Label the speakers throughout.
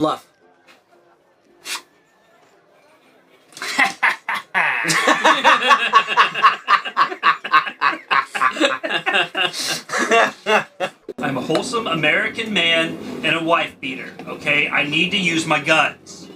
Speaker 1: Bluff.
Speaker 2: I'm a wholesome American man and a wife beater, okay? I need to use my guns.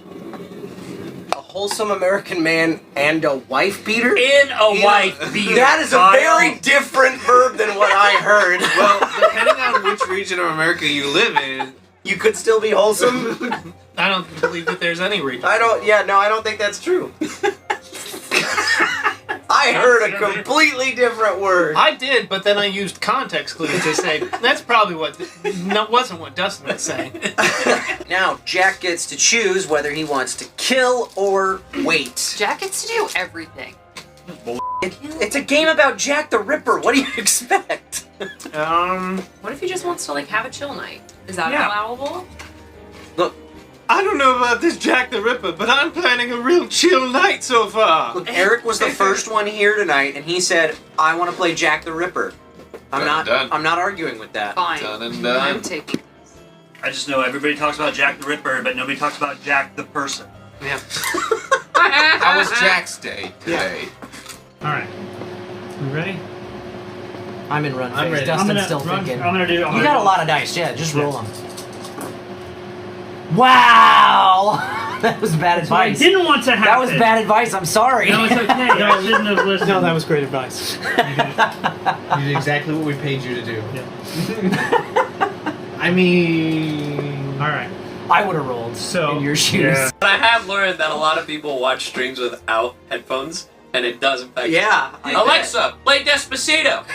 Speaker 1: A wholesome American man and a wife beater?
Speaker 2: In a wife beater.
Speaker 1: That is a very different verb than what I heard.
Speaker 3: Well, depending on which region of America you live in,
Speaker 1: you could still be wholesome?
Speaker 3: I don't believe that there's any region.
Speaker 1: I don't think that's true. I heard a completely different word.
Speaker 3: I did, but then I used context clues to say, that's probably wasn't what Dustin was saying.
Speaker 1: Now, Jack gets to choose whether he wants to kill or wait.
Speaker 4: Jack gets to do everything.
Speaker 1: It's a game about Jack the Ripper. What do you expect?
Speaker 4: What if he just wants to, like, have a chill night? Is that allowable?
Speaker 1: Look,
Speaker 3: I don't know about this Jack the Ripper, but I'm planning a real chill night so far.
Speaker 1: look, Eric was the first one here tonight, and he said, I want to play Jack the Ripper. I'm not arguing with that.
Speaker 4: Fine.
Speaker 3: Done and done.
Speaker 4: I'm taking this.
Speaker 2: I just know everybody talks about Jack the Ripper, but nobody talks about Jack the person.
Speaker 3: Yeah.
Speaker 5: How was Jack's day today?
Speaker 6: Alright. You ready?
Speaker 1: I'm in run phase.
Speaker 6: I'm ready.
Speaker 1: Dustin's
Speaker 6: I'm gonna
Speaker 1: still thinking.
Speaker 6: do.
Speaker 1: You got a lot of dice, yeah. Just roll them. Wow! That was bad advice.
Speaker 6: I didn't want to happen.
Speaker 1: That was bad advice. I'm sorry.
Speaker 6: No, it's okay. I shouldn't have listened.
Speaker 7: No, that was great advice. You did exactly what we paid you to do.
Speaker 6: Yeah.
Speaker 7: I mean...
Speaker 6: Alright.
Speaker 1: I would have rolled in your shoes.
Speaker 6: Yeah.
Speaker 8: But I have learned that a lot of people watch streams without headphones, and it does affect
Speaker 1: Yeah. I
Speaker 8: Alexa, play Despacito!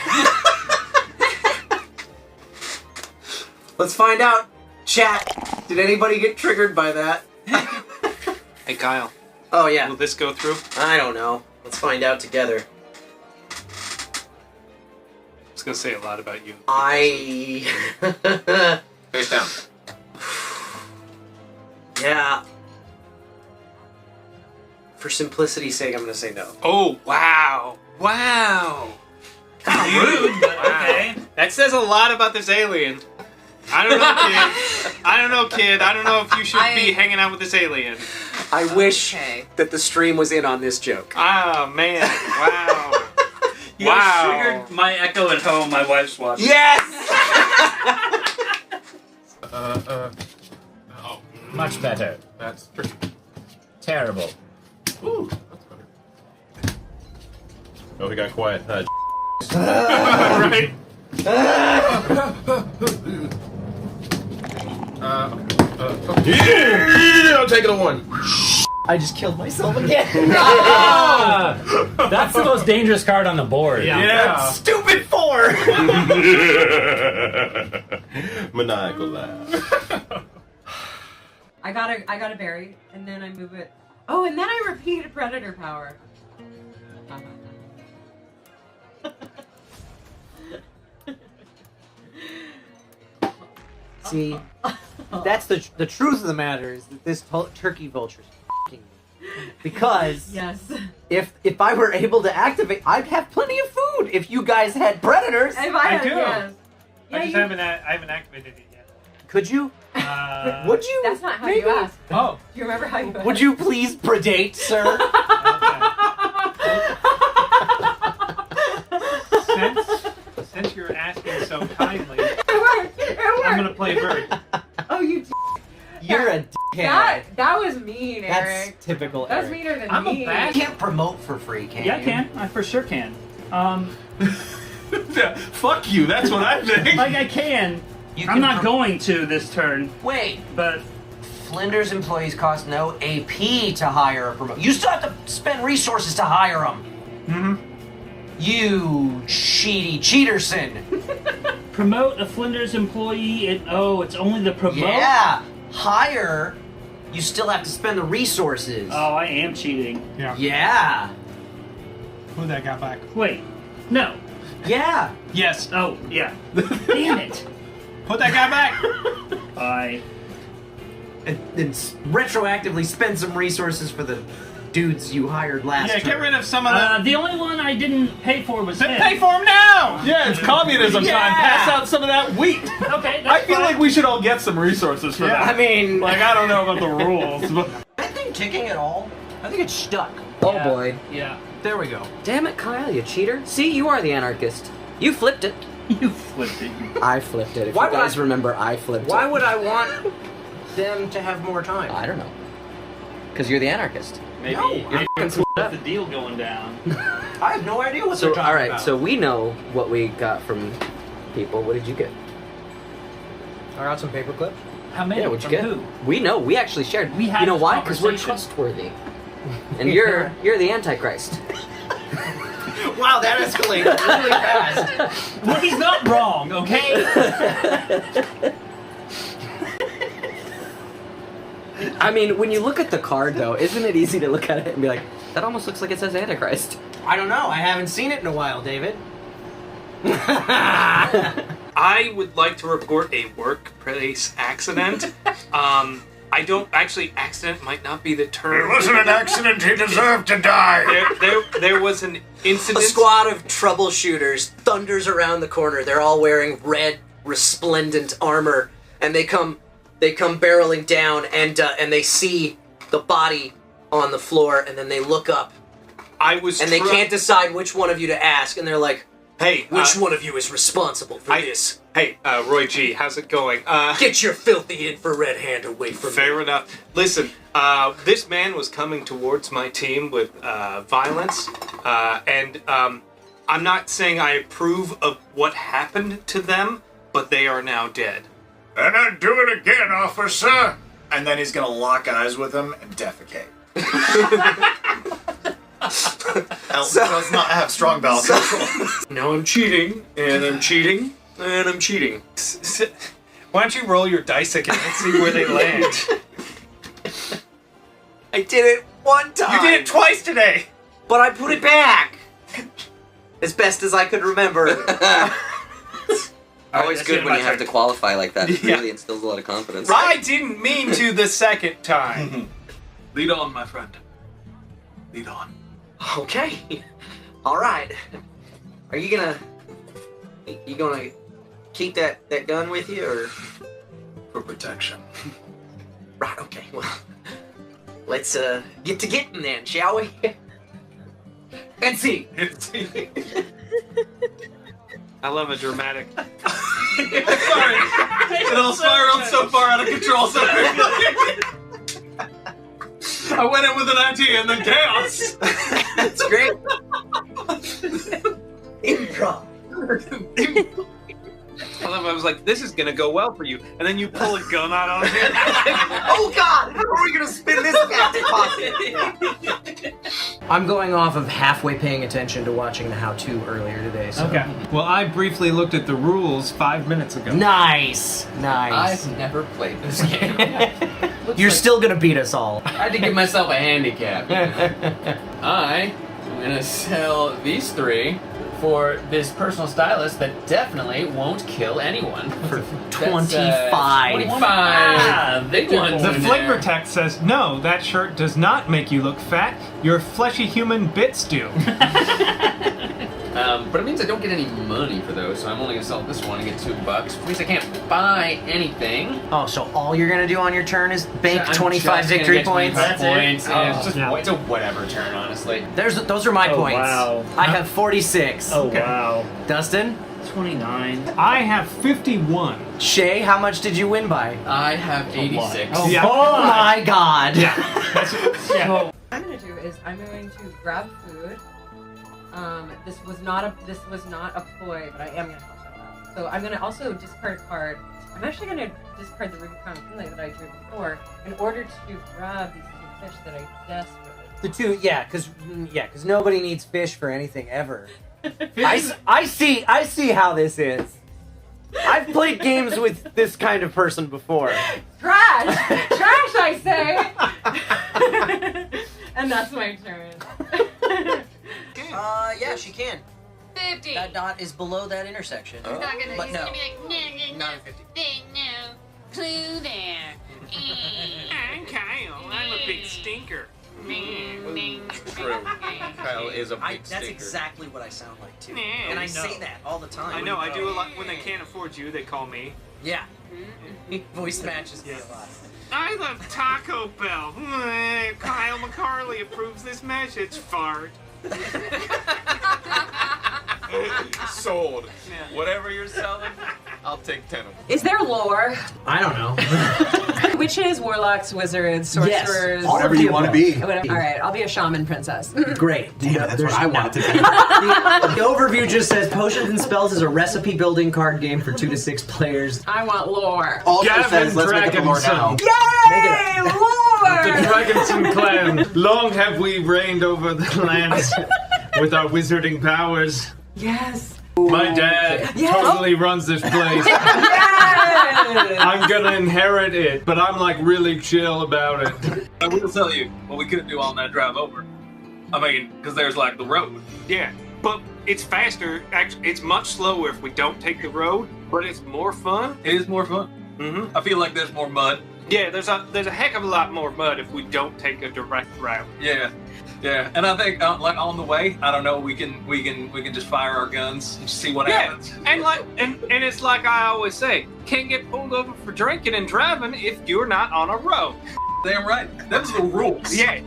Speaker 1: Let's find out. Chat. Did anybody get triggered by that?
Speaker 3: Hey, Kyle.
Speaker 1: Oh, yeah.
Speaker 3: Will this go through?
Speaker 1: I don't know. Let's find out together.
Speaker 3: It's going to say a lot about you.
Speaker 8: Face down.
Speaker 1: Yeah. For simplicity's sake, I'm going to say no.
Speaker 3: Oh, wow. Wow.
Speaker 2: Rude, but okay.
Speaker 3: That says a lot about this alien. I don't know, kid. I don't know if you should be hanging out with this alien.
Speaker 1: I wish that the stream was in on this joke.
Speaker 3: Oh, man. Wow.
Speaker 2: You guys triggered my echo at home. My wife's watching.
Speaker 1: Yes!
Speaker 5: Oh,
Speaker 9: Much better.
Speaker 5: that's tricky.
Speaker 9: Terrible.
Speaker 5: Ooh, that's better. Oh, he got quiet.
Speaker 3: Right?
Speaker 5: Yeah, I'm taking a 1.
Speaker 1: I just killed myself again.
Speaker 9: That's the most dangerous card on the board.
Speaker 3: Yeah.
Speaker 1: Stupid 4!
Speaker 5: Maniacal laugh.
Speaker 10: I got a berry, and then I move it. Oh, and then I repeat a predator power.
Speaker 1: See, that's the truth of the matter is that this turkey vulture is f***ing me. Because
Speaker 10: Yes.
Speaker 1: if I were able to activate, I'd have plenty of food if you guys had predators.
Speaker 10: If I had,
Speaker 6: do.
Speaker 10: yes.
Speaker 6: I just haven't activated it yet.
Speaker 1: Could you? Would you?
Speaker 10: That's not how
Speaker 1: maybe?
Speaker 10: you asked.
Speaker 6: Oh.
Speaker 10: Do you remember how you asked?
Speaker 1: Would you please predate, sir?
Speaker 6: Since you're asking so kindly,
Speaker 10: It worked.
Speaker 6: I'm gonna play bird.
Speaker 10: Oh, you.
Speaker 1: You're a dickhead.
Speaker 10: That was mean, Eric.
Speaker 1: That's typical
Speaker 10: That's
Speaker 1: Eric.
Speaker 10: meaner than
Speaker 6: I'm a
Speaker 10: me.
Speaker 6: bad-
Speaker 1: You can't promote for free, can
Speaker 6: Yeah, I
Speaker 1: you?
Speaker 6: can. I for sure can.
Speaker 7: Fuck you, that's what I think.
Speaker 6: Like I can.
Speaker 1: You
Speaker 6: I'm
Speaker 1: can
Speaker 6: not going to this turn,
Speaker 1: Wait.
Speaker 6: but
Speaker 1: Flinders employees cost no AP to hire a promote. You still have to spend resources to hire them.
Speaker 6: mm-hmm.
Speaker 1: You cheaty cheaterson.
Speaker 2: Promote a Flinders employee. It's only the promote.
Speaker 1: Yeah. Hire. You still have to spend the resources.
Speaker 2: Oh, I am cheating.
Speaker 1: Yeah.
Speaker 7: Who that got back?
Speaker 2: Wait, no.
Speaker 1: Yeah.
Speaker 6: yes.
Speaker 2: Oh, yeah. Damn it.
Speaker 7: Put that guy back.
Speaker 2: Bye.
Speaker 1: And retroactively spend some resources for the
Speaker 7: dudes you hired last
Speaker 3: Yeah,
Speaker 7: turn.
Speaker 3: get rid of some of them.
Speaker 2: The only one I didn't pay for was
Speaker 3: Then
Speaker 2: him.
Speaker 3: pay for them now!
Speaker 5: Yeah, it's communism time. Pass out some of that wheat.
Speaker 2: Okay, that's
Speaker 5: I feel
Speaker 2: fine.
Speaker 5: like we should all get some resources for that.
Speaker 7: I mean,
Speaker 5: Like, I don't know about the rules, but...
Speaker 7: that thing ticking at all? I think it's stuck.
Speaker 10: Oh
Speaker 2: Yeah.
Speaker 10: boy.
Speaker 2: Yeah.
Speaker 7: There we go.
Speaker 10: Damn it, Kyle, you cheater. See, you are the anarchist. You flipped it.
Speaker 2: You flipped it.
Speaker 10: I flipped it. If
Speaker 7: Why
Speaker 10: you
Speaker 7: would
Speaker 10: guys
Speaker 7: I-
Speaker 10: remember, I flipped
Speaker 7: Why
Speaker 10: it.
Speaker 7: would I want them to have more time?
Speaker 10: I don't know. Because you're the anarchist.
Speaker 2: Maybe
Speaker 7: No,
Speaker 2: you're
Speaker 10: fucking
Speaker 2: with
Speaker 10: split up.
Speaker 2: the deal going down.
Speaker 7: I have no idea what
Speaker 10: So,
Speaker 7: they're talking
Speaker 10: alright,
Speaker 7: about.
Speaker 10: so we know what we got from people. What did you get?
Speaker 7: I got some paper clips.
Speaker 2: How many?
Speaker 10: Yeah, what'd you
Speaker 2: From
Speaker 10: get?
Speaker 2: who?
Speaker 10: We know. We actually shared.
Speaker 2: We had
Speaker 10: You know
Speaker 2: this
Speaker 10: why? Because we're
Speaker 2: conversation.
Speaker 10: trustworthy. And you're the Antichrist.
Speaker 7: Wow, that escalated really fast.
Speaker 2: Well, he's not wrong, okay?
Speaker 10: I mean, when you look at the card, though, isn't it easy to look at it and be like, that almost looks like it says Antichrist?
Speaker 7: I don't know. I haven't seen it in a while, David.
Speaker 3: I would like to report a workplace accident. I don't actually. Accident might not be the term.
Speaker 11: It wasn't an accident. He deserved to die.
Speaker 3: There was an
Speaker 1: A
Speaker 3: incident.
Speaker 1: squad of troubleshooters thunders around the corner. They're all wearing red, resplendent armor, and they come barreling down, and they see the body on the floor, and then they look up,
Speaker 3: I was.
Speaker 1: and they can't decide which one of you to ask, and they're like,
Speaker 3: Hey,
Speaker 1: "Which one of you is responsible for this?
Speaker 3: Hey, Roy G, how's it going?
Speaker 1: Get your filthy infrared hand away from me."
Speaker 3: Fair enough. Listen, this man was coming towards my team with violence, and I'm not saying I approve of what happened to them, but they are now dead.
Speaker 11: And I'd do it again, officer. And then he's gonna lock eyes with him and defecate. Elton does not have strong bowel control.
Speaker 3: Now I'm cheating, and I'm cheating, and I'm cheating. Why don't you roll your dice again and see where they land?
Speaker 1: I did it one time.
Speaker 3: You did it twice today!
Speaker 1: but I put it back as best as I could remember.
Speaker 2: Always
Speaker 1: Always good when you have to qualify like that. It really instills a lot of confidence.
Speaker 3: I didn't mean to the second time. Lead on, my friend. Lead on.
Speaker 1: Okay. All right. Are you gonna keep that gun with you, or
Speaker 11: For protection.
Speaker 1: right? Okay. Well, let's get to getting then, shall we? And see.
Speaker 3: I love a dramatic. Sorry. It all spiraled so far out of control so quickly. I went in with an idea and then chaos.
Speaker 1: That's great. Improv.
Speaker 3: I was like, this is gonna go well for you. And then you pull a gun out on me.
Speaker 1: Oh God! How are we gonna spin this tactic possibly?
Speaker 7: I'm going off of halfway paying attention to watching the how-to earlier today. So.
Speaker 6: Okay. Well, I briefly looked at the rules 5 minutes ago.
Speaker 7: Nice. Nice.
Speaker 8: I've never played this game.
Speaker 7: You're still gonna beat us all.
Speaker 8: I had to give myself a handicap. I am gonna sell these 3 for this personal stylist that definitely won't kill anyone.
Speaker 7: For 25.
Speaker 8: 25. Big ones
Speaker 6: The
Speaker 8: in
Speaker 6: flavor
Speaker 8: there.
Speaker 6: text says, no, that shirt does not make you look fat. Your fleshy human bits do.
Speaker 8: But it means I don't get any money for those, so I'm only gonna sell this one and get $2, which means I can't buy anything.
Speaker 7: Oh, so all you're gonna do on your turn is bank
Speaker 8: I'm
Speaker 7: 25
Speaker 8: just gonna
Speaker 7: victory
Speaker 8: get 25
Speaker 7: points?
Speaker 8: points, and it's just
Speaker 6: Yeah.
Speaker 8: it's a whatever turn, honestly.
Speaker 7: Those are my
Speaker 9: Oh,
Speaker 7: points.
Speaker 9: wow.
Speaker 7: I have 46.
Speaker 9: Oh, wow.
Speaker 7: Dustin?
Speaker 2: 29.
Speaker 6: I have 51.
Speaker 7: Shay, how much did you win by?
Speaker 8: I have 86.
Speaker 6: Oh,
Speaker 7: Oh my god.
Speaker 6: Yeah. Yeah.
Speaker 10: What I'm gonna do is I'm going to grab food. This was not a ploy, but I am gonna help that out. So I'm gonna also discard a card. I'm actually gonna discard the Rubicon Inlay that I drew before in order to grab these 2 fish that I desperately.
Speaker 7: The 2, yeah, because nobody needs fish for anything ever. I see how this is. I've played games with this kind of person before.
Speaker 10: Trash! Trash, I say! And that's my turn.
Speaker 7: Yeah, she can.
Speaker 4: 50.
Speaker 7: That dot is below that intersection.
Speaker 4: He's not gonna,
Speaker 7: But
Speaker 4: he's
Speaker 7: no.
Speaker 4: gonna be like, no,
Speaker 7: 950.
Speaker 4: no, clue there.
Speaker 3: I'm Kyle. I'm a big stinker.
Speaker 8: True. Kyle is a big
Speaker 1: That's
Speaker 8: stinker.
Speaker 1: exactly what I sound like too.
Speaker 3: Nah,
Speaker 1: And I
Speaker 3: I
Speaker 1: say
Speaker 3: know.
Speaker 1: that all the time.
Speaker 3: I know, I do a lot. When they can't afford you, they call me.
Speaker 1: Yeah. Voice matches me a lot.
Speaker 3: I love Taco Bell. Kyle McCarley approves this message. Fart.
Speaker 8: Sold.
Speaker 3: Yeah.
Speaker 8: Whatever you're selling, I'll take 10 of them.
Speaker 10: Is there lore?
Speaker 7: I don't know.
Speaker 10: Witches, warlocks, wizards, sorcerers.
Speaker 7: Yes, whatever you want to be.
Speaker 10: Whatever. All right, I'll be a shaman princess.
Speaker 7: Great.
Speaker 12: Yeah, that's what I want to be.
Speaker 7: The overview just says Potions and Spells is a recipe building card game for 2 to 6 players.
Speaker 10: I want lore.
Speaker 12: Also
Speaker 6: Gavin
Speaker 12: says, let's make up the lore now.
Speaker 10: Yay!
Speaker 6: The
Speaker 10: Lore!
Speaker 6: Dragonson clan. Long have we reigned over the land with our wizarding powers.
Speaker 10: Yes.
Speaker 6: My dad
Speaker 10: Yes.
Speaker 6: totally runs this place.
Speaker 10: Yes!
Speaker 6: I'm gonna inherit it, but I'm like really chill about it.
Speaker 13: I will tell you what we could do on that drive over. I mean, because there's like the road.
Speaker 3: Yeah, but it's faster. Actually, it's much slower if we don't take the road, but it's more fun.
Speaker 13: It is more fun.
Speaker 3: Mm-hmm.
Speaker 13: I feel like there's more mud.
Speaker 3: Yeah, there's a heck of a lot more mud if we don't take a direct route.
Speaker 13: Yeah, yeah. And I think like on the way, I don't know, we can just fire our guns and see what happens.
Speaker 3: And like and it's like I always say, can't get pulled over for drinking and driving if you're not on a road.
Speaker 13: Damn right. Those are the rules.
Speaker 3: Yeah,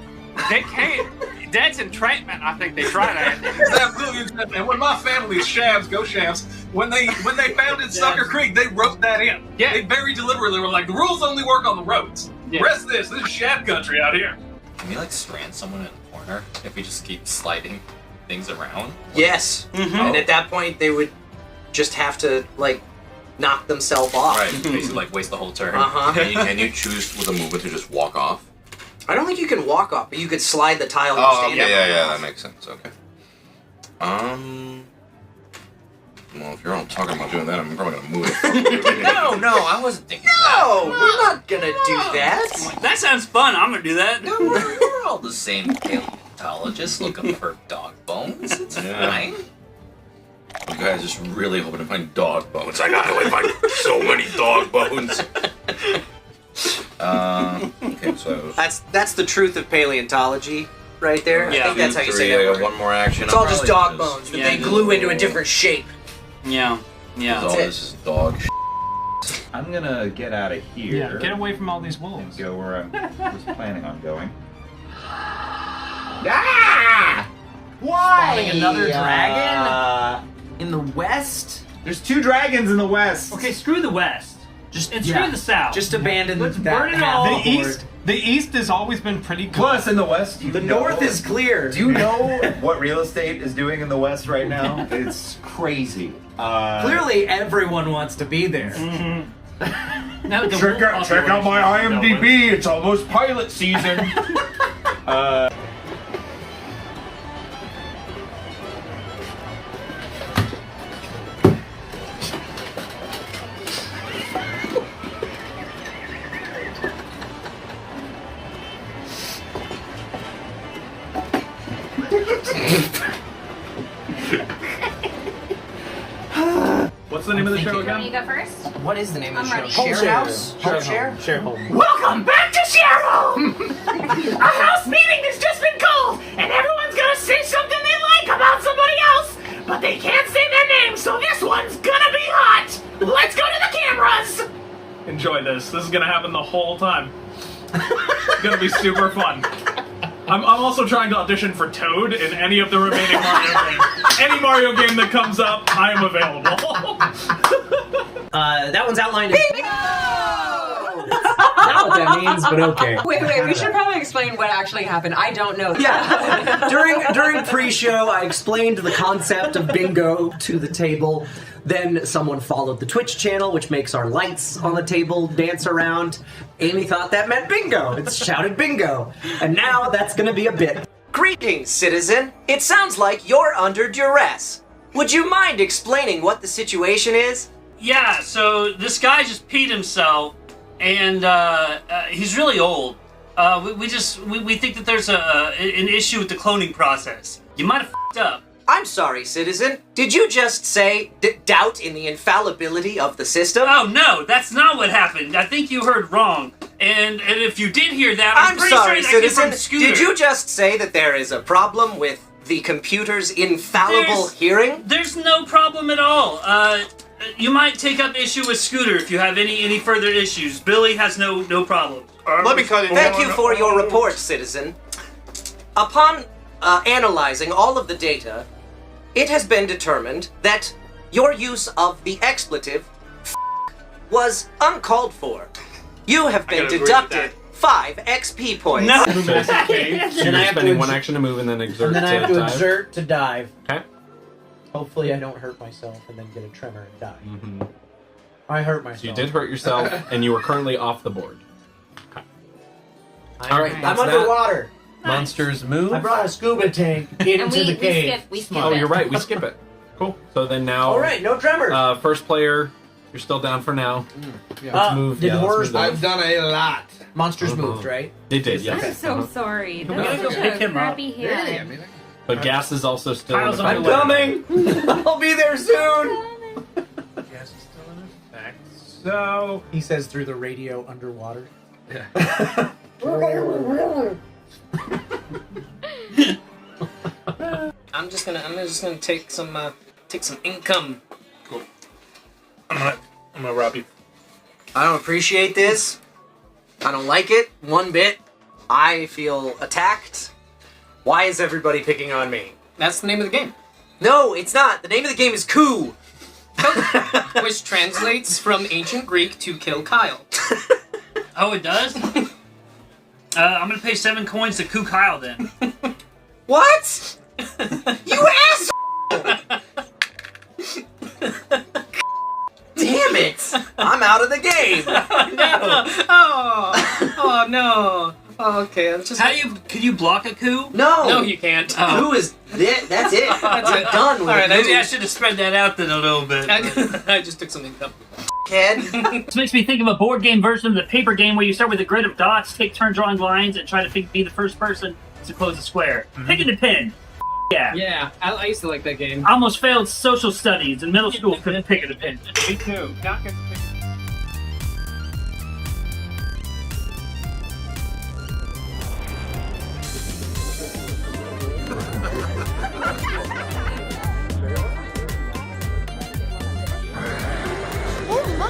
Speaker 3: they can't. That's entrapment. I think they try that.
Speaker 13: It's absolutely entrapment. And when my family is Shabs, go Shabs, when they founded Sucker Creek, they wrote that in.
Speaker 3: Yeah.
Speaker 13: They very deliberately were like, the rules only work on the roads.
Speaker 3: Yeah.
Speaker 13: Rest of this is Shab country out here.
Speaker 8: Can we like strand someone in a corner if we just keep sliding things around?
Speaker 1: Yes. And at that point, they would just have to like knock themselves off.
Speaker 8: Right, basically like waste the whole turn.
Speaker 1: Uh-huh.
Speaker 5: Can you choose with a movement to just walk off?
Speaker 1: I don't think you can walk off, but you could slide the tile you're
Speaker 5: Oh,
Speaker 1: standing
Speaker 5: okay,
Speaker 1: on.
Speaker 5: yeah, that makes sense. Okay. Well, if you're all talking about doing that, I'm probably gonna move it.
Speaker 8: No, I wasn't thinking
Speaker 1: No, we're not gonna do that.
Speaker 2: That sounds fun. I'm gonna do that.
Speaker 8: that. We're all the same paleontologists looking for dog bones. It's
Speaker 5: Yeah.
Speaker 8: fine.
Speaker 5: You guys just really hoping to find dog bones. I gotta find so many dog bones. Okay, so
Speaker 1: That's the truth of paleontology, right there. I think that's how you say
Speaker 5: I
Speaker 1: that
Speaker 5: got
Speaker 1: word.
Speaker 5: one more action.
Speaker 1: It's all just dog bones that they glue into a different shape.
Speaker 2: Yeah.
Speaker 5: All this is dog.
Speaker 14: I'm gonna get out of here.
Speaker 6: Yeah, get away from all these
Speaker 14: And
Speaker 6: wolves.
Speaker 14: go where I was planning on going.
Speaker 7: Ah! Why?
Speaker 6: Spawning another
Speaker 7: dragon? In the west?
Speaker 14: There's 2 dragons in the west.
Speaker 2: Okay, screw the west.
Speaker 6: And
Speaker 2: screw the south.
Speaker 7: Just abandon
Speaker 2: Let's
Speaker 7: that
Speaker 2: burn it
Speaker 7: path
Speaker 2: all.
Speaker 7: forward.
Speaker 6: The east has always been pretty good.
Speaker 14: Plus, in the west,
Speaker 7: The north is clear.
Speaker 14: Do you know what real estate is doing in the west right now? It's crazy.
Speaker 7: Clearly, everyone wants to be there.
Speaker 2: Now, the
Speaker 14: Check
Speaker 2: wolf
Speaker 14: out my
Speaker 2: population is
Speaker 14: IMDb. It's almost pilot season.
Speaker 6: What's the name of the show
Speaker 4: You
Speaker 6: again?
Speaker 4: go first?
Speaker 7: What is the name of the
Speaker 4: I'm
Speaker 7: show?
Speaker 4: ready.
Speaker 7: Share House? Share Home.
Speaker 15: Welcome back to Share A house meeting has just been called, and everyone's gonna say something they like about somebody else, but they can't say their name, so this one's gonna be hot. Let's go to the cameras.
Speaker 6: Enjoy this. This is gonna happen the whole time. It's gonna be super fun. I'm also trying to audition for Toad in any of the remaining Mario games. Any Mario game that comes up, I am available.
Speaker 7: That one's outlined in... Not what that means, but okay.
Speaker 10: Wait, we should probably explain what actually happened. I don't know.
Speaker 7: Yeah. during pre-show, I explained the concept of bingo to the table. Then someone followed the Twitch channel, which makes our lights on the table dance around. Amy thought that meant bingo. It shouted bingo. And now that's gonna be a bit.
Speaker 1: Greetings, citizen. It sounds like you're under duress. Would you mind explaining what the situation is?
Speaker 2: Yeah, so this guy just peed himself, and he's really old. We think that there's an issue with the cloning process. You might have f***ed up.
Speaker 1: I'm sorry, citizen. Did you just say doubt in the infallibility of the system?
Speaker 2: Oh no, that's not what happened. I think you heard wrong. And if you did hear that, I'm pretty
Speaker 1: sorry,
Speaker 2: sure that came
Speaker 1: citizen.
Speaker 2: from Scooter.
Speaker 1: Did you just say that there is a problem with the computer's infallible hearing?
Speaker 2: There's no problem at all. You might take up issue with Scooter if you have any further issues. Billy has no problem.
Speaker 3: Let me cut it.
Speaker 1: Thank you for your report, citizen. Upon analyzing all of the data, it has been determined that your use of the expletive was uncalled for. You have been deducted 5 XP points.
Speaker 2: No.
Speaker 16: Move as a cave. So you're spending one action to move and then exert
Speaker 7: And then I have to
Speaker 16: dive.
Speaker 7: exert to dive.
Speaker 16: Okay.
Speaker 7: Hopefully I don't hurt myself and then get a tremor and die.
Speaker 16: Mm-hmm.
Speaker 7: I hurt myself.
Speaker 16: So you did hurt yourself, and you are currently off the board. Okay.
Speaker 7: All right, I'm underwater.
Speaker 8: Monsters move.
Speaker 7: I brought a scuba tank into the cave.
Speaker 4: We skip
Speaker 16: Oh,
Speaker 4: it.
Speaker 16: you're right. We skip it. Cool. So then now.
Speaker 7: All right, no tremor.
Speaker 16: First player, you're still down for now.
Speaker 7: Yeah.
Speaker 16: Let's move.
Speaker 7: Did
Speaker 16: let's
Speaker 7: horrors
Speaker 16: move that.
Speaker 17: I've done a lot.
Speaker 7: Monsters moved, right?
Speaker 16: They did, yes.
Speaker 18: I'm so sorry.
Speaker 2: We gotta
Speaker 18: That's
Speaker 2: go
Speaker 18: such
Speaker 2: pick
Speaker 18: a
Speaker 2: him up.
Speaker 18: crappy hand.
Speaker 16: But gas is also still.
Speaker 2: Kyle's
Speaker 16: in
Speaker 2: on
Speaker 16: effect.
Speaker 2: the way.
Speaker 7: Coming! I'll be there soon!
Speaker 6: Gas is still in effect. So
Speaker 7: He says through the radio underwater.
Speaker 1: I'm just gonna take some income.
Speaker 6: Cool. I'm gonna rob you.
Speaker 1: I don't appreciate this. I don't like it one bit. I feel attacked. Why is everybody picking on me?
Speaker 19: That's the name of the game.
Speaker 1: No, it's not. The name of the game is coup.
Speaker 19: Which translates from ancient Greek to kill Kyle.
Speaker 2: Oh, it does? I'm gonna pay 7 coins to Koo Kyle then.
Speaker 1: What? You asshole! Damn it! I'm out of the game.
Speaker 19: No! Oh no! Oh, okay, that's just.
Speaker 2: Could you block a coup?
Speaker 1: No,
Speaker 19: you can't.
Speaker 1: Coup is it. That's it.
Speaker 19: That's it.
Speaker 1: Done with
Speaker 2: All right,
Speaker 1: it.
Speaker 2: I should have spread that out then a little bit.
Speaker 19: I just took some income.
Speaker 1: Kid.
Speaker 2: This makes me think of a board game version of the paper game where you start with a grid of dots, take turns drawing lines, and try to be the first person to close a square. Picking the pin. Yeah.
Speaker 19: Yeah, I used to like that game.
Speaker 2: I almost failed social studies in middle school because of picking the pin.
Speaker 6: Me too. Not gonna pick.
Speaker 18: Oh my!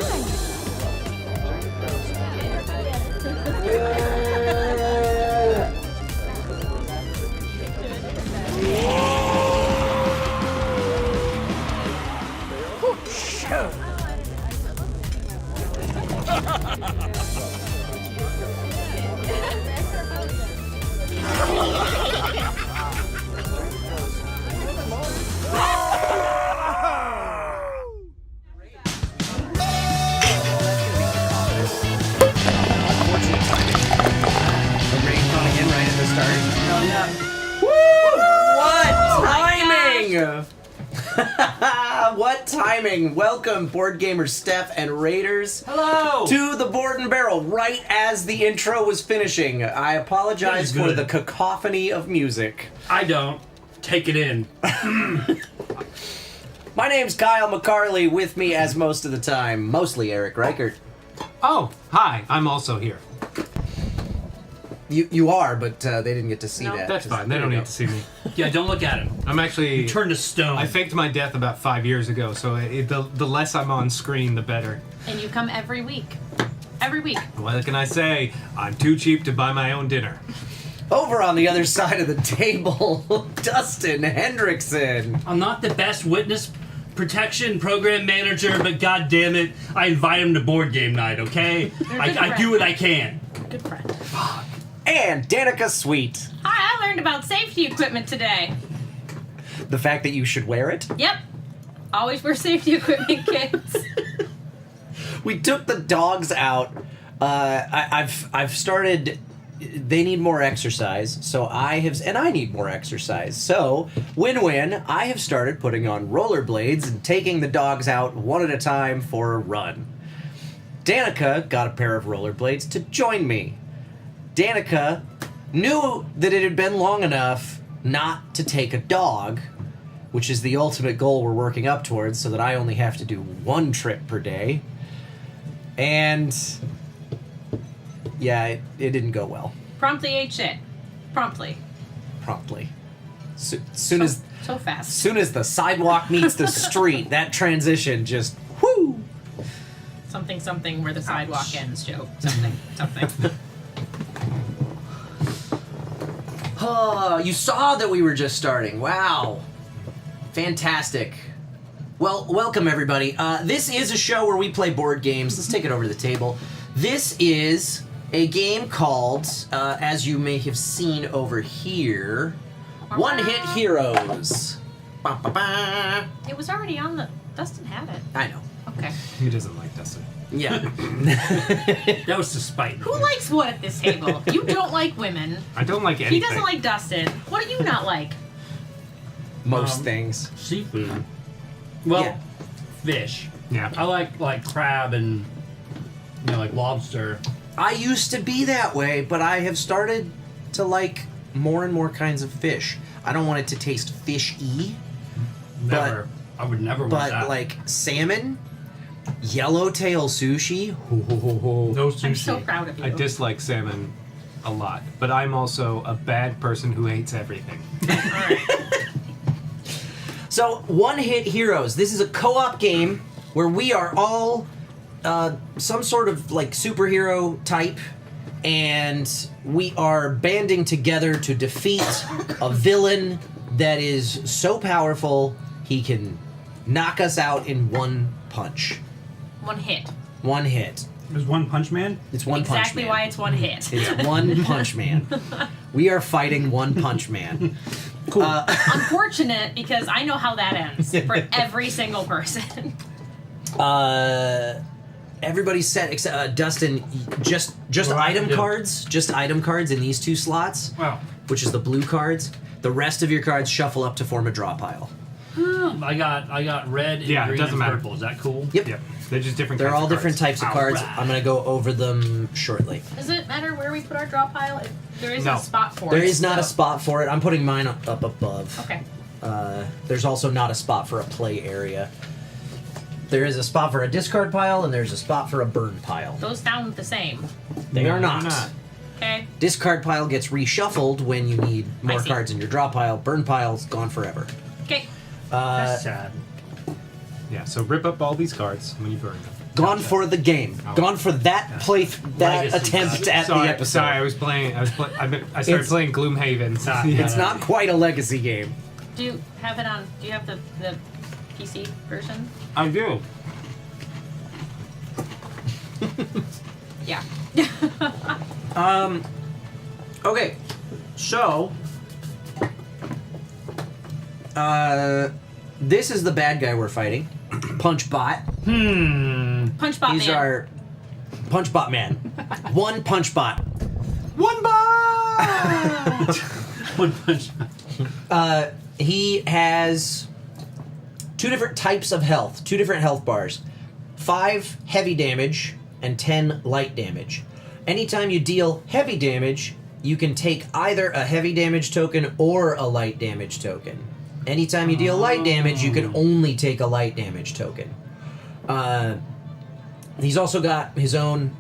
Speaker 7: What timing! Welcome, board gamers Steph and Raiders.
Speaker 9: Hello!
Speaker 7: To the Board and Barrel, right as the intro was finishing. I apologize for the cacophony of music.
Speaker 9: I don't. Take it in.
Speaker 7: My name's Kyle McCarley, with me as most of the time, mostly Eric Reichert.
Speaker 12: Oh, hi, I'm also here.
Speaker 7: You are, but they didn't get to see
Speaker 12: No,
Speaker 7: that.
Speaker 12: that's fine. They don't need to see me.
Speaker 9: Yeah, don't look at him.
Speaker 12: I'm actually...
Speaker 9: You turned to stone.
Speaker 12: I faked my death about 5 years ago, so the less I'm on screen, the better.
Speaker 18: And you come every week. Every week.
Speaker 12: What can I say? I'm too cheap to buy my own dinner.
Speaker 7: Over on the other side of the table, Dustin Hendrickson.
Speaker 9: I'm not the best witness protection program manager, but god damn it, I invite him to board game night, okay? I do what I can.
Speaker 18: Good friend.
Speaker 7: And Danica Sweet.
Speaker 18: Hi, I learned about safety equipment today.
Speaker 7: The fact that you should wear it?
Speaker 18: Yep. Always wear safety equipment, kids.
Speaker 7: We took the dogs out. I've started. They need more exercise, so I need more exercise. So, win-win. I have started putting on rollerblades and taking the dogs out one at a time for a run. Danica got a pair of rollerblades to join me. Danica knew that it had been long enough not to take a dog, which is the ultimate goal we're working up towards, so that I only have to do 1 trip per day. And yeah, it didn't go well.
Speaker 18: Promptly ate shit. Promptly. So fast.
Speaker 7: Soon as the sidewalk meets the street, that transition just whoo.
Speaker 18: Something where the sidewalk ends joke. Something.
Speaker 7: Oh, you saw that we were just starting. Wow. Fantastic. Well, welcome everybody. This is a show where we play board games. Let's take it over to the table. This is a game called, as you may have seen over here, One Hit Heroes. Ba, ba, ba.
Speaker 18: It was already on the... Dustin had it.
Speaker 7: I know.
Speaker 18: Okay.
Speaker 12: Who doesn't like Dustin?
Speaker 7: Yeah.
Speaker 9: That was to spite me.
Speaker 18: Who likes what at this table? You don't like women.
Speaker 12: I don't like anything.
Speaker 18: He doesn't like Dustin. What do you not like?
Speaker 7: Most things.
Speaker 9: Seafood. Well,
Speaker 7: Yeah.
Speaker 9: fish.
Speaker 12: Yeah.
Speaker 9: I like crab and like lobster.
Speaker 7: I used to be that way, but I have started to like more and more kinds of fish. I don't want it to taste fishy.
Speaker 9: Never. I would never want
Speaker 7: But
Speaker 9: that.
Speaker 7: like salmon, yellowtail sushi.
Speaker 9: No sushi.
Speaker 18: I'm so proud of you.
Speaker 12: I dislike salmon a lot, but I'm also a bad person who hates everything.
Speaker 7: So, One Hit Heroes. This is a co-op game where we are all some sort of like superhero type, and we are banding together to defeat a villain that is so powerful he can knock us out in 1 punch.
Speaker 18: 1 hit.
Speaker 7: 1 hit.
Speaker 9: There's One Punch Man?
Speaker 7: It's One Punch Man.
Speaker 18: Exactly why it's 1 hit.
Speaker 7: It's One Punch Man. We are fighting One Punch Man. Cool.
Speaker 18: Unfortunate, because I know how that ends for every single person.
Speaker 7: Everybody's set except Dustin. Just item cards. Just item cards in these 2 slots.
Speaker 9: Wow.
Speaker 7: Which is the blue cards. The rest of your cards shuffle up to form a draw pile.
Speaker 9: I got red and
Speaker 12: Yeah, it
Speaker 9: green
Speaker 12: doesn't
Speaker 9: and
Speaker 12: matter.
Speaker 9: purple. Is that cool?
Speaker 7: Yep.
Speaker 12: They're just different.
Speaker 7: They're
Speaker 12: kinds
Speaker 7: all
Speaker 12: of
Speaker 7: different
Speaker 12: cards.
Speaker 7: types of cards.
Speaker 9: Alright.
Speaker 7: I'm gonna go over them shortly.
Speaker 18: Does it matter where we put our draw pile? There is
Speaker 12: No.
Speaker 18: a spot for it.
Speaker 7: There is not a
Speaker 18: so-
Speaker 7: spot for it. I'm putting mine up above.
Speaker 18: Okay.
Speaker 7: There's also not a spot for a play area. There is a spot for a discard pile, and there's a spot for a burn pile.
Speaker 18: Those sound the same.
Speaker 7: They are not.
Speaker 18: Okay.
Speaker 7: Discard pile gets reshuffled when you need more
Speaker 18: see.
Speaker 7: cards in your draw pile. Burn pile's gone forever.
Speaker 18: Okay.
Speaker 9: That's sad.
Speaker 12: Yeah. So rip up all these cards when you burn them.
Speaker 7: Gone for the game.
Speaker 12: Oh.
Speaker 7: Gone for that that
Speaker 9: Legacy.
Speaker 7: attempt at
Speaker 12: sorry,
Speaker 7: the episode.
Speaker 12: Sorry, I started
Speaker 7: It's-
Speaker 12: playing Gloomhaven.
Speaker 7: It's not quite a legacy game.
Speaker 18: Do you have it on? Do you have the PC version?
Speaker 9: I do.
Speaker 18: Yeah.
Speaker 7: Okay. So this is the bad guy we're fighting. Punchbot.
Speaker 18: Punchbot
Speaker 7: These
Speaker 18: Man.
Speaker 7: are Punchbot Man. One Punchbot.
Speaker 12: One bot.
Speaker 9: One Punch.
Speaker 7: He has 2 different types of health, 2 different health bars. 5 heavy damage and 10 light damage. Anytime you deal heavy damage, you can take either a heavy damage token or a light damage token. Anytime you deal light damage, you can only take a light damage token. He's also got his own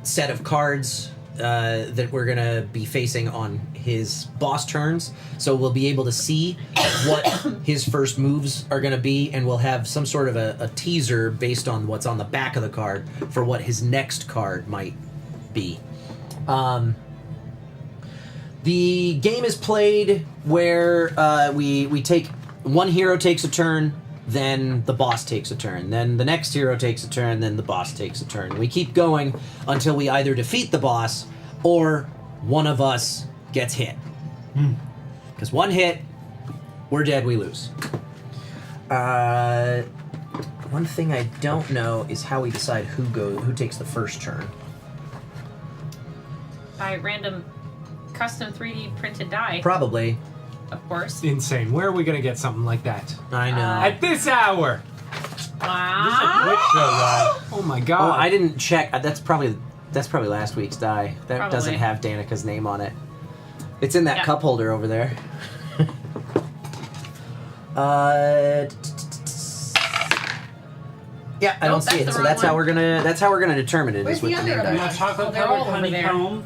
Speaker 7: set of cards that we're gonna be facing on his boss turns, so we'll be able to see what his first moves are gonna be, and we'll have some sort of a teaser based on what's on the back of the card for what his next card might be. The game is played where we take one hero takes a turn, then the boss takes a turn, then the next hero takes a turn, then the boss takes a turn. We keep going until we either defeat the boss or one of us gets hit. Because one hit, we're dead, we lose. One thing I don't know is how we decide who takes the first turn.
Speaker 18: By random custom 3D printed die.
Speaker 7: Probably.
Speaker 18: Of course.
Speaker 12: Insane. Where are we gonna get something like that?
Speaker 7: I know.
Speaker 12: At this hour.
Speaker 18: Wow.
Speaker 12: Oh my god.
Speaker 7: Oh, I didn't check. That's probably last week's die. That
Speaker 18: Probably.
Speaker 7: doesn't have Danica's name on it. It's in that
Speaker 18: Yeah.
Speaker 7: cup holder over there. Yeah, I don't see it. So that's how we're gonna determine it.
Speaker 10: Where's
Speaker 7: Is with
Speaker 10: the
Speaker 7: the
Speaker 10: other
Speaker 7: nerd
Speaker 10: one?
Speaker 7: die.
Speaker 9: We got chocolate
Speaker 10: Oh, they're all
Speaker 9: covered
Speaker 10: over there.
Speaker 9: honeycomb,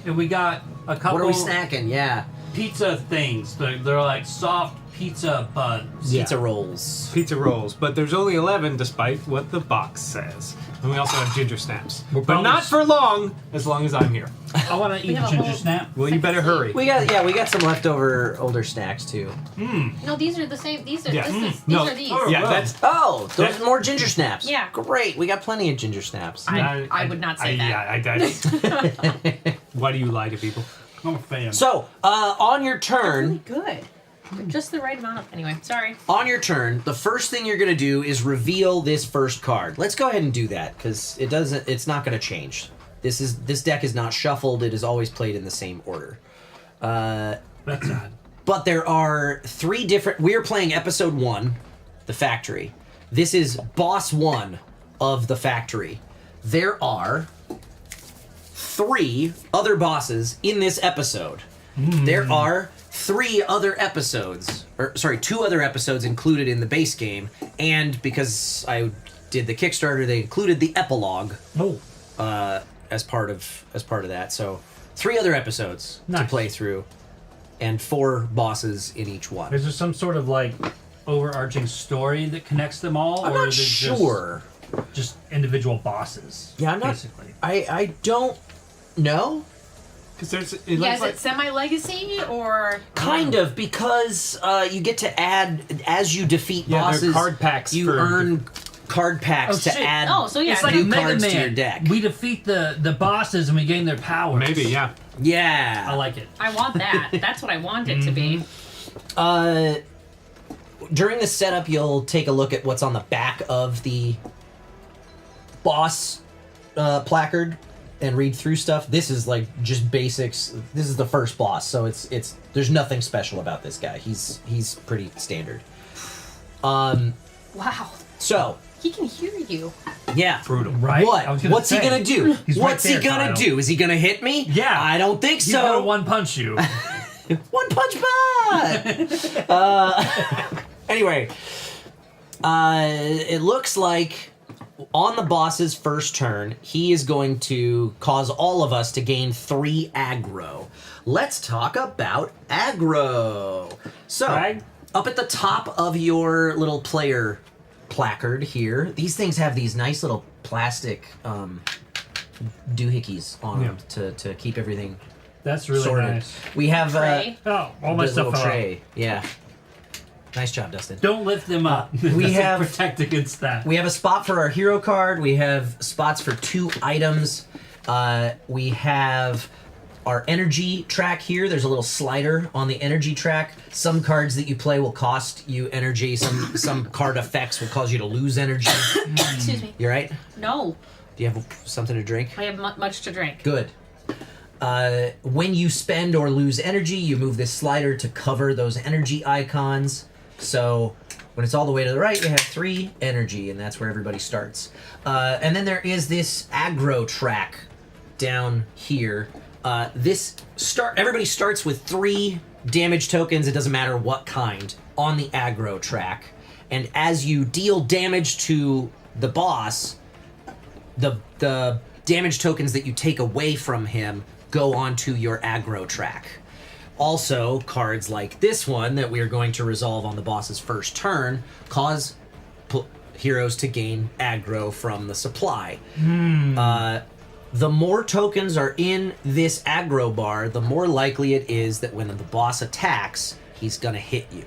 Speaker 9: and we got a couple.
Speaker 7: What are we snacking? Yeah.
Speaker 9: Pizza things. They're like soft pizza buns.
Speaker 7: Pizza rolls.
Speaker 12: Pizza rolls, but there's only 11 despite what the box says. And we also have ginger snaps. But
Speaker 9: probably
Speaker 12: not for long, as long as I'm here.
Speaker 9: I want to eat
Speaker 18: have
Speaker 9: the
Speaker 18: a
Speaker 9: ginger
Speaker 18: whole-
Speaker 9: snap.
Speaker 12: Well, you better hurry.
Speaker 7: We got some leftover older snacks too.
Speaker 18: No, these are the same. These are
Speaker 12: Yeah.
Speaker 18: these
Speaker 12: No.
Speaker 18: are these.
Speaker 12: Yeah, that's...
Speaker 7: Oh, those are more ginger snaps.
Speaker 18: Yeah.
Speaker 7: Great. We got plenty of ginger snaps.
Speaker 18: I would not say that.
Speaker 12: Yeah, why do you lie to people?
Speaker 9: I'm a fan.
Speaker 7: So, on your turn,
Speaker 18: Good. They're just the right amount of. Anyway, sorry.
Speaker 7: on your turn, the first thing you're gonna do is reveal this first card. Let's go ahead and do that because it's not gonna change. This deck is not shuffled. It is always played in the same order.
Speaker 9: That's odd.
Speaker 7: But there are 3 different. We are playing episode 1, the factory. This is boss 1 of the factory. There are 3 other bosses in this episode. There are 3 other episodes, or sorry, 2 other episodes included in the base game, and because I did the Kickstarter, they included the epilogue. As part of that. So 3 other episodes to play through, and 4 bosses in each one.
Speaker 9: Is there some sort of like overarching story that connects them all,
Speaker 7: I'm
Speaker 9: or
Speaker 7: not
Speaker 9: is it
Speaker 7: sure.
Speaker 9: just individual bosses?
Speaker 7: Yeah, I'm not.
Speaker 9: Basically.
Speaker 7: I don't know.
Speaker 12: Because there's
Speaker 18: Yeah, is it semi-legacy or
Speaker 7: Kind of, because you get to add as you defeat
Speaker 12: Yeah, they're
Speaker 7: bosses.
Speaker 12: card packs
Speaker 7: You
Speaker 12: for
Speaker 7: earn card packs to
Speaker 9: shit.
Speaker 7: add.
Speaker 18: Oh, so yeah,
Speaker 9: It's like
Speaker 7: new
Speaker 9: Mega
Speaker 7: cards
Speaker 9: Man.
Speaker 7: to your deck.
Speaker 9: We defeat the bosses and we gain their powers.
Speaker 12: Maybe, yeah.
Speaker 7: Yeah.
Speaker 9: I like it.
Speaker 18: I want that. That's what I want it to be.
Speaker 7: During the setup, you'll take a look at what's on the back of the boss placard and read through stuff. This is like just basics. This is the first boss, so it's there's nothing special about this guy. He's pretty standard.
Speaker 18: Wow.
Speaker 7: So
Speaker 18: He can hear you.
Speaker 7: yeah,
Speaker 12: Brutal.
Speaker 9: Right?
Speaker 7: What?
Speaker 9: I was gonna
Speaker 7: What's he
Speaker 9: say.
Speaker 7: gonna do?
Speaker 9: He's
Speaker 7: What's
Speaker 9: right
Speaker 7: he
Speaker 9: there,
Speaker 7: gonna
Speaker 9: Kyle.
Speaker 7: do? Is he gonna hit me?
Speaker 9: Yeah.
Speaker 7: I don't think
Speaker 9: He's gonna
Speaker 7: so.
Speaker 9: one punch you.
Speaker 7: One punch bot. Anyway, it looks like on the boss's first turn, he is going to cause all of us to gain 3 aggro. Let's talk about aggro. So, up at the top of your little player placard here, these things have these nice little plastic doohickeys on them to keep everything
Speaker 9: That's really
Speaker 7: sorted.
Speaker 9: nice.
Speaker 7: We have
Speaker 18: Tray.
Speaker 9: Oh, all my
Speaker 7: the
Speaker 9: stuff
Speaker 7: little
Speaker 9: fell out.
Speaker 7: tray. Yeah. Nice job, Dustin.
Speaker 9: Don't lift them up.
Speaker 7: We
Speaker 9: Doesn't
Speaker 7: have-
Speaker 9: protect against that.
Speaker 7: We have a spot for our hero card. We have spots for 2 items. We have our energy track here. There's a little slider on the energy track. Some cards that you play will cost you energy. Some card effects will cause you to lose energy.
Speaker 18: Excuse me.
Speaker 7: You right?
Speaker 18: No,
Speaker 7: Do you have something to drink?
Speaker 18: I have much to drink.
Speaker 7: Good. When you spend or lose energy, you move this slider to cover those energy icons. So when it's all the way to the right, you have 3 energy, and that's where everybody starts. And then there is this aggro track down here. Everybody starts with 3 damage tokens, it doesn't matter what kind, on the aggro track. And as you deal damage to the boss, the damage tokens that you take away from him go onto your aggro track. Also, cards like this one that we are going to resolve on the boss's first turn cause heroes to gain aggro from the supply. The more tokens are in this aggro bar, the more likely it is that when the boss attacks, he's gonna hit you.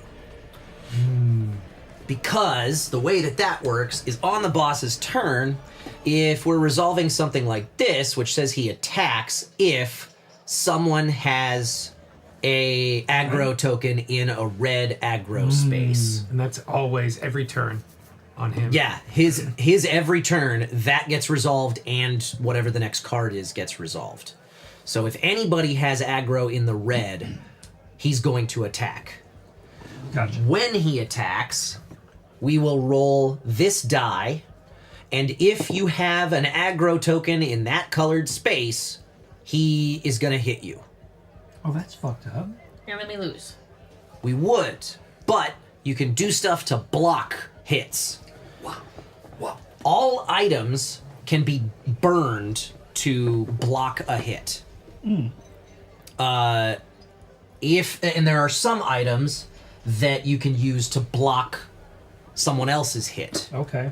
Speaker 7: Because the way that works is on the boss's turn, if we're resolving something like this, which says he attacks if someone has a aggro token in a red aggro space.
Speaker 12: And that's always every turn on him.
Speaker 7: Yeah, his every turn, that gets resolved, and whatever the next card is gets resolved. So if anybody has aggro in the red, he's going to attack.
Speaker 9: Gotcha.
Speaker 7: When he attacks, we will roll this die, and if you have an aggro token in that colored space, he is going to hit you.
Speaker 9: Oh, that's fucked up.
Speaker 18: Here, let me lose.
Speaker 7: We would, but you can do stuff to block hits. Wow. All items can be burned to block a hit. And there are some items that you can use to block someone else's hit.
Speaker 9: Okay.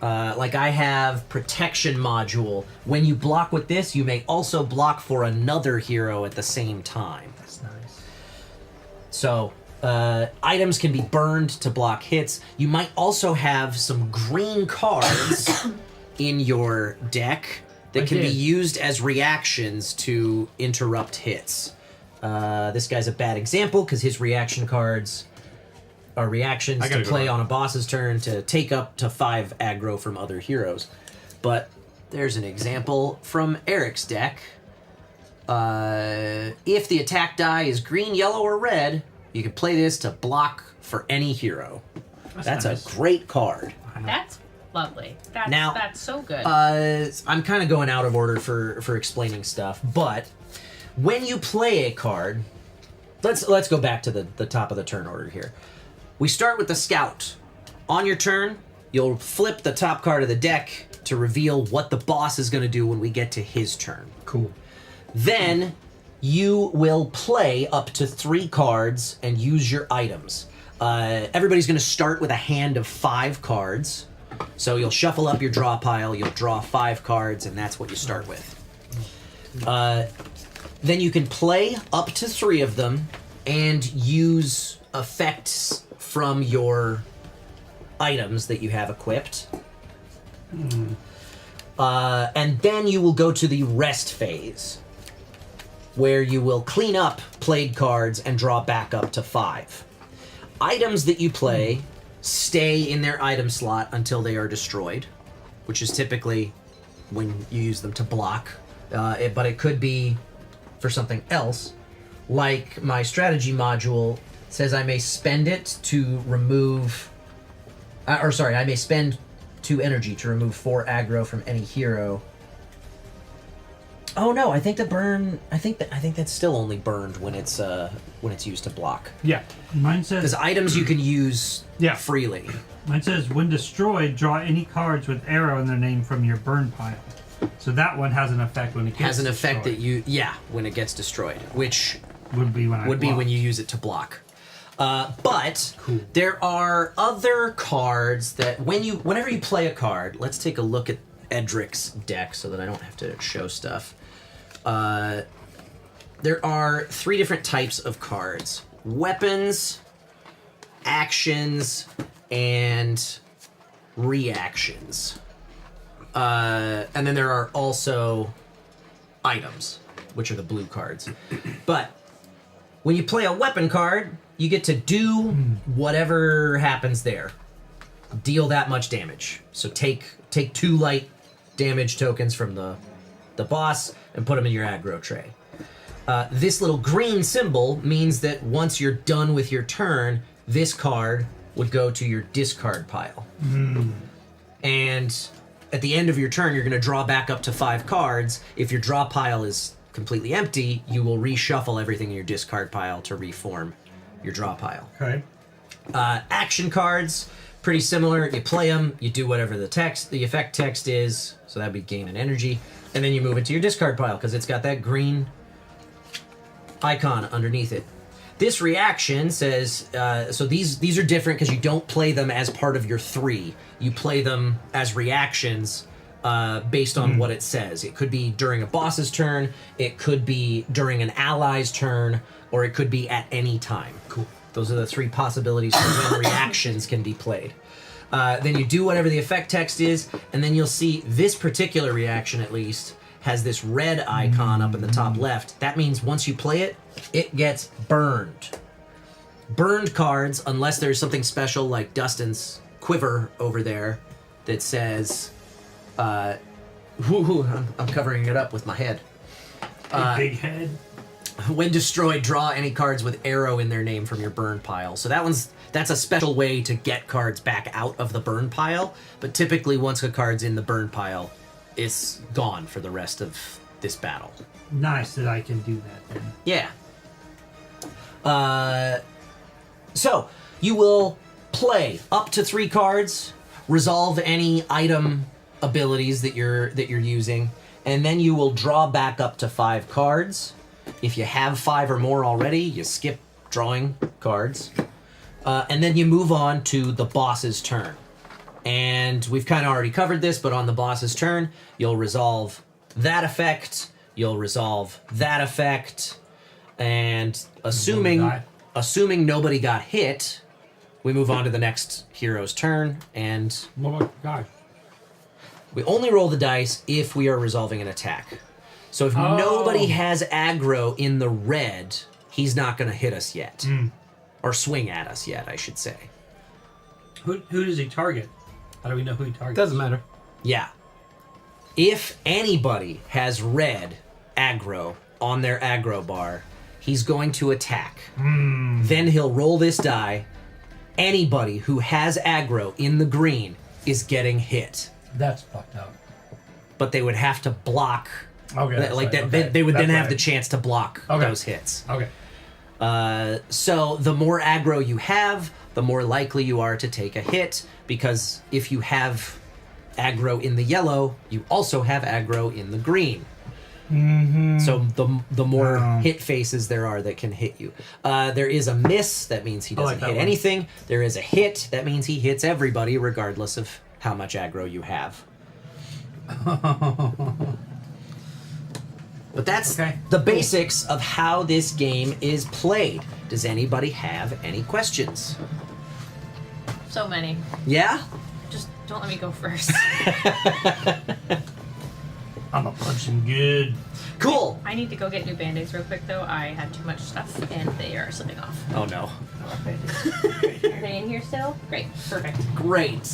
Speaker 7: Like I have protection module. When you block with this, you may also block for another hero at the same time.
Speaker 9: That's nice.
Speaker 7: So, items can be burned to block hits. You might also have some green cards in your deck that can be used as reactions to interrupt hits. This guy's a bad example because his reaction cards are reactions to play on a boss's turn to take up to 5 aggro from other heroes. But there's an example from Eric's deck. If the attack die is green, yellow, or red, you can play this to block for any hero. That's nice. A great card.
Speaker 18: That's lovely. That's so good.
Speaker 7: I'm kind of going out of order for explaining stuff, but when you play a card, let's go back to the top of the turn order here. We start with the Scout. On your turn, you'll flip the top card of the deck to reveal what the boss is going to do when we get to his turn.
Speaker 9: Cool.
Speaker 7: Then you will play up to 3 cards and use your items. Everybody's going to start with a hand of 5 cards. So you'll shuffle up your draw pile, you'll draw 5 cards, and that's what you start with. Then you can play up to 3 of them and use effects from your items that you have equipped. And then you will go to the rest phase, where you will clean up played cards and draw back up to 5. Items that you play stay in their item slot until they are destroyed, which is typically when you use them to block. But it could be for something else, like my strategy module says I may spend it to remove... I may spend 2 energy to remove 4 aggro from any hero. Oh no, I think that's still only burned when it's used to block.
Speaker 9: Yeah. Mine says
Speaker 7: because items you can use freely.
Speaker 9: Mine says when destroyed, draw any cards with arrow in their name from your burn pile. So that one has an effect when it gets destroyed.
Speaker 7: Effect that when it gets destroyed, which
Speaker 9: would be
Speaker 7: when you use it to block. But there are other cards that whenever you play a card, let's take a look at Edric's deck so that I don't have to show stuff. There are 3 different types of cards: weapons, actions, and reactions. And then there are also items, which are the blue cards. But when you play a weapon card, you get to do whatever happens there. Deal that much damage. So take 2 light damage tokens from the boss and put them in your aggro tray. This little green symbol means that once you're done with your turn, this card would go to your discard pile. And at the end of your turn, you're going to draw back up to 5 cards. If your draw pile is completely empty, you will reshuffle everything in your discard pile to reform your draw pile.
Speaker 9: Okay.
Speaker 7: Action cards, pretty similar. You play them, you do whatever the effect text is, so that'd be gain an energy, and then you move it to your discard pile because it's got that green icon underneath it. This reaction says, so these are different because you don't play them as part of your 3. You play them as reactions based on what it says. It could be during a boss's turn, it could be during an ally's turn, or it could be at any time. Cool. Those are the 3 possibilities for when reactions can be played. Then you do whatever the effect text is, and then you'll see this particular reaction, at least, has this red icon up in the top left. That means once you play it, it gets burned. Burned cards, unless there's something special like Dustin's quiver over there that says, I'm covering it up with my head.
Speaker 9: Big head.
Speaker 7: When destroyed, draw any cards with arrow in their name from your burn pile. So that's a special way to get cards back out of the burn pile, but typically once a card's in the burn pile, it's gone for the rest of this battle.
Speaker 9: Nice that I can do that then.
Speaker 7: Yeah. So, You will play up to 3 cards, resolve any item abilities that you're using, and then you will draw back up to 5 cards. If you have 5 or more already, you skip drawing cards. And then you move on to the boss's turn. And we've kind of already covered this, but on the boss's turn, you'll resolve that effect, you'll resolve that effect, and assuming nobody got hit, we move on to the next hero's turn, and we only roll the dice if we are resolving an attack. So if nobody has aggro in the red, he's not going to hit us yet. Or swing at us yet, I should say.
Speaker 9: Who does he target? How do we know who he targets?
Speaker 12: Doesn't matter.
Speaker 7: Yeah. If anybody has red aggro on their aggro bar, he's going to attack. Then he'll roll this die. Anybody who has aggro in the green is getting hit.
Speaker 9: That's fucked up.
Speaker 7: But they would have to block.
Speaker 9: Okay, that's
Speaker 7: like
Speaker 9: right,
Speaker 7: that.
Speaker 9: okay.
Speaker 7: They would then
Speaker 9: That's
Speaker 7: have the
Speaker 9: right.
Speaker 7: chance to block those hits.
Speaker 9: Okay.
Speaker 7: So the more aggro you have, the more likely you are to take a hit, because if you have aggro in the yellow, you also have aggro in the green. So the more hit faces there are that can hit you. There is a miss, that means he doesn't hit anything. There is a hit, that means he hits everybody regardless of how much aggro you have. But that's the basics of how this game is played. Does anybody have any questions?
Speaker 18: So many.
Speaker 7: Yeah?
Speaker 18: Just don't let me go first.
Speaker 9: I'm a punch him good.
Speaker 7: Cool.
Speaker 18: I need to go get new band-aids real quick, though. I had too much stuff, and they are slipping off.
Speaker 7: Oh, no.
Speaker 18: Are they in here still? Great. Perfect.
Speaker 7: Great.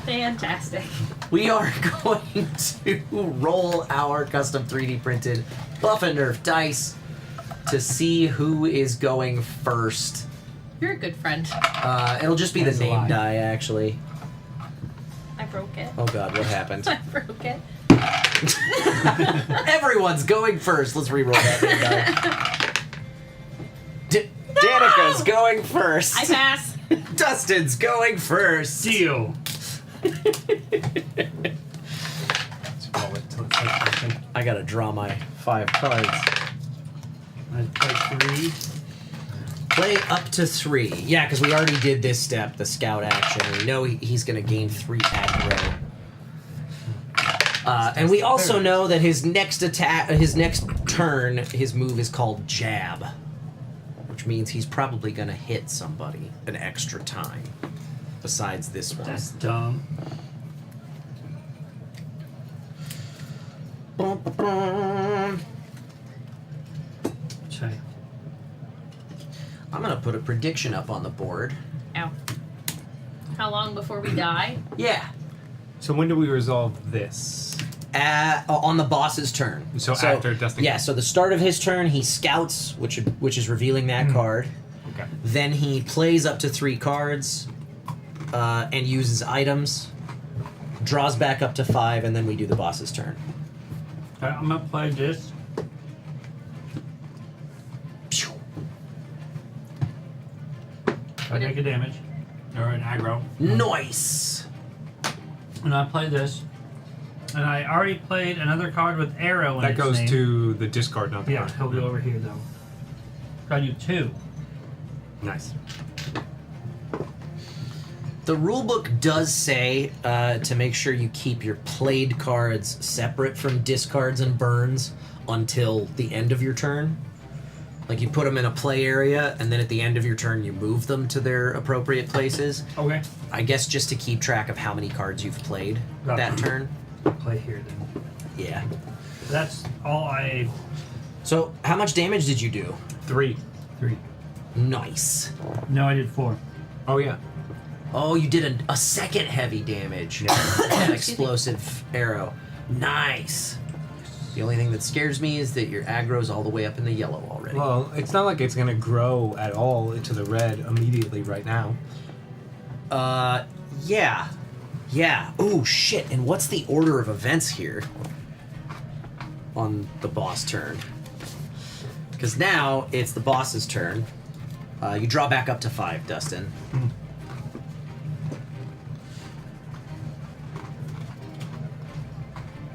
Speaker 18: Fantastic.
Speaker 7: We are going to roll our custom 3D printed Buff and Nerf dice to see who is going first.
Speaker 18: You're a good friend.
Speaker 7: It'll just be the name die, actually.
Speaker 18: I broke it.
Speaker 7: Oh god, what happened?
Speaker 18: I broke it.
Speaker 7: Everyone's going first. Let's re-roll that name die. Danica's going first.
Speaker 18: I pass.
Speaker 7: Dustin's going first.
Speaker 9: Deal.
Speaker 7: I gotta draw my 5 cards.
Speaker 9: I play 3.
Speaker 7: Play up to 3. Yeah, because we already did this step, the scout action. We know he's gonna gain 3 aggro. And we also know that his next turn, his move is called Jab, which means he's probably gonna hit somebody an extra time. Besides this one.
Speaker 9: That's dumb. Okay.
Speaker 7: I'm gonna put a prediction up on the board.
Speaker 18: Ow. How long before we die?
Speaker 7: Yeah.
Speaker 12: So when do we resolve this?
Speaker 7: On the boss's turn.
Speaker 12: So after Dustin.
Speaker 7: Yeah, so the start of his turn, he scouts, which is revealing that card.
Speaker 12: Okay.
Speaker 7: Then he plays up to 3 cards and uses items, draws back up to 5, and then we do the boss's turn.
Speaker 9: Okay, I'm gonna play this. I take a damage. Or an aggro.
Speaker 7: Nice!
Speaker 9: And I play this. And I already played another card with arrow in
Speaker 12: That
Speaker 9: its
Speaker 12: goes
Speaker 9: name.
Speaker 12: to the discard, not the
Speaker 9: Yeah,
Speaker 12: card.
Speaker 9: he'll be over here though. I do 2.
Speaker 12: Nice.
Speaker 7: The rulebook does say to make sure you keep your played cards separate from discards and burns until the end of your turn. Like you put them in a play area, and then at the end of your turn you move them to their appropriate places.
Speaker 9: Okay.
Speaker 7: I guess just to keep track of how many cards you've played that turn.
Speaker 9: Play here then.
Speaker 7: Yeah.
Speaker 9: That's all I...
Speaker 7: So, how much damage did you do?
Speaker 12: 3.
Speaker 9: 3.
Speaker 7: Nice.
Speaker 9: No, I did 4.
Speaker 12: Oh, yeah.
Speaker 7: Oh, you did a second heavy damage. That explosive arrow. Nice. The only thing that scares me is that your aggro's all the way up in the yellow already.
Speaker 12: Well, it's not like it's going to grow at all into the red immediately right now.
Speaker 7: Yeah. Yeah. Oh, shit. And what's the order of events here on the boss turn? Because now it's the boss's turn. You draw back up to 5, Dustin.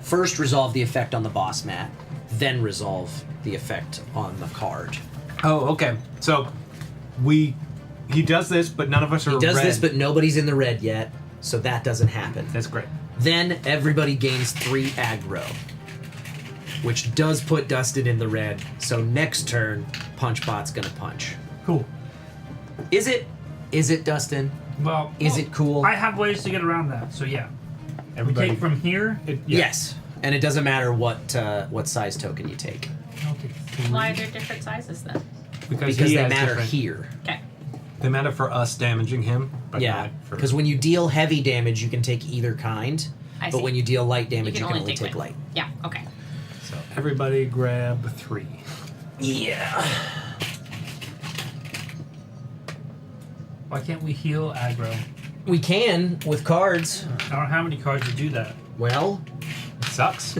Speaker 7: First, resolve the effect on the boss mat, then resolve the effect on the card.
Speaker 12: Oh, okay. So he does this, but none of us are
Speaker 7: He does
Speaker 12: red.
Speaker 7: this, but nobody's in the red yet, so that doesn't happen.
Speaker 12: That's great.
Speaker 7: Then everybody gains 3 aggro, which does put Dustin in the red. So next turn, Punchbot's gonna punch.
Speaker 2: Cool.
Speaker 7: Is it, Dustin?
Speaker 2: Well,
Speaker 7: Is it cool?
Speaker 2: I have ways to get around that, so yeah.
Speaker 12: Everybody-
Speaker 2: We take from here.
Speaker 7: Yes, and it doesn't matter what size token you take
Speaker 18: Why are there different sizes then?
Speaker 7: because
Speaker 12: he
Speaker 7: they
Speaker 12: has
Speaker 7: matter
Speaker 12: different-
Speaker 7: here.
Speaker 18: Okay.
Speaker 12: They matter for us damaging him, but
Speaker 7: Yeah,
Speaker 12: not for...
Speaker 7: because when you deal heavy damage, you can take either kind,
Speaker 18: I
Speaker 7: but
Speaker 18: see.
Speaker 7: when you deal light damage,
Speaker 18: You
Speaker 7: you
Speaker 18: can
Speaker 7: can
Speaker 18: only
Speaker 7: only
Speaker 18: take
Speaker 7: take light.
Speaker 18: Yeah, okay.
Speaker 12: So everybody grab 3.
Speaker 7: Yeah.
Speaker 2: Why can't we heal aggro?
Speaker 7: We can with cards.
Speaker 2: I don't have any cards to do that.
Speaker 7: Well,
Speaker 12: it sucks.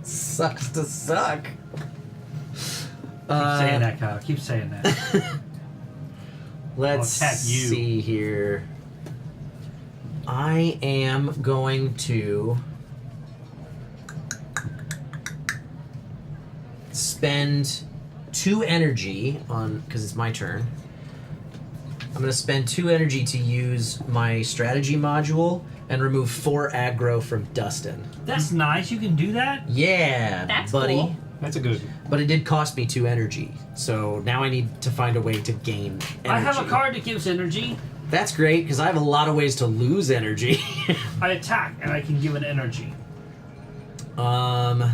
Speaker 7: Sucks to suck.
Speaker 2: Keep saying that, Kyle. Keep saying that.
Speaker 7: Let's
Speaker 2: I'll attack you.
Speaker 7: see here. I am going to spend 2 energy on, because it's my turn. I'm going to spend 2 energy to use my strategy module and remove 4 aggro from Dustin.
Speaker 2: That's nice. You can do that?
Speaker 7: Yeah,
Speaker 18: That's
Speaker 7: buddy.
Speaker 18: cool.
Speaker 12: That's a good...
Speaker 7: But it did cost me 2 energy, so now I need to find a way to gain energy.
Speaker 2: I have a card that gives energy.
Speaker 7: That's great, because I have a lot of ways to lose energy.
Speaker 2: I attack, and I can give it energy.
Speaker 7: And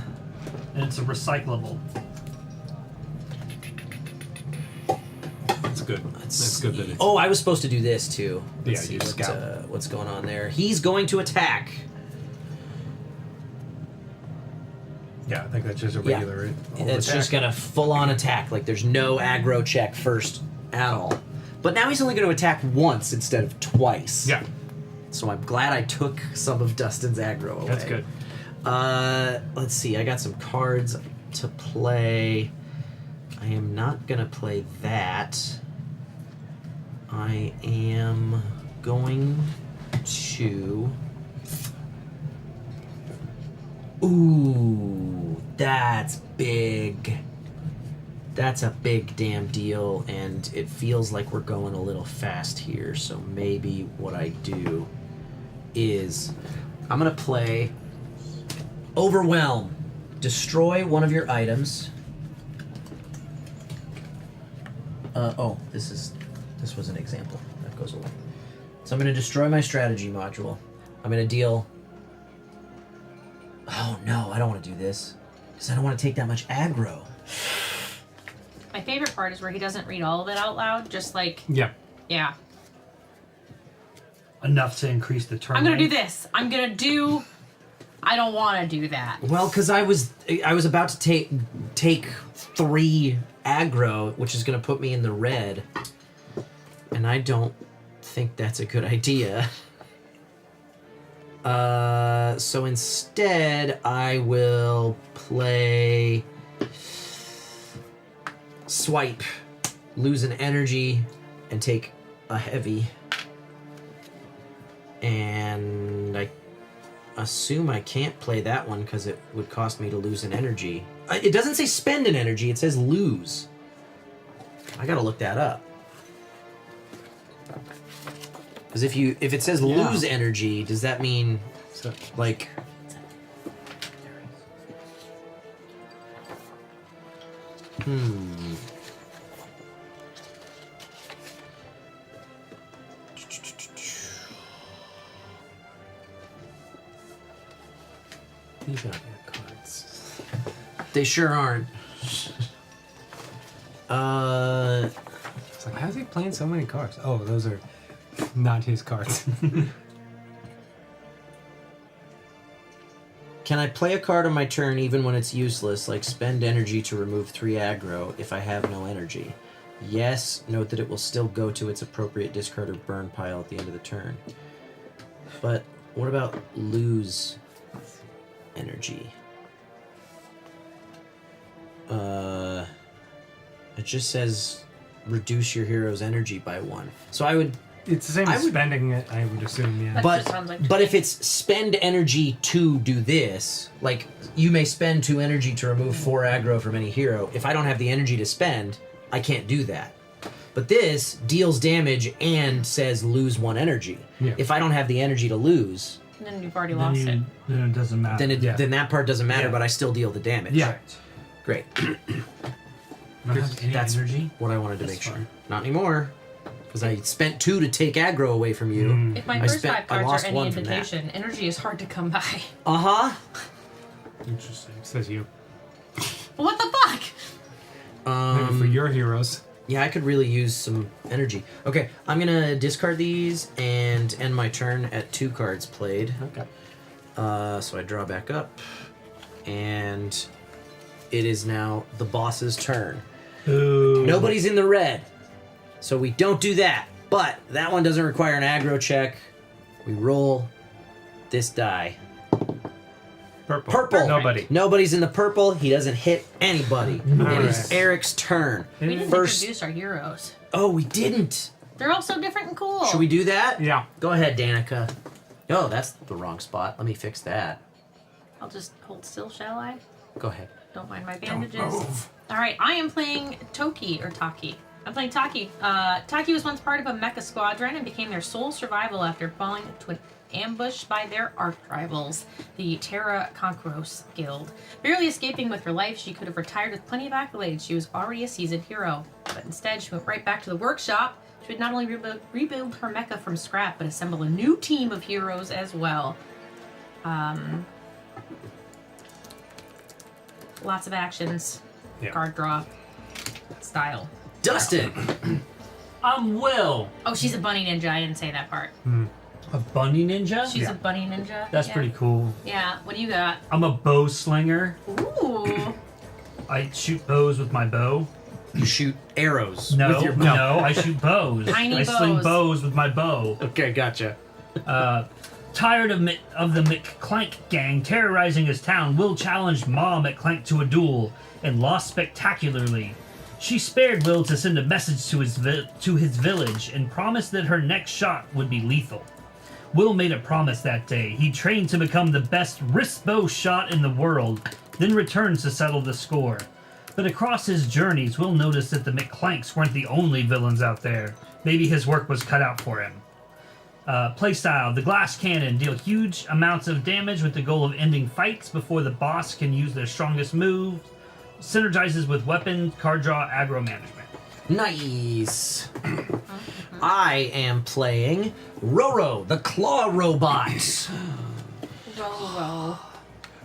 Speaker 2: it's a recyclable.
Speaker 12: That's good. That's good that it's...
Speaker 7: Oh, I was supposed to do this too.
Speaker 12: Yeah,
Speaker 7: Let's see
Speaker 12: you
Speaker 7: what,
Speaker 12: scout.
Speaker 7: what's going on there. He's going to attack.
Speaker 12: Yeah, I think that's just a
Speaker 7: Yeah.
Speaker 12: regular...
Speaker 7: It's just gonna full-on attack. Like there's no aggro check first at all. But now he's only going to attack once instead of twice.
Speaker 12: Yeah.
Speaker 7: So I'm glad I took some of Dustin's aggro away.
Speaker 12: That's good.
Speaker 7: Let's see. I got some cards to play. I am not gonna play that. I am going to... Ooh, that's big. That's a big damn deal, and it feels like we're going a little fast here, so maybe what I do is I'm gonna play Overwhelm. Destroy one of your items. This was an example. That goes away. So I'm gonna destroy my strategy module. I'm gonna deal... Oh no, I don't want to do this. Because I don't want to take that much aggro.
Speaker 18: My favorite part is where he doesn't read all of it out loud, just like,
Speaker 12: Yeah.
Speaker 18: yeah.
Speaker 2: Enough to increase the turn
Speaker 18: I'm gonna do
Speaker 2: length.
Speaker 18: this. I'm gonna do... I don't want to do that.
Speaker 7: Well, because I was about to take 3 aggro, which is going to put me in the red, and I don't think that's a good idea. So instead, I will play Swipe, lose an energy, and take a heavy. And I assume I can't play that one because it would cost me to lose an energy. It doesn't say spend an energy, it says lose. I gotta look that up. Because if it says lose energy, does that mean like...
Speaker 12: These aren't your cards.
Speaker 7: They sure aren't.
Speaker 12: It's like, how's he playing so many cards? Oh, those are not his cards.
Speaker 7: Can I play a card on my turn even when it's useless, like spend energy to remove 3 aggro if I have no energy? Yes, note that it will still go to its appropriate discard or burn pile at the end of the turn. But what about lose energy? It just says reduce your hero's energy by 1. So I would.
Speaker 12: It's the same as spending it, I would assume, yeah.
Speaker 7: But if it's spend energy to do this, like you may spend 2 energy to remove 4 aggro from any hero. If I don't have the energy to spend, I can't do that. But this deals damage and says lose 1 energy.
Speaker 12: Yeah.
Speaker 7: If I don't have the energy to lose,
Speaker 18: Then you've already lost it.
Speaker 12: Then it doesn't matter.
Speaker 7: then that part doesn't matter,
Speaker 12: Yeah.
Speaker 7: but I still deal the damage.
Speaker 12: Yeah.
Speaker 7: Great.
Speaker 12: That's
Speaker 7: energy? What I wanted to make sure. Not anymore. Because I spent 2 to take aggro away from you.
Speaker 18: If my
Speaker 7: I
Speaker 18: first
Speaker 7: spent-
Speaker 18: 5
Speaker 7: I
Speaker 18: cards
Speaker 7: lost
Speaker 18: are any
Speaker 7: 1 from that.
Speaker 18: invitation, energy is hard to come by.
Speaker 7: Uh-huh.
Speaker 12: Interesting. Says you.
Speaker 18: What the fuck?
Speaker 12: Maybe for your heroes.
Speaker 7: Yeah, I could really use some energy. Okay, I'm gonna discard these and end my turn at 2 cards played.
Speaker 12: Okay.
Speaker 7: So I draw back up, and it is now the boss's turn.
Speaker 12: Ooh.
Speaker 7: Nobody's in the red, so we don't do that. But that one doesn't require an aggro check. We roll this die.
Speaker 12: Purple.
Speaker 7: Purple.
Speaker 12: Nobody.
Speaker 7: Nobody's in the purple. He doesn't hit anybody. It is Eric's turn.
Speaker 18: We didn't introduce our heroes.
Speaker 7: Oh, we didn't.
Speaker 18: They're all so different and cool.
Speaker 7: Should we do that?
Speaker 12: Yeah.
Speaker 7: Go ahead, Danica. Oh, that's the wrong spot. Let me fix that.
Speaker 18: I'll just hold still, shall I?
Speaker 7: Go ahead.
Speaker 18: Don't mind my bandages.
Speaker 7: move.
Speaker 18: All right, I am playing Taki. I'm playing Taki. Taki was once part of a mecha squadron and became their sole survival after falling into an ambush by their arch rivals, the Terra Conqueros Guild. Barely escaping with her life, she could have retired with plenty of accolades. She was already a seasoned hero, but instead she went right back to the workshop. She would not only rebuild her mecha from scrap, but assemble a new team of heroes as well. Lots of actions, card draw, style.
Speaker 7: Dustin!
Speaker 9: I'm Will.
Speaker 18: Oh, she's a bunny ninja. I didn't say that part.
Speaker 9: A bunny ninja?
Speaker 18: She's a bunny ninja.
Speaker 9: That's
Speaker 18: yeah.
Speaker 9: pretty cool.
Speaker 18: Yeah. What do you got?
Speaker 9: I'm a bow slinger.
Speaker 18: Ooh.
Speaker 9: I shoot bows with my bow.
Speaker 7: You shoot arrows
Speaker 9: No,
Speaker 7: with your bow.
Speaker 9: no, I shoot bows.
Speaker 18: Tiny
Speaker 9: I sling
Speaker 18: bows.
Speaker 9: bows with my bow.
Speaker 7: Okay, gotcha.
Speaker 9: Tired of the McClank gang terrorizing his town, Will challenged Ma McClank to a duel and lost spectacularly. She spared Will to send a message to his village and promised that her next shot would be lethal. Will made a promise that day. He trained to become the best wrist bow shot in the world, then returned to settle the score. But across his journeys, Will noticed that the McClanks weren't the only villains out there. Maybe his work was cut out for him. Playstyle. The glass cannon deal huge amounts of damage with the goal of ending fights before the boss can use their strongest move. Synergizes with weapon, card draw, aggro management.
Speaker 7: Nice. I am playing Roro, the claw robot.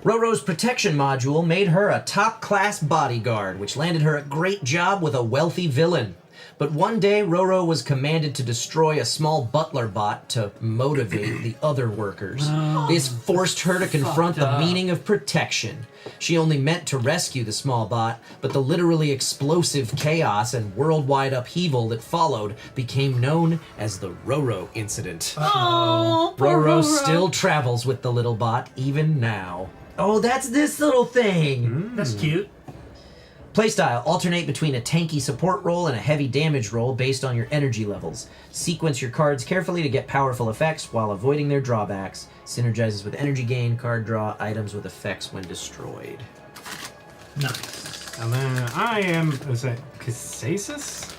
Speaker 7: Roro's protection module made her a top-class bodyguard, which landed her a great job with a wealthy villain. But one day, Roro was commanded to destroy a small butler bot to motivate the other workers. This forced her to confront the meaning of protection. She only meant to rescue the small bot, but the literally explosive chaos and worldwide upheaval that followed became known as the Roro Incident.
Speaker 18: Oh, poor
Speaker 7: Roro
Speaker 18: Roro.
Speaker 7: still travels with the little bot, even now. Oh, that's this little thing!
Speaker 9: That's cute.
Speaker 7: Playstyle, alternate between a tanky support roll and a heavy damage roll based on your energy levels. Sequence your cards carefully to get powerful effects while avoiding their drawbacks. Synergizes with energy gain, card draw, items with effects when destroyed.
Speaker 9: Nice.
Speaker 12: And then I am, is it Cassius?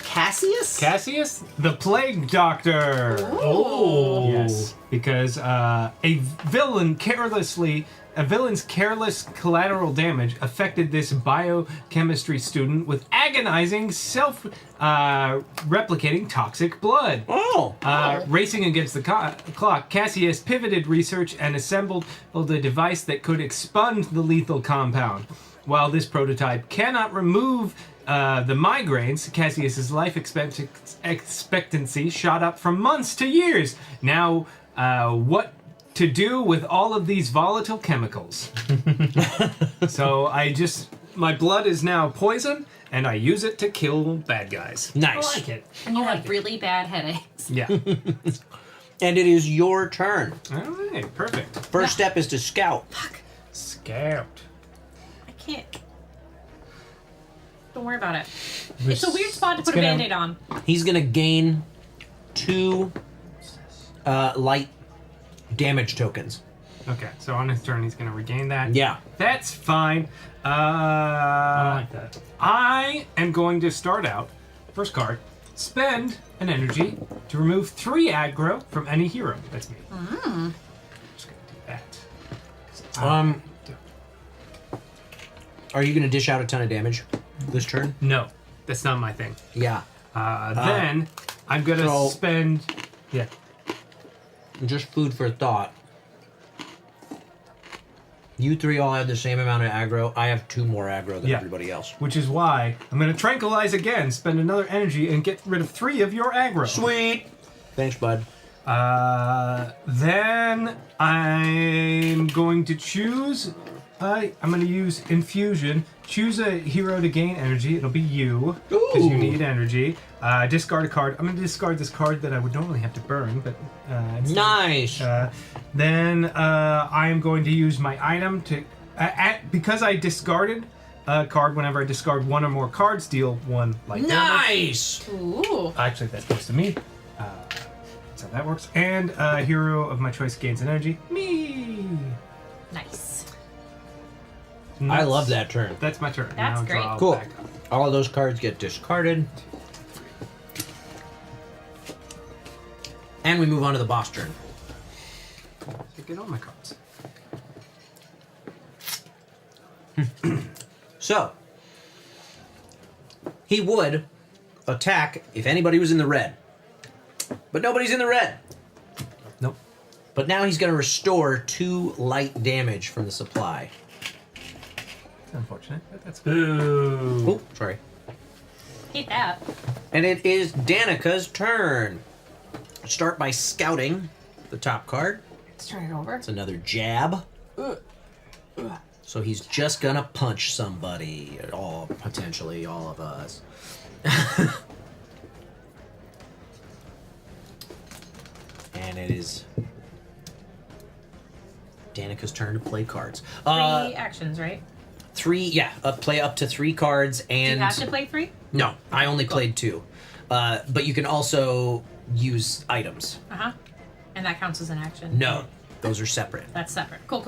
Speaker 7: Cassius?
Speaker 12: The Plague Doctor.
Speaker 9: Oh.
Speaker 12: Yes, because a villain's careless collateral damage affected this biochemistry student with agonizing self-replicating toxic blood. Racing against the clock, Cassius pivoted research and assembled a device that could expunge the lethal compound. While this prototype cannot remove the migraines, Cassius's life expectancy shot up from months to years. Now, what to do with all of these volatile chemicals? So my blood is now poison, and I use it to kill bad guys.
Speaker 7: Nice.
Speaker 9: I like it.
Speaker 18: And you have really bad headaches.
Speaker 12: Yeah.
Speaker 7: And it is your turn.
Speaker 12: All right, perfect.
Speaker 7: First step is to scout.
Speaker 12: Scout.
Speaker 18: I can't. Don't worry about it. It's a weird spot to put a
Speaker 7: gonna-
Speaker 18: band-aid on.
Speaker 7: He's gonna gain 2 light damage tokens.
Speaker 12: Okay, so on his turn, he's going to regain that.
Speaker 7: Yeah.
Speaker 12: That's fine. I
Speaker 9: like that.
Speaker 12: I am going to start out, first card, spend an energy to remove 3 aggro from any hero. That's me.
Speaker 18: Mm.
Speaker 12: Just going to do that.
Speaker 7: Are you gonna dish out a ton of damage this turn?
Speaker 12: No, that's not my thing.
Speaker 7: Yeah.
Speaker 12: Then I'm going to spend... Yeah.
Speaker 7: Just food for thought. You 3 all have the same amount of aggro. I have 2 more aggro than everybody else.
Speaker 12: Which is why I'm going to tranquilize again, spend another energy, and get rid of 3 of your aggro.
Speaker 7: Sweet. Thanks, bud.
Speaker 12: Then I'm going to choose. I'm going to use infusion. Choose a hero to gain energy. It'll be you because you need energy. Discard a card. I'm going to discard this card that I would normally have to burn, but
Speaker 7: nice.
Speaker 12: Then I am going to use my item to because I discarded a card. Whenever I discard 1 or more cards, deal 1 light damage.
Speaker 7: Nice.
Speaker 18: Ooh.
Speaker 12: Actually, that goes to me. That's how that works. And a hero of my choice gains an energy. Me.
Speaker 18: Nice.
Speaker 7: I love that turn.
Speaker 12: That's my turn.
Speaker 18: That's
Speaker 12: Now
Speaker 18: great.
Speaker 12: draw
Speaker 7: Cool.
Speaker 12: back up.
Speaker 7: All of those cards get discarded. And we move on to the boss turn.
Speaker 12: Get all my cards.
Speaker 7: So, he would attack if anybody was in the red. But nobody's in the red.
Speaker 12: Nope.
Speaker 7: But now he's going to restore 2 light damage from the supply.
Speaker 12: It's unfortunate, but that's
Speaker 9: Boo.
Speaker 7: Oh, sorry.
Speaker 18: Hate that.
Speaker 7: And it is Danica's turn. Start by scouting the top card.
Speaker 18: Let's turn it over.
Speaker 7: It's another jab. So he's just gonna punch somebody, potentially all of us. And it is Danica's turn to play cards.
Speaker 18: 3 actions, right?
Speaker 7: 3, play up to 3 cards,
Speaker 18: Do you
Speaker 7: and
Speaker 18: have to play 3?
Speaker 7: no, I only played 2. But you can also use items.
Speaker 18: Uh-huh. And that counts as an action.
Speaker 7: No, those are separate.
Speaker 18: That's separate. Cool.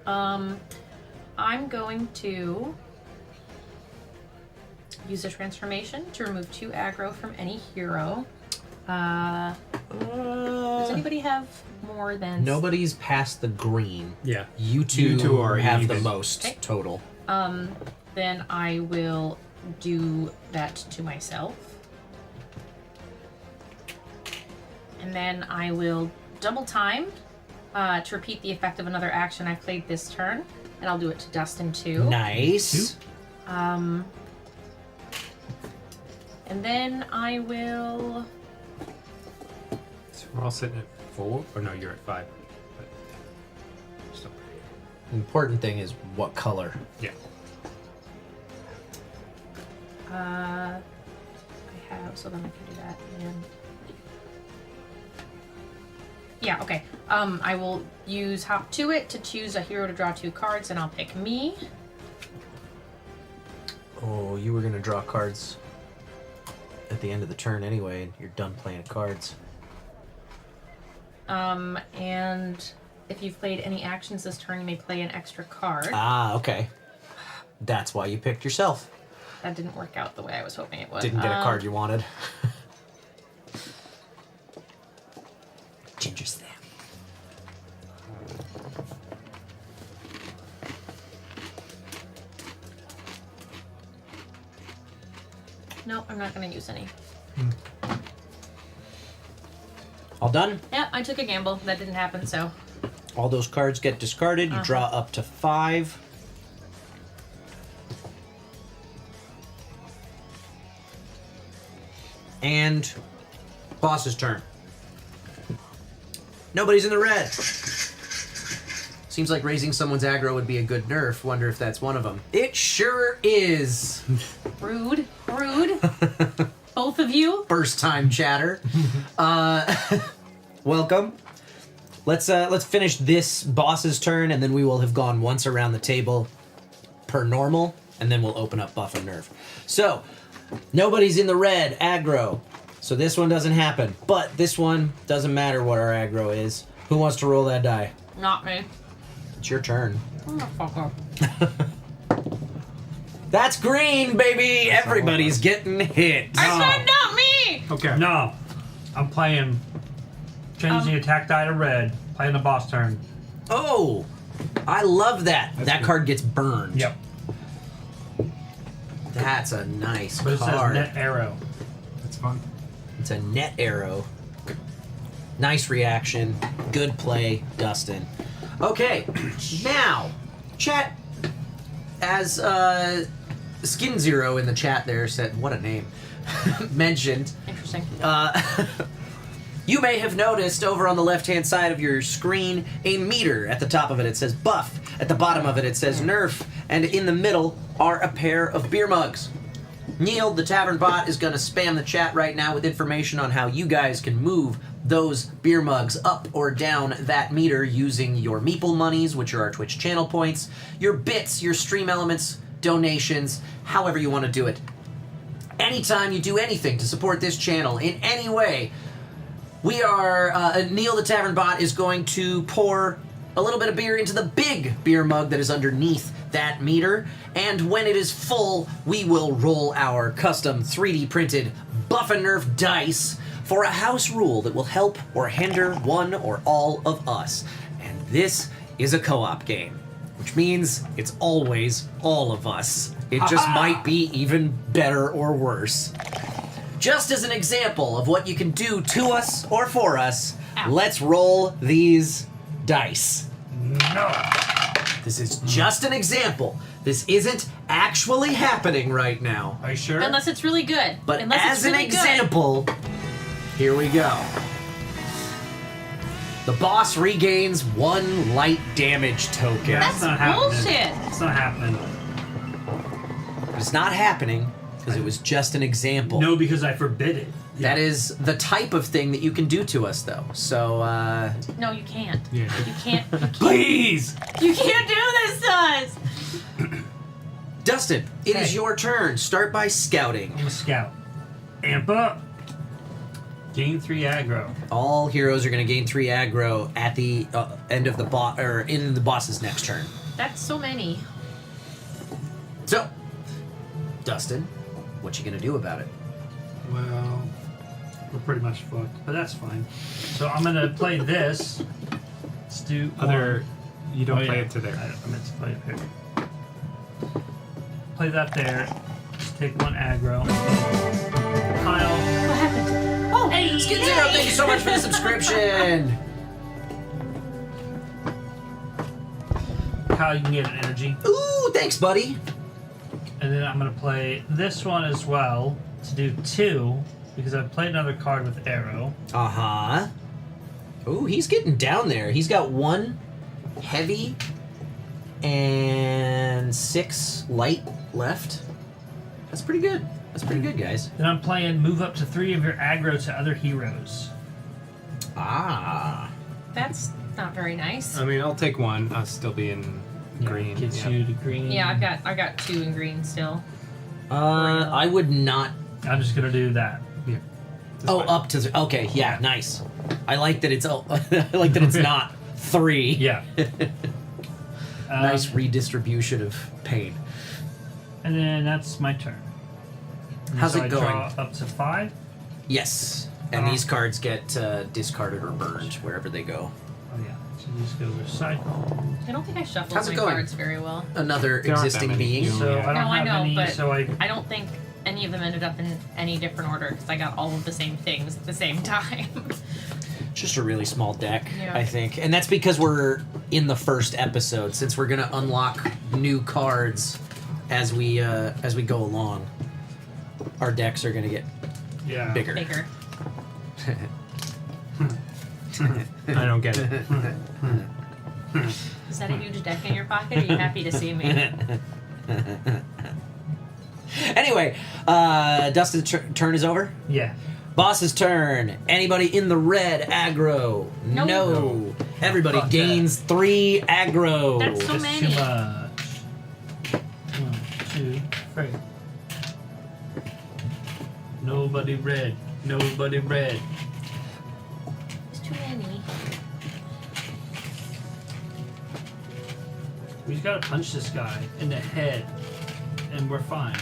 Speaker 18: I'm going to use a transformation to remove 2 aggro from any hero. Does anybody have more than...
Speaker 7: Nobody's past the green.
Speaker 12: Yeah.
Speaker 7: You two
Speaker 12: are
Speaker 7: have the
Speaker 12: even.
Speaker 7: most total.
Speaker 18: Then I will do that to myself. And then I will double time to repeat the effect of another action I played this turn. And I'll do it to Dustin too.
Speaker 7: Nice.
Speaker 18: And then I will...
Speaker 12: So we're all sitting at 4? Or no, you're at 5. But still.
Speaker 7: The important thing is what color.
Speaker 12: Yeah.
Speaker 18: I have, so then I can do that. And... yeah, okay. I will use Hop to It to choose a hero to draw 2 cards, and I'll pick me.
Speaker 7: Oh, you were gonna draw cards at the end of the turn anyway, and you're done playing cards.
Speaker 18: And if you've played any actions this turn, you may play an extra card.
Speaker 7: Ah, okay. That's why you picked yourself.
Speaker 18: That didn't work out the way I was hoping it would.
Speaker 7: Didn't get a card you wanted. Ginger snap.
Speaker 18: Nope, I'm not going to use any.
Speaker 7: All done?
Speaker 18: Yeah, I took a gamble. That didn't happen, so...
Speaker 7: All those cards get discarded. You draw up to 5. And boss's turn. Nobody's in the red. Seems like raising someone's aggro would be a good nerf. Wonder if that's one of them. It sure is.
Speaker 18: Rude. Both of you.
Speaker 7: First time chatter. Welcome. Let's finish this boss's turn, and then we will have gone once around the table per normal. and then we'll open up buff and nerf. So, nobody's in the red aggro. So this one doesn't happen. But this one doesn't matter what our aggro is. Who wants to roll that die?
Speaker 18: Not me.
Speaker 7: It's your turn.
Speaker 18: Motherfucker.
Speaker 7: That's green, baby! Everybody's getting hit.
Speaker 18: I said not me!
Speaker 12: Okay.
Speaker 9: No. I'm playing. Changing the attack die to red. Playing the boss turn.
Speaker 7: Oh! I love that. That card gets burned.
Speaker 9: Yep.
Speaker 7: That's a nice
Speaker 9: But it says
Speaker 7: card.
Speaker 9: net arrow.
Speaker 12: That's fun.
Speaker 7: It's a net arrow. Nice reaction. Good play, Dustin. Okay, now, chat, as Skin Zero in the chat there said, what a name, mentioned.
Speaker 18: Interesting.
Speaker 7: You may have noticed over on the left-hand side of your screen a meter. At the top of it, it says buff. At the bottom of it, it says nerf. And in the middle are a pair of beer mugs. Neil, the tavern bot, is going to spam the chat right now with information on how you guys can move those beer mugs up or down that meter using your Meeple monies, which are our Twitch channel points, your bits, your stream elements, donations, however you want to do it. Anytime you do anything to support this channel in any way, we are, Neil the Tavern Bot is going to pour a little bit of beer into the big beer mug that is underneath that meter, and when it is full, we will roll our custom 3D printed Buff and Nerf dice for a house rule that will help or hinder one or all of us. And this is a co-op game, which means it's always all of us. It just might be even better or worse. Just as an example of what you can do to us or for us, let's roll these dice.
Speaker 9: No.
Speaker 7: This is just an example. This isn't actually happening right now.
Speaker 9: Are you sure?
Speaker 18: Unless it's really good.
Speaker 7: But
Speaker 18: Unless
Speaker 7: as
Speaker 18: it's
Speaker 7: an
Speaker 18: really
Speaker 7: example, here we go. The boss regains 1 light damage token.
Speaker 18: That's
Speaker 9: not happening.
Speaker 18: bullshit.
Speaker 9: It's not happening.
Speaker 7: It's not happening because it was just an example.
Speaker 9: No, because I forbid it.
Speaker 7: That is the type of thing that you can do to us, though. So,
Speaker 18: No, you can't.
Speaker 12: Yeah.
Speaker 18: You can't. You can't.
Speaker 7: please!
Speaker 18: You can't do this to us!
Speaker 7: Dustin, it is your turn. Start by scouting.
Speaker 9: I'm a scout. Amp up. Gain 3 aggro.
Speaker 7: All heroes are going to gain 3 aggro at the end of the boss, or in the boss's next turn.
Speaker 18: That's so many.
Speaker 7: So, Dustin, what you going to do about it?
Speaker 9: Well, we're pretty much fucked, but that's fine. So I'm gonna play this. Let's do
Speaker 12: Other, you don't play
Speaker 9: yeah.
Speaker 12: it to there.
Speaker 9: I meant to play it here. Play that there. Just take 1 aggro. Kyle.
Speaker 18: What happened? Oh,
Speaker 7: Hey, Skid Zero, thank you so much for the subscription.
Speaker 9: Kyle, you can get an energy.
Speaker 7: Ooh, thanks, buddy.
Speaker 9: And then I'm gonna play this one as well to do 2 because I've played another card with arrow.
Speaker 7: Uh-huh. Ooh, he's getting down there. He's got 1 heavy and 6 light left. That's pretty good. That's pretty good, guys.
Speaker 9: Then I'm playing move up to 3 of your aggro to other heroes.
Speaker 7: Ah.
Speaker 18: That's not very nice.
Speaker 12: I mean, I'll take 1. I'll still be in green.
Speaker 9: Gets you to green.
Speaker 18: Yeah, I got 2 in green still.
Speaker 7: I would not.
Speaker 9: I'm just gonna do that.
Speaker 12: Yeah.
Speaker 7: Oh, up to okay, yeah, nice. I like that it's I like that it's not 3.
Speaker 9: Yeah.
Speaker 7: Nice redistribution of pain.
Speaker 9: And then that's my turn. And
Speaker 7: How's
Speaker 9: so
Speaker 7: it
Speaker 9: I
Speaker 7: going?
Speaker 9: draw up to 5.
Speaker 7: Yes, and these cards get discarded or burned wherever they go.
Speaker 9: Oh yeah. So these go recycle.
Speaker 18: I don't think I shuffled
Speaker 7: How's it
Speaker 18: my
Speaker 7: going?
Speaker 18: cards very well.
Speaker 7: Another
Speaker 12: There aren't
Speaker 7: existing
Speaker 12: that many.
Speaker 7: being.
Speaker 9: So I don't
Speaker 18: No, I
Speaker 9: have
Speaker 18: know,
Speaker 9: any.
Speaker 18: but
Speaker 9: So
Speaker 18: I don't think any of them ended up in any different order because I got all of the same things at the same time.
Speaker 7: It's just a really small deck,
Speaker 18: Yeah.
Speaker 7: I think, and that's because we're in the first episode. Since we're gonna unlock new cards as we go along, our decks are gonna get bigger.
Speaker 18: Bigger.
Speaker 12: I don't get it.
Speaker 18: Is that a huge deck in your pocket? Or are you happy to see me?
Speaker 7: Anyway, Dustin's turn is over.
Speaker 9: Yeah.
Speaker 7: Boss's turn. Anybody in the red aggro?
Speaker 18: Nope.
Speaker 7: No. Everybody
Speaker 9: Fuck
Speaker 7: gains 3 aggro.
Speaker 18: That's so
Speaker 9: That's
Speaker 18: many.
Speaker 9: too much. 1, 2, Right. Nobody red. Nobody red.
Speaker 18: There's too many.
Speaker 9: We just gotta punch this guy in the head, and we're fine.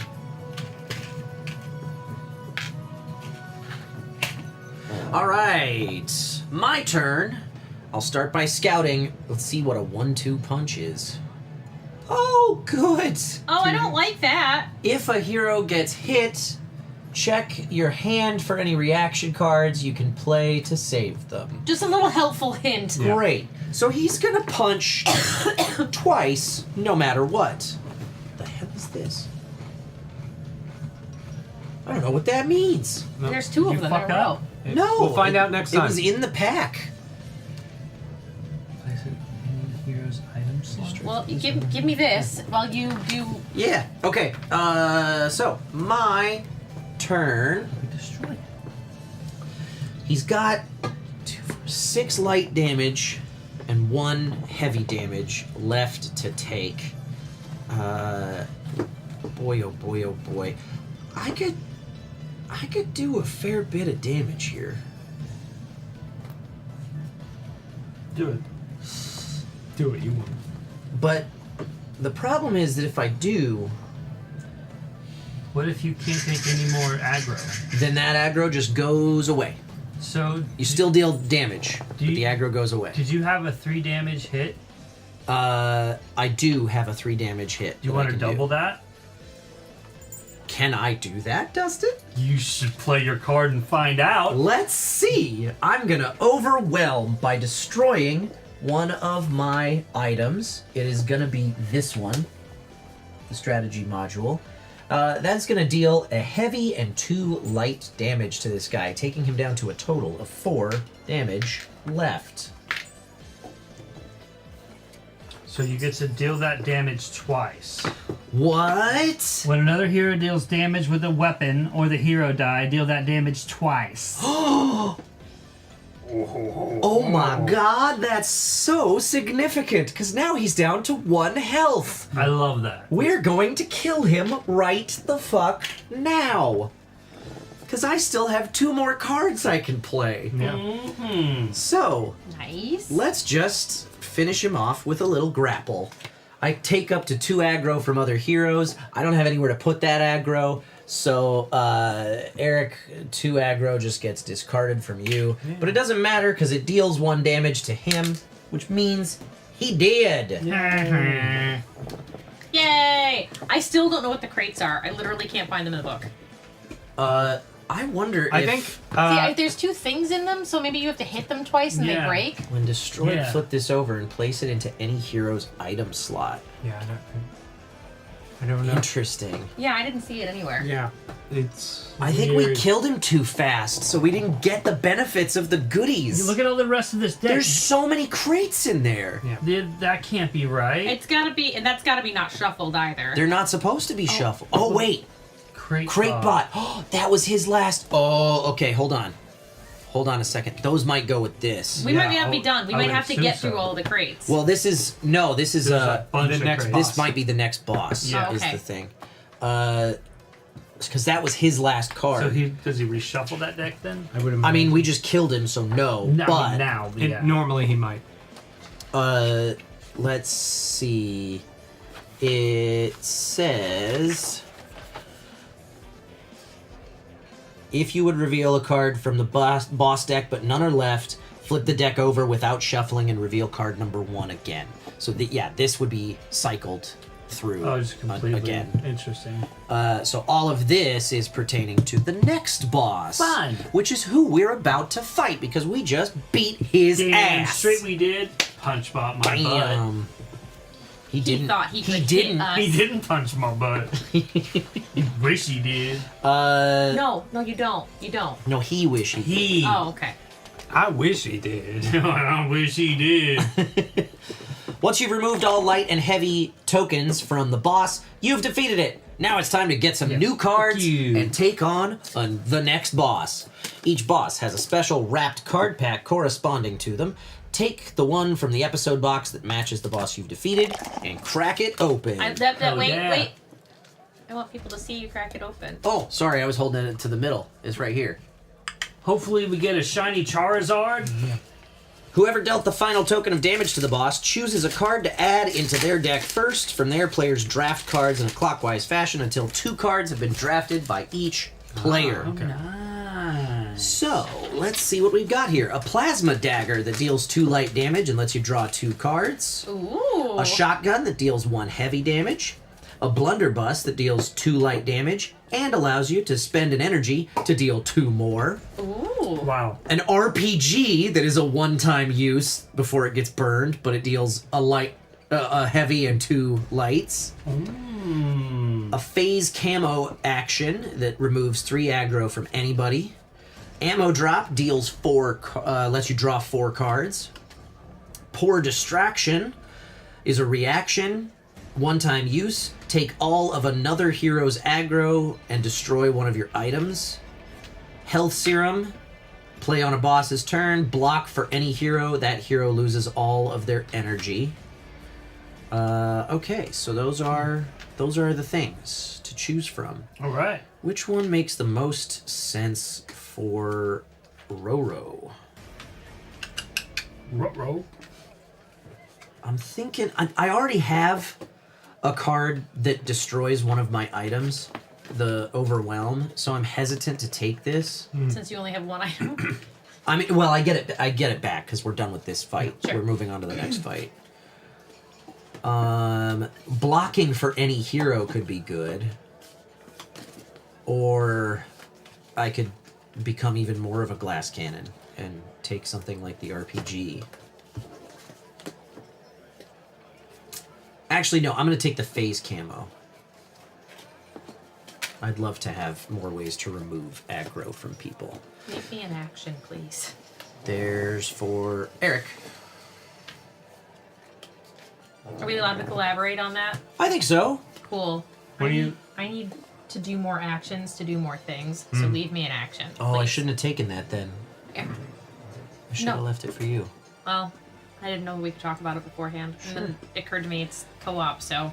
Speaker 7: All right, my turn. I'll start by scouting. Let's see what a 1-2 punch is. Oh, good.
Speaker 18: Oh, I don't like that.
Speaker 7: If a hero gets hit, check your hand for any reaction cards you can play to save them.
Speaker 18: Just a little helpful hint.
Speaker 7: Great. So he's gonna punch twice, no matter what. What the hell is this? I don't know what that means.
Speaker 18: There's two of them in a row.
Speaker 7: No.
Speaker 12: We'll find out next
Speaker 7: It
Speaker 12: time.
Speaker 7: was in the pack.
Speaker 9: Place it in the hero's item slot.
Speaker 18: Well, give me this while you do.
Speaker 7: Yeah. Okay. So my turn.
Speaker 9: Destroy.
Speaker 7: He's got 6 light damage and 1 heavy damage left to take. Boy, oh boy, oh boy. I could do a fair bit of damage here.
Speaker 9: Do it. Do it, you won't.
Speaker 7: But the problem is that if I do,
Speaker 9: what if you can't take any more aggro?
Speaker 7: then that aggro just goes away.
Speaker 9: So
Speaker 7: You still deal damage, but the aggro goes away.
Speaker 9: Did you have a 3 damage hit?
Speaker 7: I do have a 3 damage hit.
Speaker 9: Do you
Speaker 7: that I
Speaker 9: want to
Speaker 7: can do.
Speaker 9: double that?
Speaker 7: Can I do that, Dustin?
Speaker 9: You should play your card and find out.
Speaker 7: Let's see. I'm gonna overwhelm by destroying one of my items. It is gonna be this one, the strategy module. That's gonna deal a heavy and 2 light damage to this guy, taking him down to a total of 4 damage left.
Speaker 9: So you get to deal that damage twice.
Speaker 7: What?
Speaker 9: When another hero deals damage with a weapon or the hero die, deal that damage twice.
Speaker 7: Oh my god, that's so significant, because now he's down to 1 health.
Speaker 9: I love that.
Speaker 7: We're going to kill him right the fuck now. Because I still have 2 more cards I can play.
Speaker 9: Yeah.
Speaker 18: Mm-hmm.
Speaker 7: So,
Speaker 18: Nice.
Speaker 7: let's just finish him off with a little grapple. I take up to 2 aggro from other heroes. I don't have anywhere to put that aggro. So, Eric, 2 aggro just gets discarded from you.
Speaker 9: Yeah.
Speaker 7: But it doesn't matter because it deals 1 damage to him, which means he did.
Speaker 18: Yay! I still don't know what the crates are. I literally can't find them in the book.
Speaker 7: I wonder
Speaker 12: I
Speaker 7: if...
Speaker 12: think...
Speaker 18: See, there's 2 things in them, so maybe you have to hit them twice and they break.
Speaker 7: When destroyed,
Speaker 9: Yeah.
Speaker 7: flip this over and place it into any hero's item slot.
Speaker 12: Yeah, I don't know.
Speaker 7: Interesting.
Speaker 18: Yeah, I didn't see it anywhere.
Speaker 12: Yeah, it's
Speaker 7: I think we
Speaker 12: weird.
Speaker 7: killed him too fast, so we didn't get the benefits of the goodies.
Speaker 9: You look at all the rest of this deck.
Speaker 7: There's so many crates in there.
Speaker 9: That can't be right.
Speaker 18: It's gotta be, and that's gotta be not shuffled either.
Speaker 7: They're not supposed to be shuffled. Oh, wait.
Speaker 9: Crate
Speaker 7: bot. Oh, that was his last. Oh, okay, hold on. Hold on a second. Those might go with this.
Speaker 18: We might not be done. We might have to get through all the crates.
Speaker 7: Well, this is this is
Speaker 9: There's a bunch
Speaker 7: the
Speaker 9: of
Speaker 7: next.
Speaker 9: crates.
Speaker 7: This might be the next boss.
Speaker 18: Yeah.
Speaker 7: Is
Speaker 18: Okay.
Speaker 7: the thing. Because that was his last card.
Speaker 9: So does he reshuffle that deck then?
Speaker 7: I mean, we just killed him, so no.
Speaker 9: No,
Speaker 7: but
Speaker 9: now, yeah.
Speaker 12: Normally he might.
Speaker 7: Let's see. It says, if you would reveal a card from the boss deck, but none are left, flip the deck over without shuffling and reveal card number 1 again. So this would be cycled through
Speaker 9: just completely
Speaker 7: again.
Speaker 9: Interesting.
Speaker 7: So all of this is pertaining to the next boss,
Speaker 9: Fun.
Speaker 7: which is who we're about to fight because we just beat his
Speaker 9: Damn
Speaker 7: ass.
Speaker 9: straight we did. Punch bot my butt.
Speaker 7: Bam. He didn't.
Speaker 18: thought he could
Speaker 7: didn't.
Speaker 18: hit us.
Speaker 9: He didn't punch my butt. He wish he did.
Speaker 18: No, you don't. You don't.
Speaker 7: No, he wish he.
Speaker 18: Oh, okay.
Speaker 12: I wish he did.
Speaker 9: I wish he did.
Speaker 7: Once you've removed all light and heavy tokens from the boss, you've defeated it. Now it's time to get some new cards and take on the next boss. Each boss has a special wrapped card pack corresponding to them. Take the one from the episode box that matches the boss you've defeated and crack it open.
Speaker 18: Wait. I want people to see you crack it open.
Speaker 7: Oh, sorry, I was holding it to the middle. It's right here.
Speaker 9: Hopefully we get a shiny Charizard.
Speaker 7: Whoever dealt the final token of damage to the boss chooses a card to add into their deck first. From there, players draft cards in a clockwise fashion until 2 cards have been drafted by each player.
Speaker 9: Okay. Nice.
Speaker 7: So, let's see what we've got here. A plasma dagger that deals 2 light damage and lets you draw 2 cards.
Speaker 18: Ooh.
Speaker 7: A shotgun that deals 1 heavy damage. A blunderbuss that deals 2 light damage and allows you to spend an energy to deal 2 more.
Speaker 18: Ooh.
Speaker 9: Wow.
Speaker 7: An RPG that is a one-time use before it gets burned, but it deals a heavy and 2 lights. A phase camo action that removes 3 aggro from anybody. Ammo drop deals 4, lets you draw 4 cards. Poor distraction is a reaction, one-time use. Take all of another hero's aggro and destroy one of your items. Health serum, play on a boss's turn, block for any hero. That hero loses all of their energy. Okay, so those are the things to choose from.
Speaker 9: All right.
Speaker 7: Which one makes the most sense for Roro?
Speaker 9: Roro.
Speaker 7: I'm thinking I already have a card that destroys one of my items, the Overwhelm, so I'm hesitant to take this.
Speaker 18: Since you only have 1 item.
Speaker 7: I mean, well, I get it back because we're done with this fight.
Speaker 18: Sure.
Speaker 7: We're moving on to the next fight. Blocking for any hero could be good. Or I could become even more of a glass cannon and take something like the RPG. Actually, no, I'm going to take the phase camo. I'd love to have more ways to remove aggro from people.
Speaker 18: Make me an action, please.
Speaker 7: There's for Eric.
Speaker 18: Are we allowed to collaborate on that?
Speaker 7: I think so.
Speaker 18: Cool.
Speaker 9: What do you...
Speaker 18: I need to do more actions to do more things, so leave me an action.
Speaker 7: Oh, I
Speaker 18: please.
Speaker 7: shouldn't have taken that then.
Speaker 18: Yeah.
Speaker 7: I should have left it for you.
Speaker 18: Well, I didn't know we could talk about it beforehand. And then it occurred to me it's co-op, so...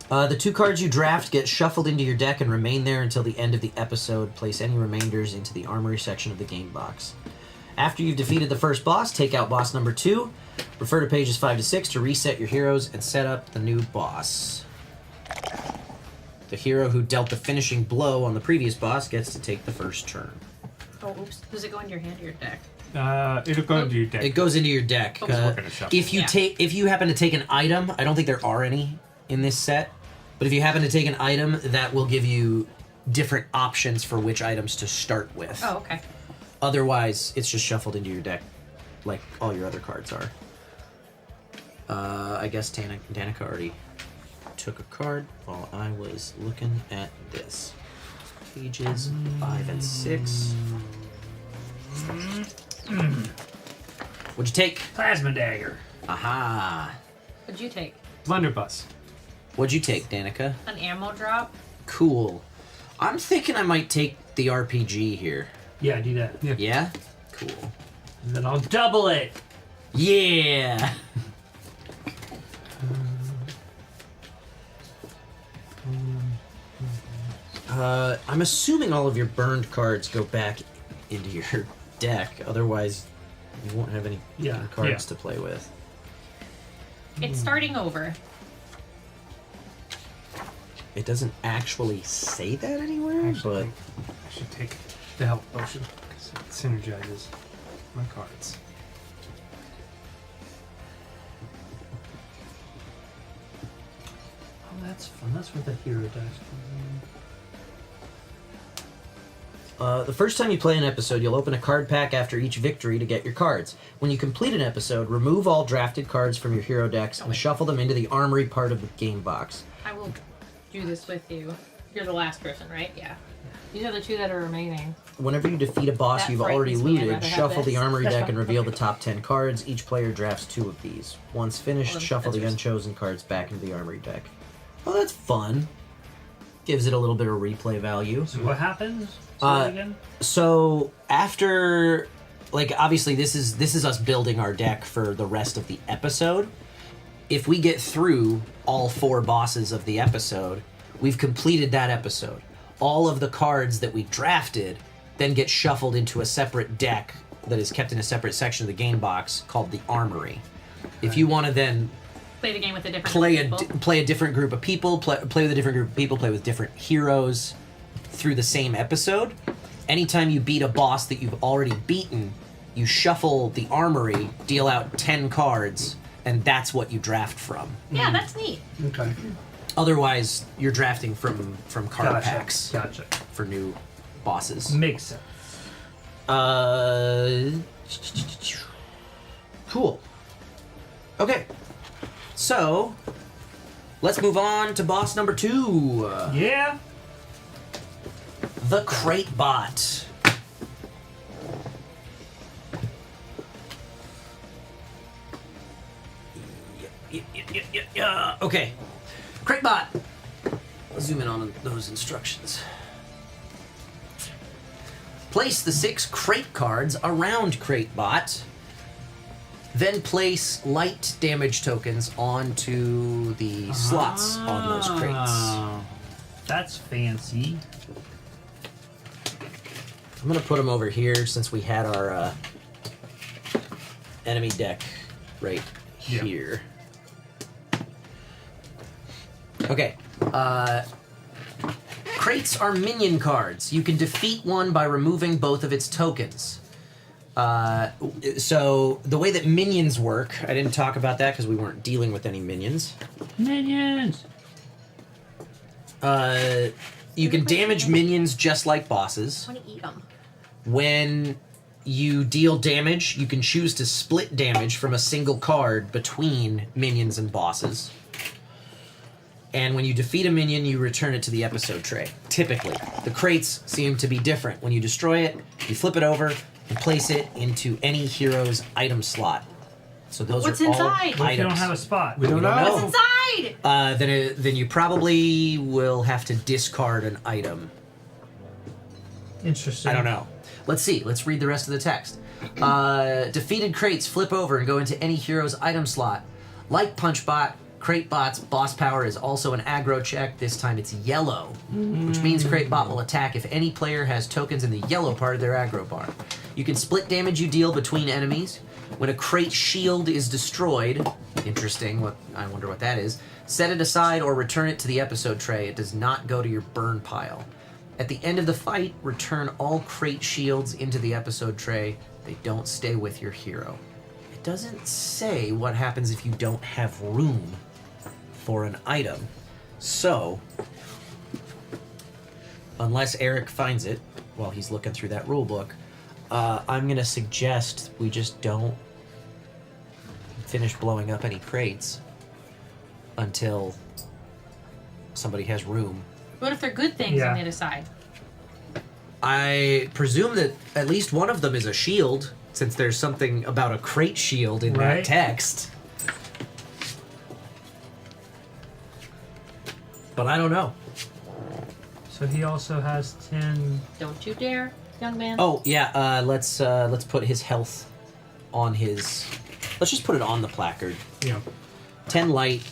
Speaker 7: The 2 cards you draft get shuffled into your deck and remain there until the end of the episode. Place any remainders into the armory section of the game box. After you've defeated the first boss, take out boss number 2. Refer to pages 5 to 6 to reset your heroes and set up the new boss. The hero who dealt the finishing blow on the previous boss gets to take the first turn.
Speaker 18: Oh, oops. Does it go into your hand or your deck?
Speaker 12: It'll go into your deck.
Speaker 7: It goes into your deck.
Speaker 12: We're gonna shuffle.
Speaker 7: If you happen to take an item, I don't think there are any in this set, but if you happen to take an item, that will give you different options for which items to start with.
Speaker 18: Oh, okay.
Speaker 7: Otherwise, it's just shuffled into your deck like all your other cards are. I guess Danica already took a card while I was looking at this. Pages 5 and 6. What'd you take?
Speaker 9: Plasma dagger.
Speaker 7: Aha.
Speaker 18: What'd you take?
Speaker 12: Blunderbuss.
Speaker 7: What'd you take, Danica?
Speaker 18: An ammo drop?
Speaker 7: Cool. I'm thinking I might take the RPG here.
Speaker 9: Yeah, do that.
Speaker 7: Yeah? Cool.
Speaker 9: And then I'll double it.
Speaker 7: Yeah! I'm assuming all of your burned cards go back into your deck, otherwise you won't have any cards to play with.
Speaker 18: It's starting over.
Speaker 7: It doesn't actually say that anywhere, but...
Speaker 12: I should take the health potion because it synergizes my cards.
Speaker 9: Oh, that's fun. That's where the hero dice come
Speaker 7: The first time you play an episode, you'll open a card pack after each victory to get your cards. When you complete an episode, remove all drafted cards from your hero decks and shuffle them into the armory part of the game box.
Speaker 18: I will do this with you. You're the last person, right? Yeah. These are the 2 that are remaining.
Speaker 7: Whenever you defeat a boss
Speaker 18: That
Speaker 7: you've already
Speaker 18: frightens me. I'd
Speaker 7: looted,
Speaker 18: rather have
Speaker 7: shuffle the
Speaker 18: this.
Speaker 7: armory deck and reveal the top 10 cards. Each player drafts 2 of these. Once finished,
Speaker 18: Well,
Speaker 7: shuffle the
Speaker 18: that's
Speaker 7: unchosen cards back into the armory deck. Oh, that's fun. Gives it a little bit of replay value.
Speaker 9: So what happens? Say that again?
Speaker 7: So after, like, obviously this is us building our deck for the rest of the episode. If we get through all 4 bosses of the episode, we've completed that episode. All of the cards that we drafted then get shuffled into a separate deck that is kept in a separate section of the game box called the Armory. If you want to then
Speaker 18: Play the game with a different people.
Speaker 7: play a different group of people, play with a different group of people, play with different heroes through the same episode, anytime you beat a boss that you've already beaten, you shuffle the Armory, deal out 10 cards, and that's what you draft from.
Speaker 18: Yeah, that's neat.
Speaker 7: Okay. Otherwise, you're drafting from card
Speaker 9: Gotcha.
Speaker 7: packs.
Speaker 9: Gotcha.
Speaker 7: For new bosses.
Speaker 9: Makes sense.
Speaker 7: Cool. Okay. So, let's move on to boss number 2.
Speaker 9: Yeah.
Speaker 7: The Crate Bot. Yeah. Okay. Crate Bot. Zoom in on those instructions. Place the 6 crate cards around Crate Bot. Then place light damage tokens onto the slots on those crates.
Speaker 9: That's fancy.
Speaker 7: I'm gonna put them over here since we had our enemy deck right here. Okay. Crates are minion cards. You can defeat one by removing both of its tokens. So the way that minions work, I didn't talk about that because we weren't dealing with any minions.
Speaker 9: Minions!
Speaker 7: You can damage minions just like bosses.
Speaker 18: I want to eat them.
Speaker 7: When you deal damage, you can choose to split damage from a single card between minions and bosses. And when you defeat a minion, you return it to the episode tray. Typically. The crates seem to be different. When you destroy it, you flip it over and place it into any hero's item slot. So those
Speaker 18: What's
Speaker 7: are all
Speaker 18: inside?
Speaker 7: items.
Speaker 9: What if you don't have a spot?
Speaker 7: We don't know.
Speaker 18: What's inside?
Speaker 7: Then you probably will have to discard an item.
Speaker 9: Interesting.
Speaker 7: I don't know. Let's see. Let's read the rest of the text. Defeated crates flip over and go into any hero's item slot. Like Punchbot, Crate Bot's boss power is also an aggro check. This time it's yellow, which means Crate Bot will attack if any player has tokens in the yellow part of their aggro bar. You can split damage you deal between enemies. When a crate shield is destroyed, interesting, I wonder what that is, set it aside or return it to the episode tray. It does not go to your burn pile. At the end of the fight, return all crate shields into the episode tray. They don't stay with your hero. It doesn't say what happens if you don't have room for an item. So, unless Eric finds it while he's looking through that rule book, I'm going to suggest we just don't finish blowing up any crates until somebody has room.
Speaker 18: What if they're good things
Speaker 7: Yeah.
Speaker 18: on the other side?
Speaker 7: I presume that at least one of them is a shield, since there's something about a crate shield in that
Speaker 9: Right.
Speaker 7: text. But I don't know.
Speaker 9: So he also has 10.
Speaker 18: Don't you dare, young man.
Speaker 7: Oh yeah, let's put his health on his. Let's just put it on the placard.
Speaker 9: Yeah.
Speaker 7: 10 light,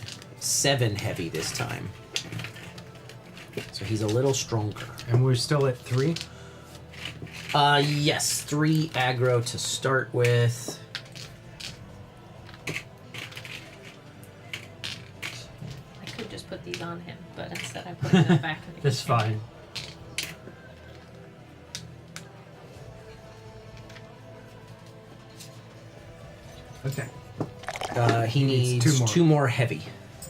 Speaker 7: 7 heavy this time. So he's a little stronger.
Speaker 12: And we're still at 3?
Speaker 7: Yes, 3 aggro to start with.
Speaker 18: I could just put these on him, but instead I put them back in the
Speaker 9: That's fine.
Speaker 7: Okay. He needs 2 more heavy.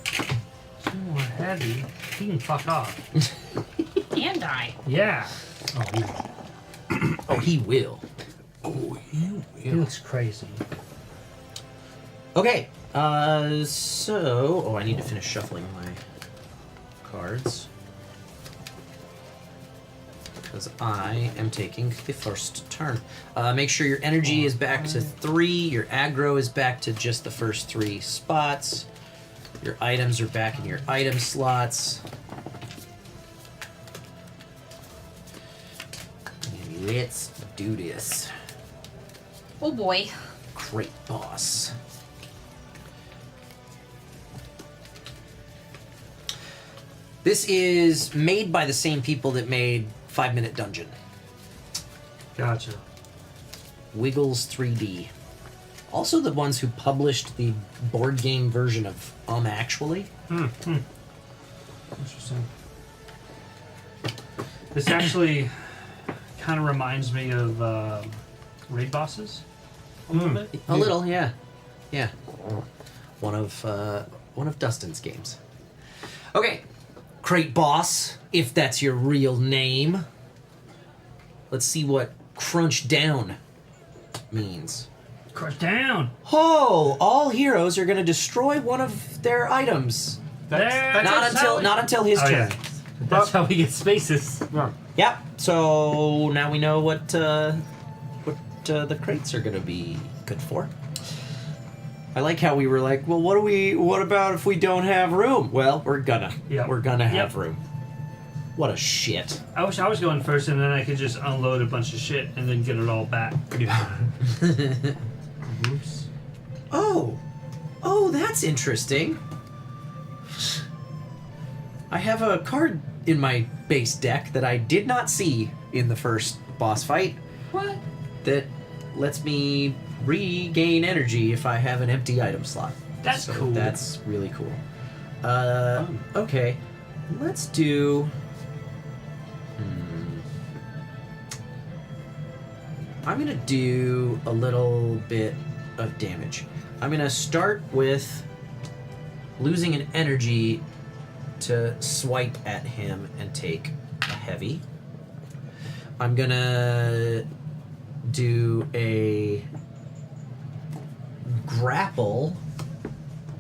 Speaker 9: 2 more heavy. He can fuck off.
Speaker 18: and die.
Speaker 9: Yeah.
Speaker 7: Oh, he will.
Speaker 9: He looks crazy.
Speaker 7: Okay. So... Oh, I need to finish shuffling my cards. Because I am taking the first turn. Make sure your energy is back to 3. Your aggro is back to just the first 3 spots. Your items are back in your item slots. And let's do this.
Speaker 18: Oh boy.
Speaker 7: Great boss. This is made by the same people that made 5 Minute Dungeon.
Speaker 9: Gotcha.
Speaker 7: Wiggles 3D. Also the ones who published the board game version of Actually.
Speaker 9: Interesting. This actually kind of reminds me of Raid Bosses. A little bit.
Speaker 7: A little, yeah. Yeah. One of Dustin's games. Okay. Crate Boss, if that's your real name. Let's see what Crunch Down means.
Speaker 9: Crunch Down!
Speaker 7: Oh, all heroes are going to destroy one of their items. Not until his turn.
Speaker 9: Yeah. That's how we get spaces.
Speaker 7: Yep. So now we know what the crates are going to be good for. I like how we were like, well, what about if we don't have room? Well, we're gonna have room. What a shit.
Speaker 9: I wish I was going first and then I could just unload a bunch of shit and then get it all back. Oops.
Speaker 7: Oh, that's interesting. I have a card in my base deck that I did not see in the first boss fight.
Speaker 18: What?
Speaker 7: That lets me regain energy if I have an empty item slot.
Speaker 9: That's cool.
Speaker 7: That's really cool. Okay. Let's do... I'm going to do a little bit of damage. I'm going to start with losing an energy to swipe at him and take a heavy. I'm going to do a grapple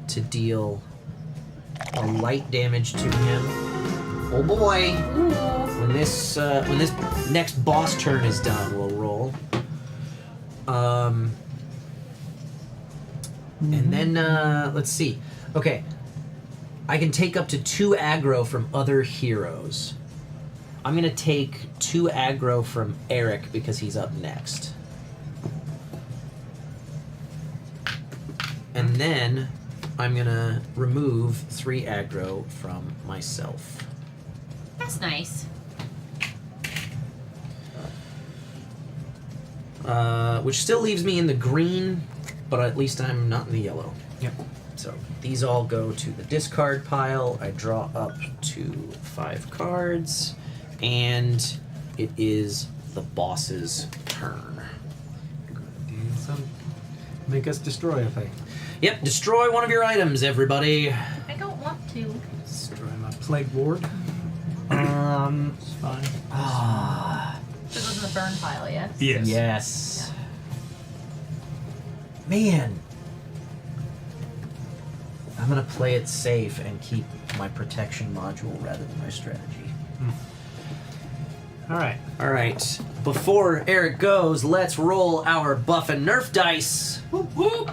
Speaker 7: to deal a light damage to him. Oh boy! When this next boss turn is done, we'll roll. And then let's see. Okay, I can take up to 2 aggro from other heroes. I'm gonna take 2 aggro from Eric because he's up next. And then I'm gonna remove 3 aggro from myself.
Speaker 18: That's nice.
Speaker 7: Which still leaves me in the green, but at least I'm not in the yellow.
Speaker 12: Yep.
Speaker 7: So these all go to the discard pile. I draw up to 5 cards, and it is the boss's turn.
Speaker 12: Make us destroy a thing.
Speaker 7: Yep, destroy one of your items, everybody.
Speaker 18: I don't want to.
Speaker 12: Destroy my plague ward.
Speaker 9: It's fine.
Speaker 18: This was in the burn pile, yes?
Speaker 7: Yes. Man. I'm gonna play it safe and keep my protection module rather than my strategy.
Speaker 12: Alright.
Speaker 7: Alright. Before Eric goes, let's roll our buff and nerf dice.
Speaker 9: Whoop whoop!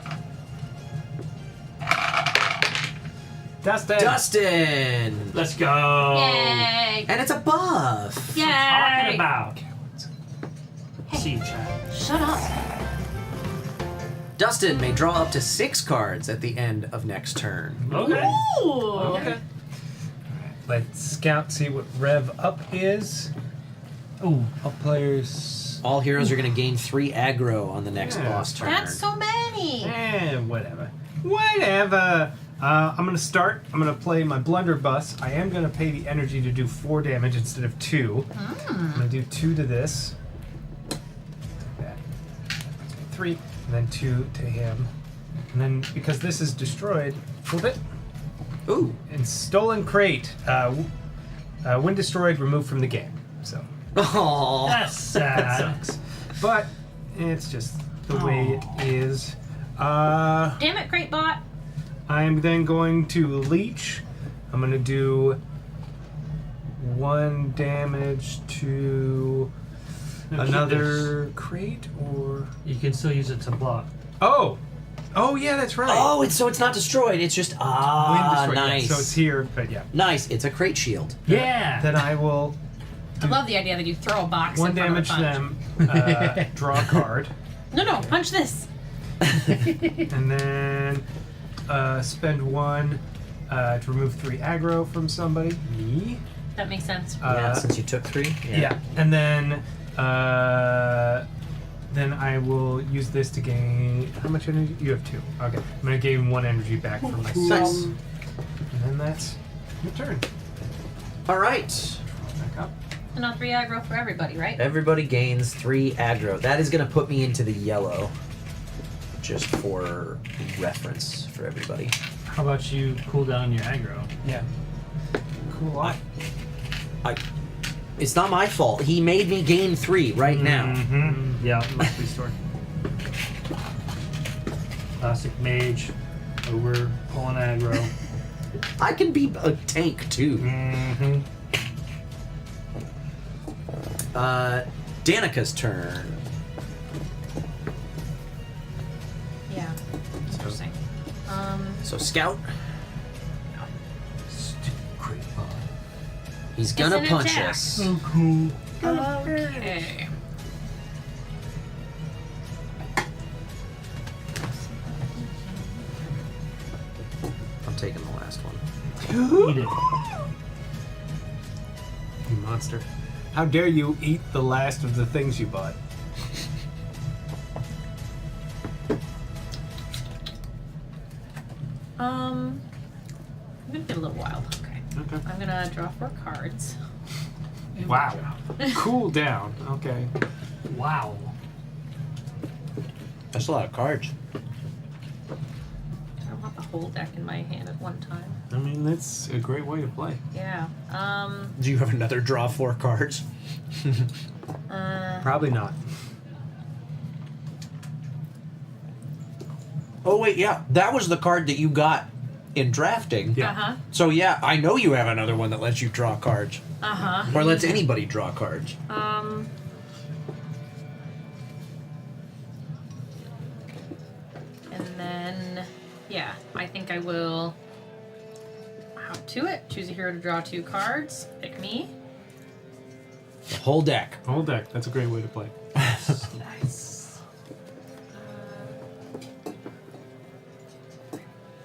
Speaker 7: Dustin!
Speaker 9: Let's go!
Speaker 18: Yay!
Speaker 7: And it's a buff!
Speaker 18: Yay!
Speaker 9: Talking about. See you, chat.
Speaker 18: Shut up.
Speaker 7: Dustin may draw up to 6 cards at the end of next turn.
Speaker 9: Okay.
Speaker 18: Ooh.
Speaker 12: Okay. Let's scout, see what rev up is.
Speaker 9: Ooh.
Speaker 12: All players.
Speaker 7: All heroes are going to gain 3 aggro on the next boss turn.
Speaker 18: That's so many.
Speaker 12: Whatever. Whatever. I'm going to start. I'm going to play my blunderbuss. I am going to pay the energy to do 4 damage instead of 2. I'm going to do 2 to this. That. 3. And then 2 to him. And then, because this is destroyed, flip it.
Speaker 7: Ooh.
Speaker 12: And stolen crate. When destroyed, removed from the game. So.
Speaker 7: Oh,
Speaker 9: that's sad.
Speaker 12: That sucks. But it's just the way it is.
Speaker 18: Damn it, crate bot.
Speaker 12: I'm then going to leech. I'm going to do 1 damage to another crate, or
Speaker 9: you can still use it to block.
Speaker 12: Oh yeah, that's right.
Speaker 7: Oh, it's not destroyed. It's just
Speaker 12: Wind destroyed,
Speaker 7: nice.
Speaker 12: yeah. So it's here, but yeah.
Speaker 7: Nice. It's a crate shield.
Speaker 9: Yeah.
Speaker 12: Then I will.
Speaker 18: I love the idea that you throw a box
Speaker 12: 1
Speaker 18: in front
Speaker 12: damage
Speaker 18: of
Speaker 12: to
Speaker 18: a punch.
Speaker 12: them. Draw a card.
Speaker 18: No, punch this.
Speaker 12: And then spend 1 to remove 3 aggro from somebody. Me.
Speaker 18: That makes sense.
Speaker 7: Since you took 3.
Speaker 12: Yeah. And then I will use this to gain. How much energy? You have 2. Okay. I'm gonna gain 1 energy back from myself.
Speaker 7: Nice.
Speaker 12: And then that's your turn.
Speaker 7: All right.
Speaker 12: Back up.
Speaker 18: And now 3 aggro for everybody, right?
Speaker 7: Everybody gains 3 aggro. That is going to put me into the yellow. Just for reference for everybody.
Speaker 9: How about you cool down your aggro?
Speaker 12: Yeah. Cool off.
Speaker 7: It's not my fault. He made me gain 3 right now.
Speaker 9: Mm-hmm. Yeah, must be stored. Classic mage. Over pulling aggro.
Speaker 7: I can be a tank too.
Speaker 9: Mm-hmm.
Speaker 7: Danica's turn.
Speaker 18: Yeah. Interesting.
Speaker 7: So Scout. He's
Speaker 18: It's
Speaker 7: gonna
Speaker 18: an
Speaker 7: punch
Speaker 18: attack.
Speaker 7: us.
Speaker 9: So cool.
Speaker 18: Okay.
Speaker 7: I'm taking the last one.
Speaker 9: Eat it.
Speaker 12: You monster. How dare you eat the last of the things you bought?
Speaker 18: I'm gonna get a little wild. Okay.
Speaker 12: Okay.
Speaker 18: I'm gonna draw 4 cards.
Speaker 12: Wow. Cool down. Okay.
Speaker 9: Wow.
Speaker 7: That's a lot of cards.
Speaker 18: I don't want the whole deck in my hand at one time.
Speaker 12: I mean, that's a great way to play.
Speaker 18: Yeah.
Speaker 7: Do you have another draw 4 cards?
Speaker 12: Probably not.
Speaker 7: Oh wait, yeah, that was the card that you got in drafting.
Speaker 12: Yeah.
Speaker 18: Uh-huh.
Speaker 7: So yeah, I know you have another one that lets you draw cards.
Speaker 18: Uh-huh.
Speaker 7: Or lets anybody draw cards.
Speaker 18: And then, yeah, I think I will hop to it. Choose a hero to draw 2 cards. Pick me.
Speaker 7: The whole deck.
Speaker 12: Whole deck. That's a great way to play.
Speaker 18: Nice.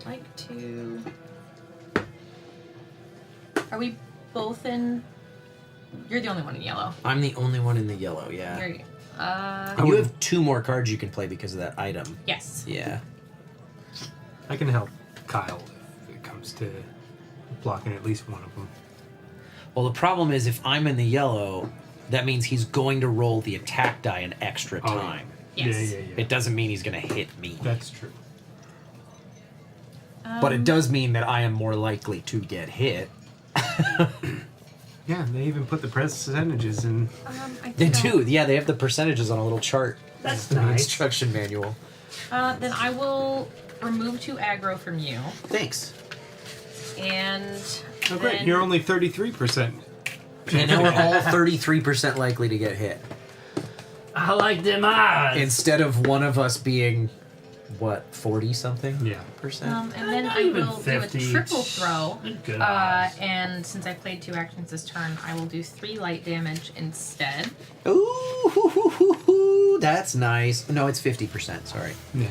Speaker 18: Like to. Are we both in? You're the only one in yellow.
Speaker 7: I'm the only one in the yellow, yeah.
Speaker 18: You're,
Speaker 7: And you have 2 more cards you can play because of that item.
Speaker 18: Yes.
Speaker 7: Yeah.
Speaker 12: I can help Kyle if it comes to blocking at least one of them.
Speaker 7: Well, the problem is if I'm in the yellow, that means he's going to roll the attack die an extra
Speaker 12: Oh, yeah.
Speaker 7: time.
Speaker 18: Yes.
Speaker 12: Yeah.
Speaker 7: It doesn't mean he's going to hit me.
Speaker 12: That's true.
Speaker 7: But it does mean that I am more likely to get hit.
Speaker 12: Yeah, they even put the percentages in.
Speaker 7: They do. Yeah, they have the percentages on a little chart.
Speaker 9: That's
Speaker 7: in the
Speaker 9: nice.
Speaker 7: instruction manual.
Speaker 18: Then I will remove 2 aggro from you.
Speaker 7: Thanks.
Speaker 18: And.
Speaker 12: Oh, great.
Speaker 18: then-
Speaker 12: You're only 33%.
Speaker 7: And now we're all 33% likely to get hit.
Speaker 9: I like them odds.
Speaker 7: Instead of one of us being, what, 40 something?
Speaker 12: Yeah.
Speaker 7: Percent?
Speaker 18: And then
Speaker 9: Not
Speaker 18: I
Speaker 9: even
Speaker 18: will do
Speaker 9: 50.
Speaker 18: a triple throw.
Speaker 9: Good odds.
Speaker 18: And since I played 2 actions this turn, I will do 3 light damage instead.
Speaker 7: Ooh, that's nice. No, it's 50%, sorry.
Speaker 12: Yeah.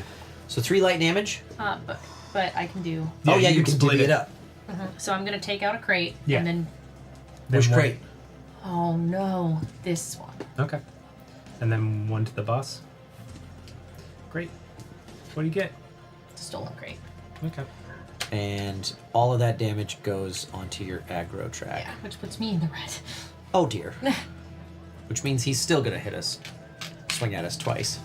Speaker 7: So 3 light damage?
Speaker 18: But I can do.
Speaker 7: Yeah, you can divvy it up.
Speaker 18: So I'm gonna take out a crate
Speaker 12: Yeah.
Speaker 18: and then.
Speaker 7: Which
Speaker 12: one-
Speaker 7: crate?
Speaker 18: Oh no, this one.
Speaker 12: Okay. And then 1 to the boss. Great. What do you get?
Speaker 18: It's a stolen crate.
Speaker 12: Okay.
Speaker 7: And all of that damage goes onto your aggro track.
Speaker 18: Yeah, which puts me in the red.
Speaker 7: Oh dear. Which means he's still gonna hit us. Swing at us twice.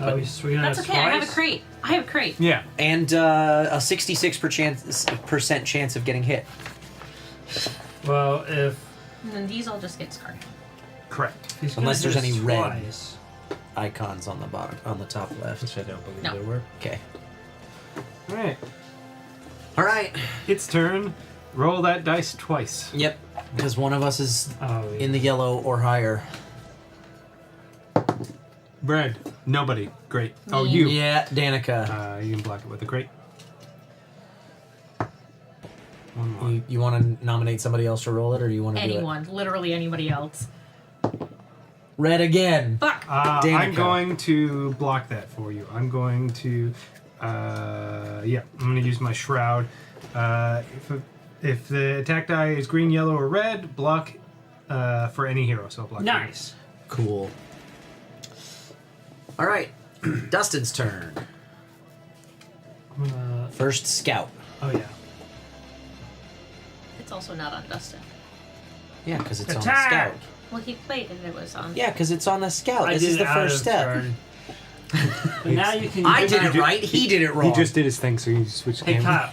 Speaker 9: Oh, he's swinging at
Speaker 18: That's
Speaker 9: us
Speaker 18: okay. I have a
Speaker 9: twice?
Speaker 18: crate. I have a crate.
Speaker 12: Yeah.
Speaker 7: And a 66% chance of getting hit.
Speaker 9: Well, if
Speaker 18: And then these all just get discarded.
Speaker 12: Correct.
Speaker 9: he's
Speaker 7: Unless
Speaker 9: gonna
Speaker 7: there's
Speaker 9: hit
Speaker 7: any
Speaker 9: us
Speaker 7: red
Speaker 9: twice.
Speaker 7: icons on the bottom, on the top left.
Speaker 12: Which I don't believe
Speaker 18: No.
Speaker 12: there were.
Speaker 7: Okay.
Speaker 12: Alright.
Speaker 7: All right.
Speaker 12: Its turn. Roll that dice twice.
Speaker 7: Yep. Because one of us is
Speaker 9: Oh, yeah.
Speaker 7: in the yellow or higher.
Speaker 12: Bread. Nobody. Great. Oh, you.
Speaker 7: Yeah, Danica.
Speaker 12: You can block it with a crate. One more.
Speaker 7: You want to nominate somebody else to roll it, or do you want to do it?
Speaker 18: Anyone, literally anybody else.
Speaker 7: Red again.
Speaker 18: Fuck.
Speaker 12: I'm
Speaker 7: Danica.
Speaker 12: going to block that for you. I'm going to Yeah, I'm gonna use my shroud. If the attack die is green, yellow, or red, block for any hero. So I'll block.
Speaker 9: Nice.
Speaker 7: Cool. All right, Dustin's turn. First scout.
Speaker 12: Oh yeah.
Speaker 18: It's also not on Dustin.
Speaker 7: Yeah, because it's on the
Speaker 9: Attack!
Speaker 7: scout.
Speaker 18: Well, he played and it was on.
Speaker 7: Yeah, because it's on the scout.
Speaker 9: I
Speaker 7: This
Speaker 9: did
Speaker 7: is
Speaker 9: it
Speaker 7: the
Speaker 9: out
Speaker 7: first
Speaker 9: of
Speaker 7: step.
Speaker 9: turn. But now you can.
Speaker 7: I did it right. He did it wrong.
Speaker 12: He just did his thing, so you switched.
Speaker 9: Hey Kyle,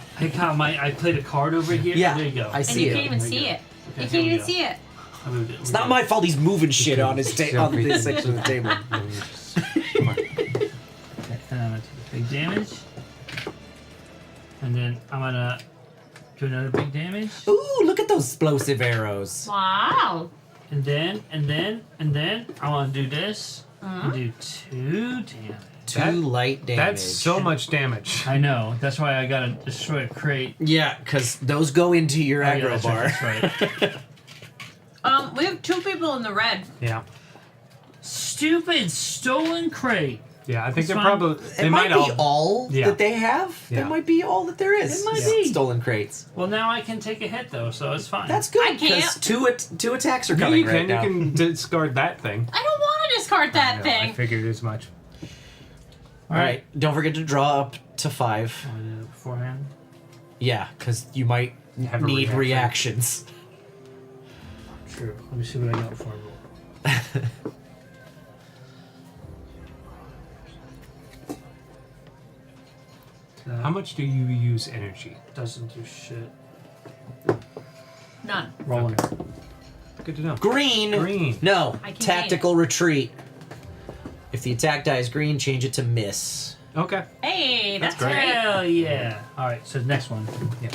Speaker 9: I played a card over here.
Speaker 7: Yeah,
Speaker 9: There you go.
Speaker 7: I
Speaker 18: And
Speaker 7: see
Speaker 18: you
Speaker 7: it.
Speaker 18: can't even see it.
Speaker 9: Okay,
Speaker 18: You
Speaker 9: here
Speaker 18: can't
Speaker 9: we
Speaker 18: even
Speaker 9: go.
Speaker 18: see it.
Speaker 9: I moved it.
Speaker 7: It's not my fault. He's moving shit on his on this section of the table.
Speaker 9: Okay, and I'm gonna take a big damage. And then I'm gonna do another big damage.
Speaker 7: Ooh, look at those explosive arrows.
Speaker 18: Wow.
Speaker 9: And then I want to do this. And do 2 damage.
Speaker 7: Two light damage.
Speaker 12: That's so much damage.
Speaker 9: I know. That's why I gotta destroy a crate.
Speaker 7: Yeah, because those go into your
Speaker 9: Oh, yeah,
Speaker 7: aggro
Speaker 9: that's
Speaker 7: bar.
Speaker 9: right, that's right.
Speaker 18: We have 2 people in the red.
Speaker 12: Yeah.
Speaker 9: Stupid stolen crate.
Speaker 12: Yeah, I think
Speaker 9: It's
Speaker 12: they're
Speaker 9: fine.
Speaker 12: probably. They
Speaker 7: It might be all
Speaker 12: Yeah.
Speaker 7: that they have.
Speaker 12: Yeah.
Speaker 7: That might be all that there is.
Speaker 9: It might be.
Speaker 7: Stolen crates.
Speaker 9: Well, now I can take a hit though, so it's fine.
Speaker 7: That's good
Speaker 18: I can't.
Speaker 7: because two attacks are
Speaker 12: Yeah,
Speaker 7: coming
Speaker 12: you can.
Speaker 7: right now.
Speaker 12: You can discard that thing.
Speaker 18: I don't want to discard that
Speaker 12: I
Speaker 18: thing.
Speaker 12: figured as much.
Speaker 7: All right, don't forget to draw up to 5.
Speaker 9: Want to do it beforehand?
Speaker 7: Yeah, because you might
Speaker 12: Have a
Speaker 7: need
Speaker 12: reaction.
Speaker 7: reactions.
Speaker 9: True. Let me see what I got before I roll.
Speaker 12: How much do you use energy?
Speaker 9: Doesn't do shit.
Speaker 18: None.
Speaker 9: Rolling.
Speaker 12: Good to know.
Speaker 7: Green.
Speaker 12: Green.
Speaker 7: No.
Speaker 18: I can
Speaker 7: Tactical retreat. If the attack die is green, change it to miss.
Speaker 12: Okay.
Speaker 18: Hey, that's
Speaker 12: great.
Speaker 18: great.
Speaker 9: Hell yeah! All right, so next one.
Speaker 12: Yeah.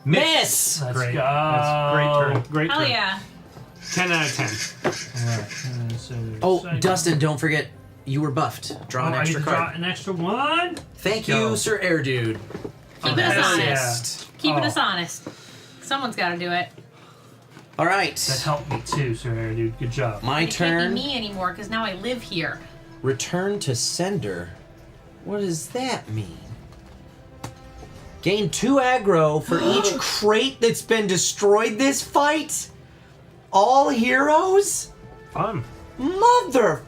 Speaker 7: Miss.
Speaker 9: Let's
Speaker 12: Great.
Speaker 9: go.
Speaker 12: That's great turn. Great
Speaker 18: Hell
Speaker 12: turn.
Speaker 18: yeah.
Speaker 12: 10 out of 10.
Speaker 9: All right. So
Speaker 7: Oh,
Speaker 9: second.
Speaker 7: Dustin, don't forget you were buffed. Draw an
Speaker 9: I
Speaker 7: extra
Speaker 9: need to draw
Speaker 7: card.
Speaker 9: an extra one.
Speaker 7: Thank
Speaker 9: Go.
Speaker 7: you, Sir Air Dude.
Speaker 18: Keeping us
Speaker 9: hell
Speaker 18: honest. Keeping
Speaker 9: Oh.
Speaker 18: us honest. Someone's got to do it.
Speaker 7: All right.
Speaker 9: That helped me too, sir, dude. Good job.
Speaker 7: My
Speaker 18: And it can't
Speaker 7: turn.
Speaker 18: be me anymore because now I live here.
Speaker 7: Return to sender. What does that mean? Gain 2 aggro for each crate that's been destroyed this fight? All heroes?
Speaker 12: Fun.
Speaker 7: Mother...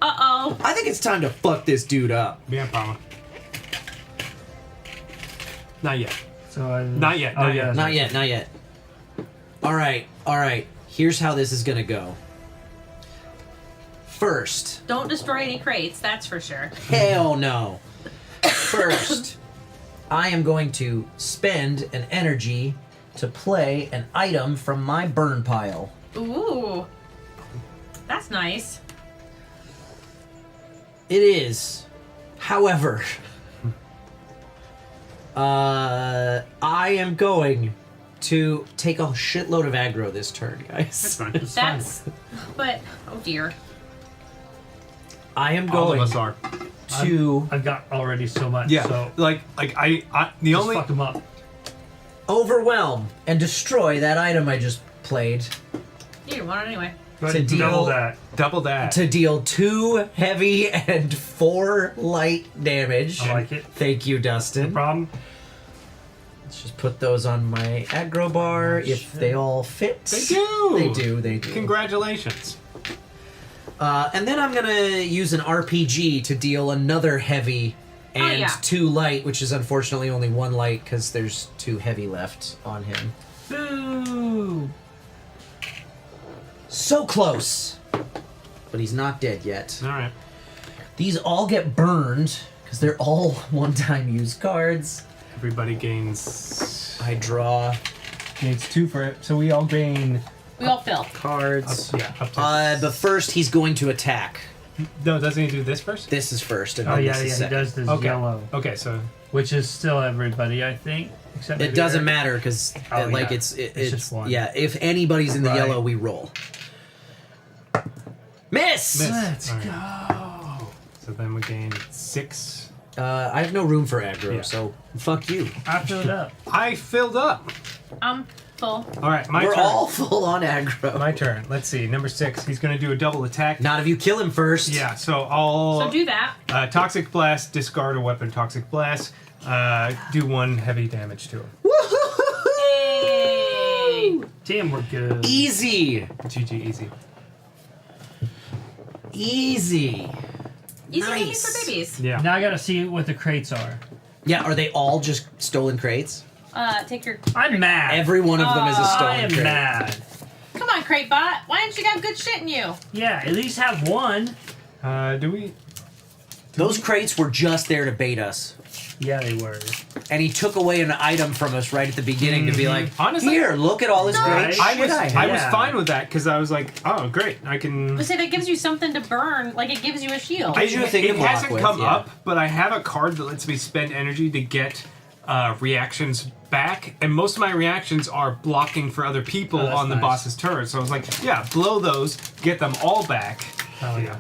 Speaker 18: Uh-oh.
Speaker 7: I think it's time to fuck this dude up.
Speaker 12: Yeah, Palmer. Not yet.
Speaker 9: So
Speaker 12: Not yet.
Speaker 9: Oh
Speaker 12: Not
Speaker 9: yeah.
Speaker 12: yet.
Speaker 7: Not yet, not yet. All right. Here's how this is gonna go. First,
Speaker 18: Don't destroy any crates, that's for sure.
Speaker 7: hell no. First, I am going to spend an energy to play an item from my burn pile.
Speaker 18: Ooh. That's nice.
Speaker 7: It is, however, I am going to take a shitload of aggro this turn, guys.
Speaker 12: That's fine.
Speaker 18: That's. But, oh dear.
Speaker 7: I am
Speaker 12: All
Speaker 7: going
Speaker 12: of us are.
Speaker 7: to
Speaker 9: I've got already so much.
Speaker 12: Yeah.
Speaker 9: So
Speaker 12: Like I the
Speaker 9: just
Speaker 12: only
Speaker 9: fuck them up.
Speaker 7: overwhelm and destroy that item I just played
Speaker 18: You didn't want it anyway.
Speaker 9: Go
Speaker 7: to
Speaker 9: ahead and double
Speaker 7: deal
Speaker 9: that.
Speaker 12: double that.
Speaker 7: to deal 2 heavy and 4 light damage.
Speaker 9: I like it.
Speaker 7: Thank you, Dustin.
Speaker 9: No problem.
Speaker 7: Let's just put those on my aggro bar if they all fit.
Speaker 12: They do.
Speaker 7: They do.
Speaker 12: Congratulations.
Speaker 7: And then I'm gonna use an RPG to deal another heavy and
Speaker 18: yeah.
Speaker 7: 2 light, which is unfortunately only 1 light because there's 2 heavy left on him.
Speaker 9: Boo!
Speaker 7: So close, but he's not dead yet.
Speaker 12: All right.
Speaker 7: These all get burned because they're all one-time use cards.
Speaker 12: Everybody gains.
Speaker 7: I draw
Speaker 12: Gains 2 for it, so we all gain.
Speaker 18: We all fill.
Speaker 7: cards.
Speaker 12: Up to.
Speaker 7: But first he's going to attack.
Speaker 12: No, doesn't he do this first?
Speaker 7: This is first, and
Speaker 9: Oh
Speaker 7: then
Speaker 9: yeah,
Speaker 7: this
Speaker 9: yeah.
Speaker 7: is
Speaker 9: He
Speaker 7: second.
Speaker 9: does this
Speaker 12: Okay.
Speaker 9: yellow,
Speaker 12: Okay, so
Speaker 9: which is still everybody, I think, except
Speaker 7: It
Speaker 9: maybe
Speaker 7: doesn't
Speaker 9: Eric.
Speaker 7: matter because
Speaker 9: Oh,
Speaker 7: like
Speaker 9: yeah.
Speaker 7: it's
Speaker 9: It's just one.
Speaker 7: yeah. If anybody's in the
Speaker 9: Right.
Speaker 7: yellow, we roll. Miss.
Speaker 9: Let's
Speaker 12: All right.
Speaker 9: go.
Speaker 12: So then we gain 6.
Speaker 7: I have no room for aggro,
Speaker 12: Yeah.
Speaker 7: so fuck you.
Speaker 9: I filled up.
Speaker 12: I filled up.
Speaker 18: Full.
Speaker 12: All right, my
Speaker 7: We're
Speaker 12: turn.
Speaker 7: all full on aggro.
Speaker 12: My turn. Let's see. Number 6. He's going to do a double attack.
Speaker 7: Not if you kill him first.
Speaker 12: Yeah, so I'll...
Speaker 18: So do that.
Speaker 12: Toxic Blast, discard a weapon, Toxic Blast. Do 1 heavy damage to him.
Speaker 18: Hey!
Speaker 9: Damn, we're good.
Speaker 7: Easy.
Speaker 12: GG, easy.
Speaker 7: Easy.
Speaker 18: Easy
Speaker 7: Nice.
Speaker 18: games for babies.
Speaker 12: Yeah.
Speaker 9: Now I gotta see what the crates are.
Speaker 7: Yeah, are they all just stolen crates?
Speaker 18: Take your.
Speaker 9: I'm mad.
Speaker 7: Every one of them is a stolen
Speaker 9: I am
Speaker 7: crate.
Speaker 9: mad.
Speaker 18: Come on, Cratebot. Why don't you got good shit in you?
Speaker 9: Yeah, at least have one.
Speaker 12: Do we...
Speaker 7: Those crates were just there to bait us.
Speaker 9: Yeah, they were.
Speaker 7: And he took away an item from us right at the beginning to be like,
Speaker 12: honestly,
Speaker 7: here, look at all this great shit
Speaker 12: I was fine with that because I was like, oh, great, I can...
Speaker 18: But say that gives you something to burn, like it gives you a shield.
Speaker 12: It hasn't come up, but I have a card that lets me spend energy to get reactions back, and most of my reactions are blocking for other people on the boss's turn. So I was like, yeah, blow those, get them all back.
Speaker 9: Oh yeah.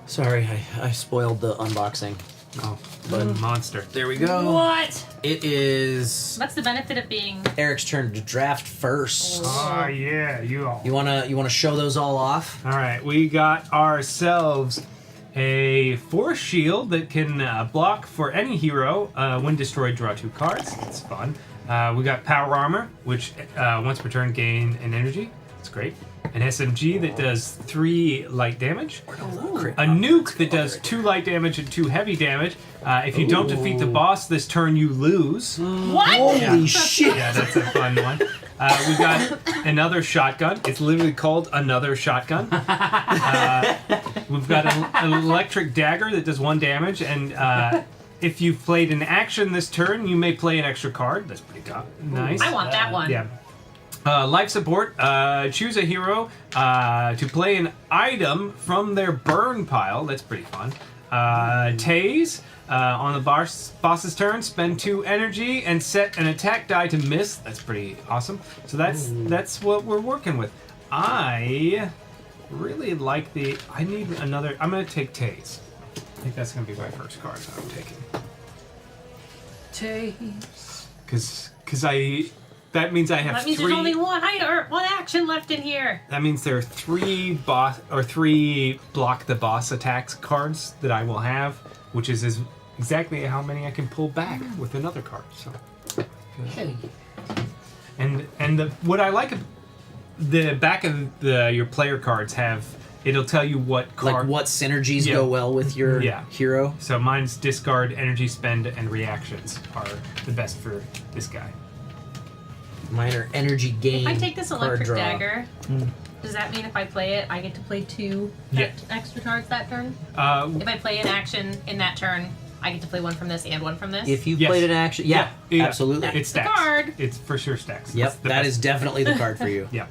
Speaker 7: Sorry, I spoiled the unboxing.
Speaker 12: Oh, but monster.
Speaker 7: There we go.
Speaker 18: What?
Speaker 7: It is
Speaker 18: What's the benefit of being?
Speaker 7: Eric's turn to draft first.
Speaker 12: Oh yeah, you all.
Speaker 7: You wanna show those all off?
Speaker 12: All right, we got ourselves a force shield that can block for any hero. When destroyed, draw 2 cards. That's fun. We got power armor, which once per turn gain an energy. That's great. An SMG that does 3 light damage. A nuke that does 2 light damage and 2 heavy damage. If you don't defeat the boss this turn, you lose.
Speaker 18: What?
Speaker 7: Holy shit!
Speaker 12: Yeah, that's a fun one. We got another shotgun. It's literally called another shotgun. We've got an electric dagger that does 1 damage, and if you've played an action this turn, you may play an extra card. That's pretty nice.
Speaker 18: I want that one.
Speaker 12: Yeah. Life support. Choose a hero to play an item from their burn pile. That's pretty fun. Tase. On the boss's turn, spend 2 energy and set an attack die to miss. That's pretty awesome. So that's what we're working with. I really like the... I need another... I'm going to take Tase. I think that's going to be my first card that I'm taking.
Speaker 9: Tase.
Speaker 12: Because I... That means I have
Speaker 18: That means
Speaker 12: 3...
Speaker 18: there's only one action left in here.
Speaker 12: That means there are 3 block the boss attacks cards that I will have, which is exactly how many I can pull back with another card. So, and what I like, the back of your player cards have, it'll tell you what card,
Speaker 7: like what synergies go well with your hero.
Speaker 12: So mine's discard, energy spend, and reactions are the best for this guy.
Speaker 7: Mine are energy gain.
Speaker 18: If I take this
Speaker 7: card
Speaker 18: electric
Speaker 7: draw.
Speaker 18: dagger, does that mean if I play it, I get to play 2 extra cards that turn? If I play an action in that turn, I get to play 1 from this and 1 from this?
Speaker 7: If you played an action, absolutely.
Speaker 18: That's
Speaker 12: It stacks.
Speaker 18: the card.
Speaker 12: It's for sure stacks.
Speaker 7: Yep, that is definitely the card for you.
Speaker 12: Yeah.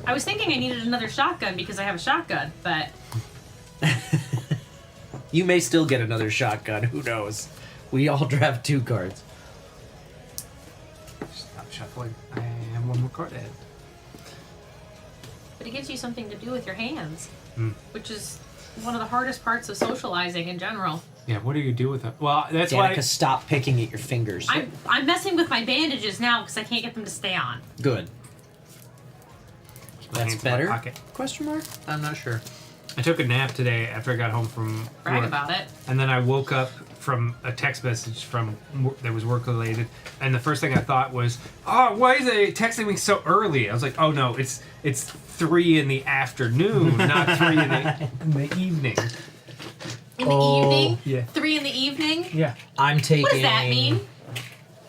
Speaker 18: I was thinking I needed another shotgun because I have a shotgun, but...
Speaker 7: You may still get another shotgun, who knows? We all draft 2 cards.
Speaker 12: Stop shuffling. I have 1 more card ahead.
Speaker 18: But it gives you something to do with your hands,
Speaker 12: Mm.
Speaker 18: which is one of the hardest parts of socializing in general.
Speaker 12: Yeah, what do you do with it? Well, that's
Speaker 7: Danica,
Speaker 12: why...
Speaker 7: stop picking at your fingers.
Speaker 18: I'm messing with my bandages now because I can't get them to stay on.
Speaker 7: Good. That's
Speaker 12: hands in my
Speaker 7: better?
Speaker 12: pocket.
Speaker 7: Question mark? I'm not sure.
Speaker 12: I took a nap today after I got home from
Speaker 18: Brag
Speaker 12: work.
Speaker 18: about it.
Speaker 12: And then I woke up from a text message from that was work related, and the first thing I thought was, "Oh, why is it texting me so early?" I was like, "Oh no, it's 3 in the afternoon, not 3 in the evening."
Speaker 18: In the evening?
Speaker 12: Yeah.
Speaker 18: 3 in the evening?
Speaker 12: Yeah.
Speaker 7: I'm taking...
Speaker 18: What does that mean?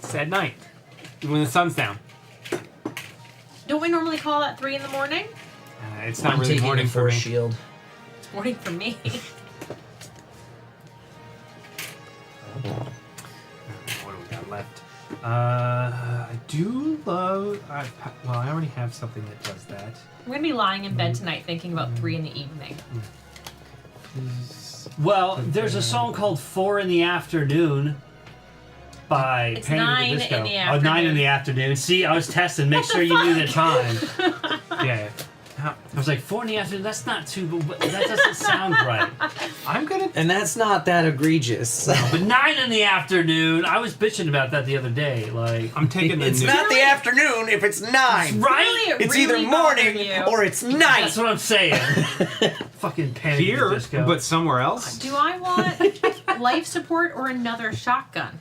Speaker 12: It's at night when the sun's down.
Speaker 18: Don't we normally call that 3 in the morning?
Speaker 12: It's not
Speaker 7: I'm
Speaker 12: really
Speaker 7: taking
Speaker 12: morning
Speaker 7: a
Speaker 12: for
Speaker 7: force
Speaker 12: me.
Speaker 7: shield.
Speaker 18: It's morning for me.
Speaker 12: What do we got left? I do love... well, I already have something that does that.
Speaker 18: I'm going to be lying in bed tonight thinking about 3 in the evening.
Speaker 9: Well, there's a song called 4 in the Afternoon by
Speaker 18: It's
Speaker 9: Panic! At
Speaker 18: 9
Speaker 9: the Disco.
Speaker 18: in the
Speaker 9: Oh, 9 in the afternoon. See, I was testing. Make sure you knew the time.
Speaker 12: Yeah.
Speaker 9: I was like, 4 in the afternoon, that's not too, but that doesn't sound right.
Speaker 12: I'm gonna...
Speaker 7: And that's not that egregious.
Speaker 9: But 9 in the afternoon, I was bitching about that the other day. Like,
Speaker 12: I'm taking the
Speaker 7: It's not the afternoon if it's 9.
Speaker 9: Right?
Speaker 7: It's either morning or it's night.
Speaker 9: That's what I'm saying. Fucking panic
Speaker 12: Here,
Speaker 9: disco.
Speaker 12: but somewhere else.
Speaker 18: Do I want life support or another shotgun?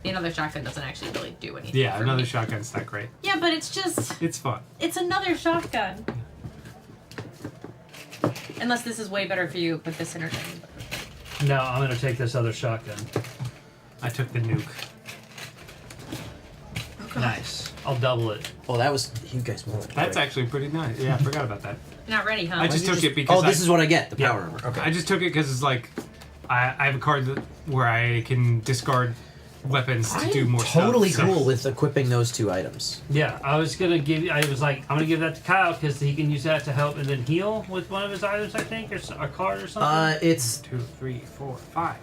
Speaker 18: Another shotgun doesn't actually really do anything.
Speaker 12: Yeah,
Speaker 18: for
Speaker 12: another
Speaker 18: me.
Speaker 12: shotgun's not great.
Speaker 18: Yeah, but it's just.
Speaker 12: It's fun.
Speaker 18: It's another shotgun. Unless this is way better for you, but this entertainment.
Speaker 9: No, I'm gonna take this other shotgun.
Speaker 12: I took the nuke.
Speaker 9: Nice. I'll double it.
Speaker 7: Oh, that was... You guys won't.
Speaker 12: That's actually pretty nice. Yeah, I forgot about that.
Speaker 18: Not ready, huh?
Speaker 12: I just took it because
Speaker 7: Oh, this is what I get, the power armor. Okay.
Speaker 12: I just took it because it's like I have a card where I can discard weapons to do more
Speaker 7: Totally
Speaker 12: stuff.
Speaker 7: cool with equiping those 2 items.
Speaker 9: Yeah, I was gonna give. I was like, I'm gonna give that to Kyle because he can use that to help and then heal with one of his items, I think, or a card or something.
Speaker 7: It's
Speaker 12: 2, 3, 4, 5.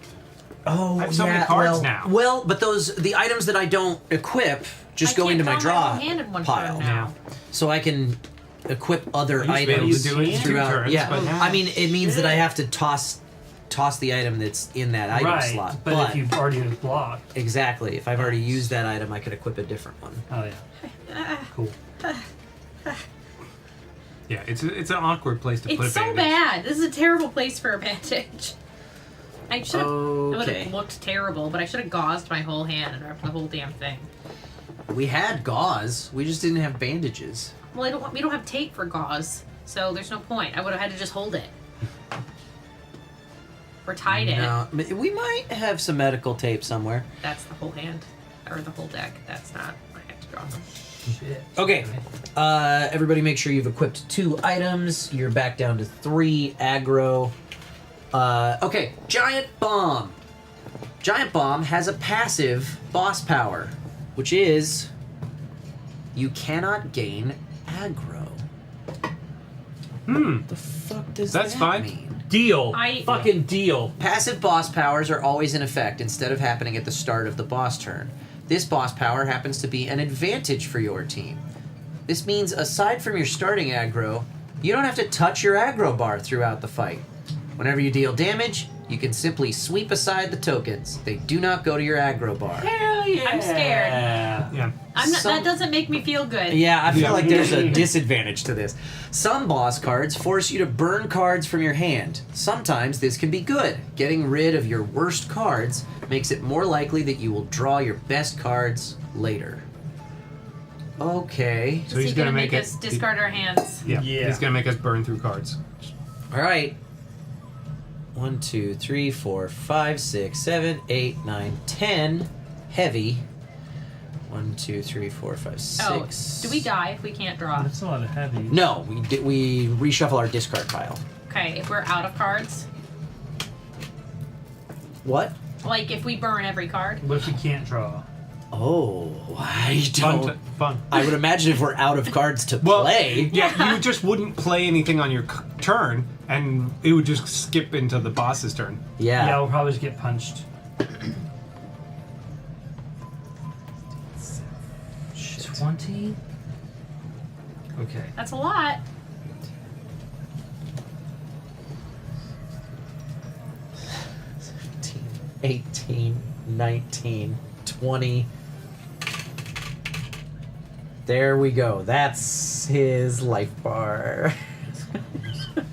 Speaker 7: Oh,
Speaker 12: I have so many cards now.
Speaker 7: Well, but the items that I don't equip just go into my draw
Speaker 18: hand in one
Speaker 7: pile.
Speaker 18: turn now.
Speaker 7: So I can equip other
Speaker 12: I used to be able
Speaker 7: items
Speaker 12: to do it in 2
Speaker 7: throughout.
Speaker 12: turns,
Speaker 7: Yeah,
Speaker 12: but now-
Speaker 7: I mean, it means that I have to toss the item that's in that item
Speaker 9: right,
Speaker 7: slot.
Speaker 9: but if you've already blocked.
Speaker 7: Exactly. If I've already used that item, I could equip a different one.
Speaker 9: Oh yeah. Cool.
Speaker 12: Yeah, it's an awkward place to put
Speaker 18: It's
Speaker 12: a
Speaker 18: so
Speaker 12: bandage.
Speaker 18: bad. This is a terrible place for a bandage. I should have. It would
Speaker 7: Okay.
Speaker 18: have looked terrible, but I should have gauzed my whole hand and wrapped the whole damn thing.
Speaker 7: We had gauze. We just didn't have bandages.
Speaker 18: Well, we don't have tape for gauze, so there's no point. I would have had to just hold it. Or tied it.
Speaker 7: No, we might have some medical tape somewhere.
Speaker 18: That's the whole hand. Or the whole deck. That's not. I have to draw them.
Speaker 7: Okay. Everybody make sure you've equipped 2 items. You're back down to 3 aggro. Okay, Giant Bomb. Giant Bomb has a passive boss power, which is you cannot gain aggro. The fuck does
Speaker 12: That's
Speaker 7: that
Speaker 12: fine.
Speaker 7: mean?
Speaker 9: Deal. Fucking deal.
Speaker 7: Passive boss powers are always in effect instead of happening at the start of the boss turn. This boss power happens to be an advantage for your team. This means aside from your starting aggro, you don't have to touch your aggro bar throughout the fight. Whenever you deal damage, you can simply sweep aside the tokens. They do not go to your aggro bar.
Speaker 9: Hell yeah.
Speaker 18: I'm scared.
Speaker 12: Yeah.
Speaker 18: I'm not, that doesn't make me feel good.
Speaker 7: Yeah, I feel like there's a disadvantage to this. Some boss cards force you to burn cards from your hand. Sometimes this can be good. Getting rid of your worst cards makes it more likely that you will draw your best cards later. Okay.
Speaker 18: So he's gonna make us discard our hands.
Speaker 12: Yeah. He's gonna make us burn through cards.
Speaker 7: All right. 1, 2, 3, 4, 5, 6, 7, 8, 9, 10. Heavy. 1, 2, 3, 4, 5, 6.
Speaker 18: Oh, do we die if we can't draw?
Speaker 9: That's a lot of heavy.
Speaker 7: No, we reshuffle our discard pile.
Speaker 18: Okay, if we're out of cards,
Speaker 7: What?
Speaker 18: like if we burn every card.
Speaker 9: What if we can't draw?
Speaker 7: Oh, I don't.
Speaker 12: Fun.
Speaker 7: I would imagine if we're out of cards to play.
Speaker 12: Yeah, you just wouldn't play anything on your turn, and it would just skip into the boss's turn.
Speaker 7: Yeah.
Speaker 9: Yeah, we'll probably just get punched. 20? Okay.
Speaker 18: That's a lot.
Speaker 7: $17, 18, 19, 20. There we go. That's his life bar.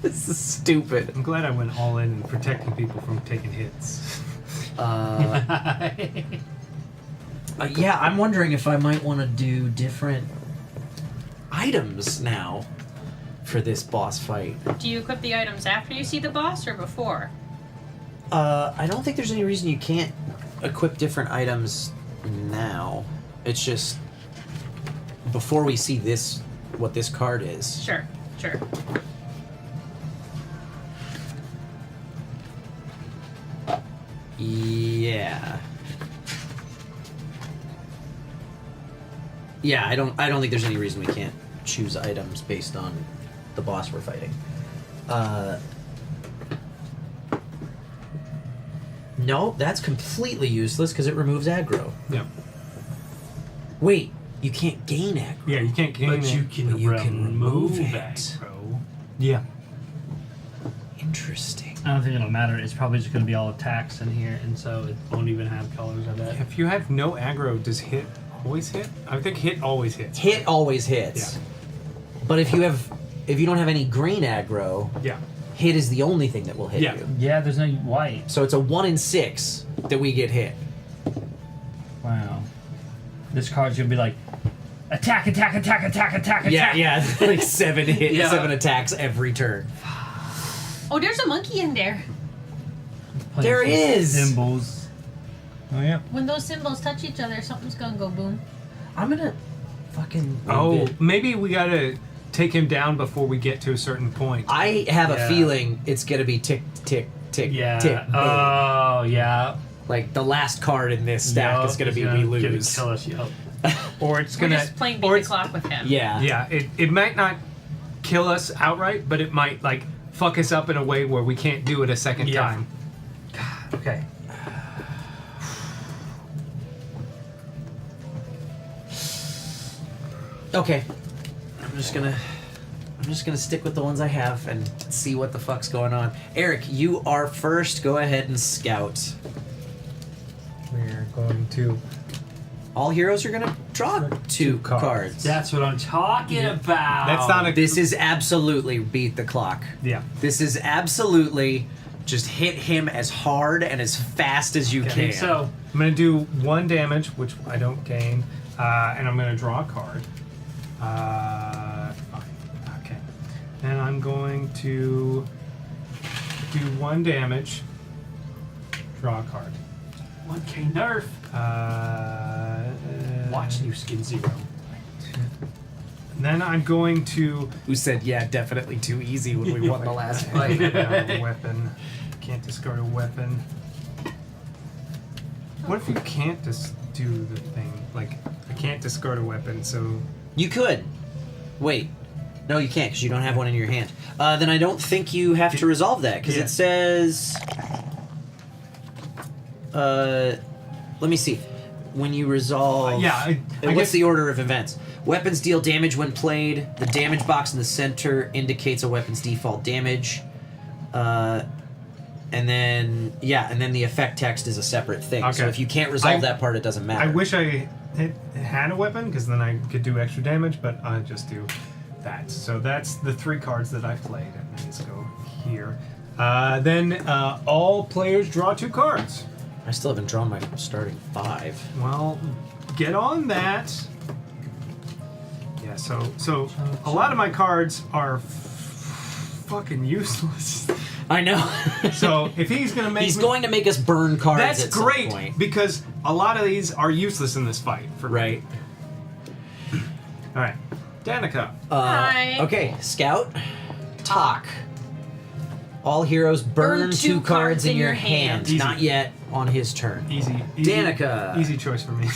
Speaker 7: This is stupid.
Speaker 12: I'm glad I went all in and protecting people from taking hits.
Speaker 7: Yeah, I'm wondering if I might want to do different items now for this boss fight.
Speaker 18: Do you equip the items after you see the boss or before?
Speaker 7: I don't think there's any reason you can't equip different items now. It's just before we see this, what this card is.
Speaker 18: Sure, sure.
Speaker 7: Yeah. Yeah, I don't think there's any reason we can't choose items based on the boss we're fighting. No, that's completely useless because it removes aggro.
Speaker 12: Yeah.
Speaker 7: Wait, You can't gain aggro.
Speaker 12: Yeah, you can't gain
Speaker 9: But
Speaker 12: it.
Speaker 9: you can remove it.
Speaker 12: aggro. Yeah.
Speaker 7: Interesting.
Speaker 9: I don't think it'll matter. It's probably just going to be all attacks in here, and so it won't even have colors of it.
Speaker 12: If you have no aggro, does hit always hit? I think hit always hits.
Speaker 7: Hit always hits.
Speaker 12: Yeah.
Speaker 7: But if you don't have any green aggro,
Speaker 12: Yeah.
Speaker 7: hit is the only thing that will hit you.
Speaker 9: Yeah, there's no white.
Speaker 7: So it's a 1 in 6 that we get hit.
Speaker 9: Wow. This card's going to be like, attack, attack, attack, attack, attack,
Speaker 7: Yeah,
Speaker 9: attack.
Speaker 7: yeah, like 7 hits,
Speaker 9: Yeah.
Speaker 7: 7 attacks every turn.
Speaker 18: Oh, there's a monkey in there.
Speaker 7: There is!
Speaker 9: Symbols. Oh, yeah.
Speaker 18: When those symbols touch each other, something's gonna go boom.
Speaker 7: I'm gonna fucking...
Speaker 12: Oh, maybe we gotta take him down before we get to a certain point.
Speaker 7: I have a feeling it's gonna be tick, tick, tick,
Speaker 9: Yeah.
Speaker 7: tick. boom.
Speaker 9: Oh, yeah.
Speaker 7: Like, the last card in this stack is gonna be we lose.
Speaker 9: Kill us, yup.
Speaker 12: Or it's
Speaker 18: We're
Speaker 12: gonna...
Speaker 18: just playing beat the clock with him.
Speaker 7: Yeah.
Speaker 12: Yeah, it might not kill us outright, but it might, like, fuck us up in a way where we can't do it a second time.
Speaker 9: Okay.
Speaker 7: Okay. I'm just gonna stick with the ones I have and see what the fuck's going on. Eric, you are first. Go ahead and scout.
Speaker 12: We're going to...
Speaker 7: All heroes are gonna draw 2 cards.
Speaker 9: That's what I'm talking about.
Speaker 12: That's not a...
Speaker 7: This is absolutely beat the clock.
Speaker 12: Yeah.
Speaker 7: This is absolutely just hit him as hard and as fast as you can.
Speaker 12: So I'm going to do 1 damage, which I don't gain, and I'm going to draw a card. Fine. Okay. And I'm going to do 1 damage, draw a card.
Speaker 9: 1K Nerf. Watch New Skin Zero.
Speaker 12: Then I'm going to...
Speaker 7: Who said, yeah, definitely too easy when we won the last fight.
Speaker 12: Weapon. Can't discard a weapon. What if you can't just do the thing? Like, I can't discard a weapon, so...
Speaker 7: You could. Wait. No, you can't because you don't have one in your hand. Then I don't think you have to resolve that because it says... let me see. When you resolve... what's the order of events? Weapons deal damage when played. The damage box in the center indicates a weapon's default damage. And then the effect text is a separate thing. So
Speaker 12: Okay.
Speaker 7: if you can't resolve that part, it doesn't matter.
Speaker 12: I wish I had a weapon, because then I could do extra damage, but I just do that. So that's the 3 cards that I played, and these go here. Then all players draw 2 cards.
Speaker 7: I still haven't drawn my starting 5.
Speaker 12: Well, get on that. Yeah, so a lot of my cards are fucking useless.
Speaker 7: I know.
Speaker 12: So if he's gonna make
Speaker 7: He's going to make us burn cards
Speaker 12: that's
Speaker 7: at some
Speaker 12: great
Speaker 7: point.
Speaker 12: because a lot of these are useless in this fight. For
Speaker 7: Right.
Speaker 12: Me. All right, Danica.
Speaker 18: Hi.
Speaker 7: Okay, Scout. Talk. All heroes burn 2 cards in your hand.
Speaker 12: Easy.
Speaker 7: Not yet on his turn.
Speaker 12: Easy.
Speaker 7: Danica.
Speaker 12: Easy choice for me.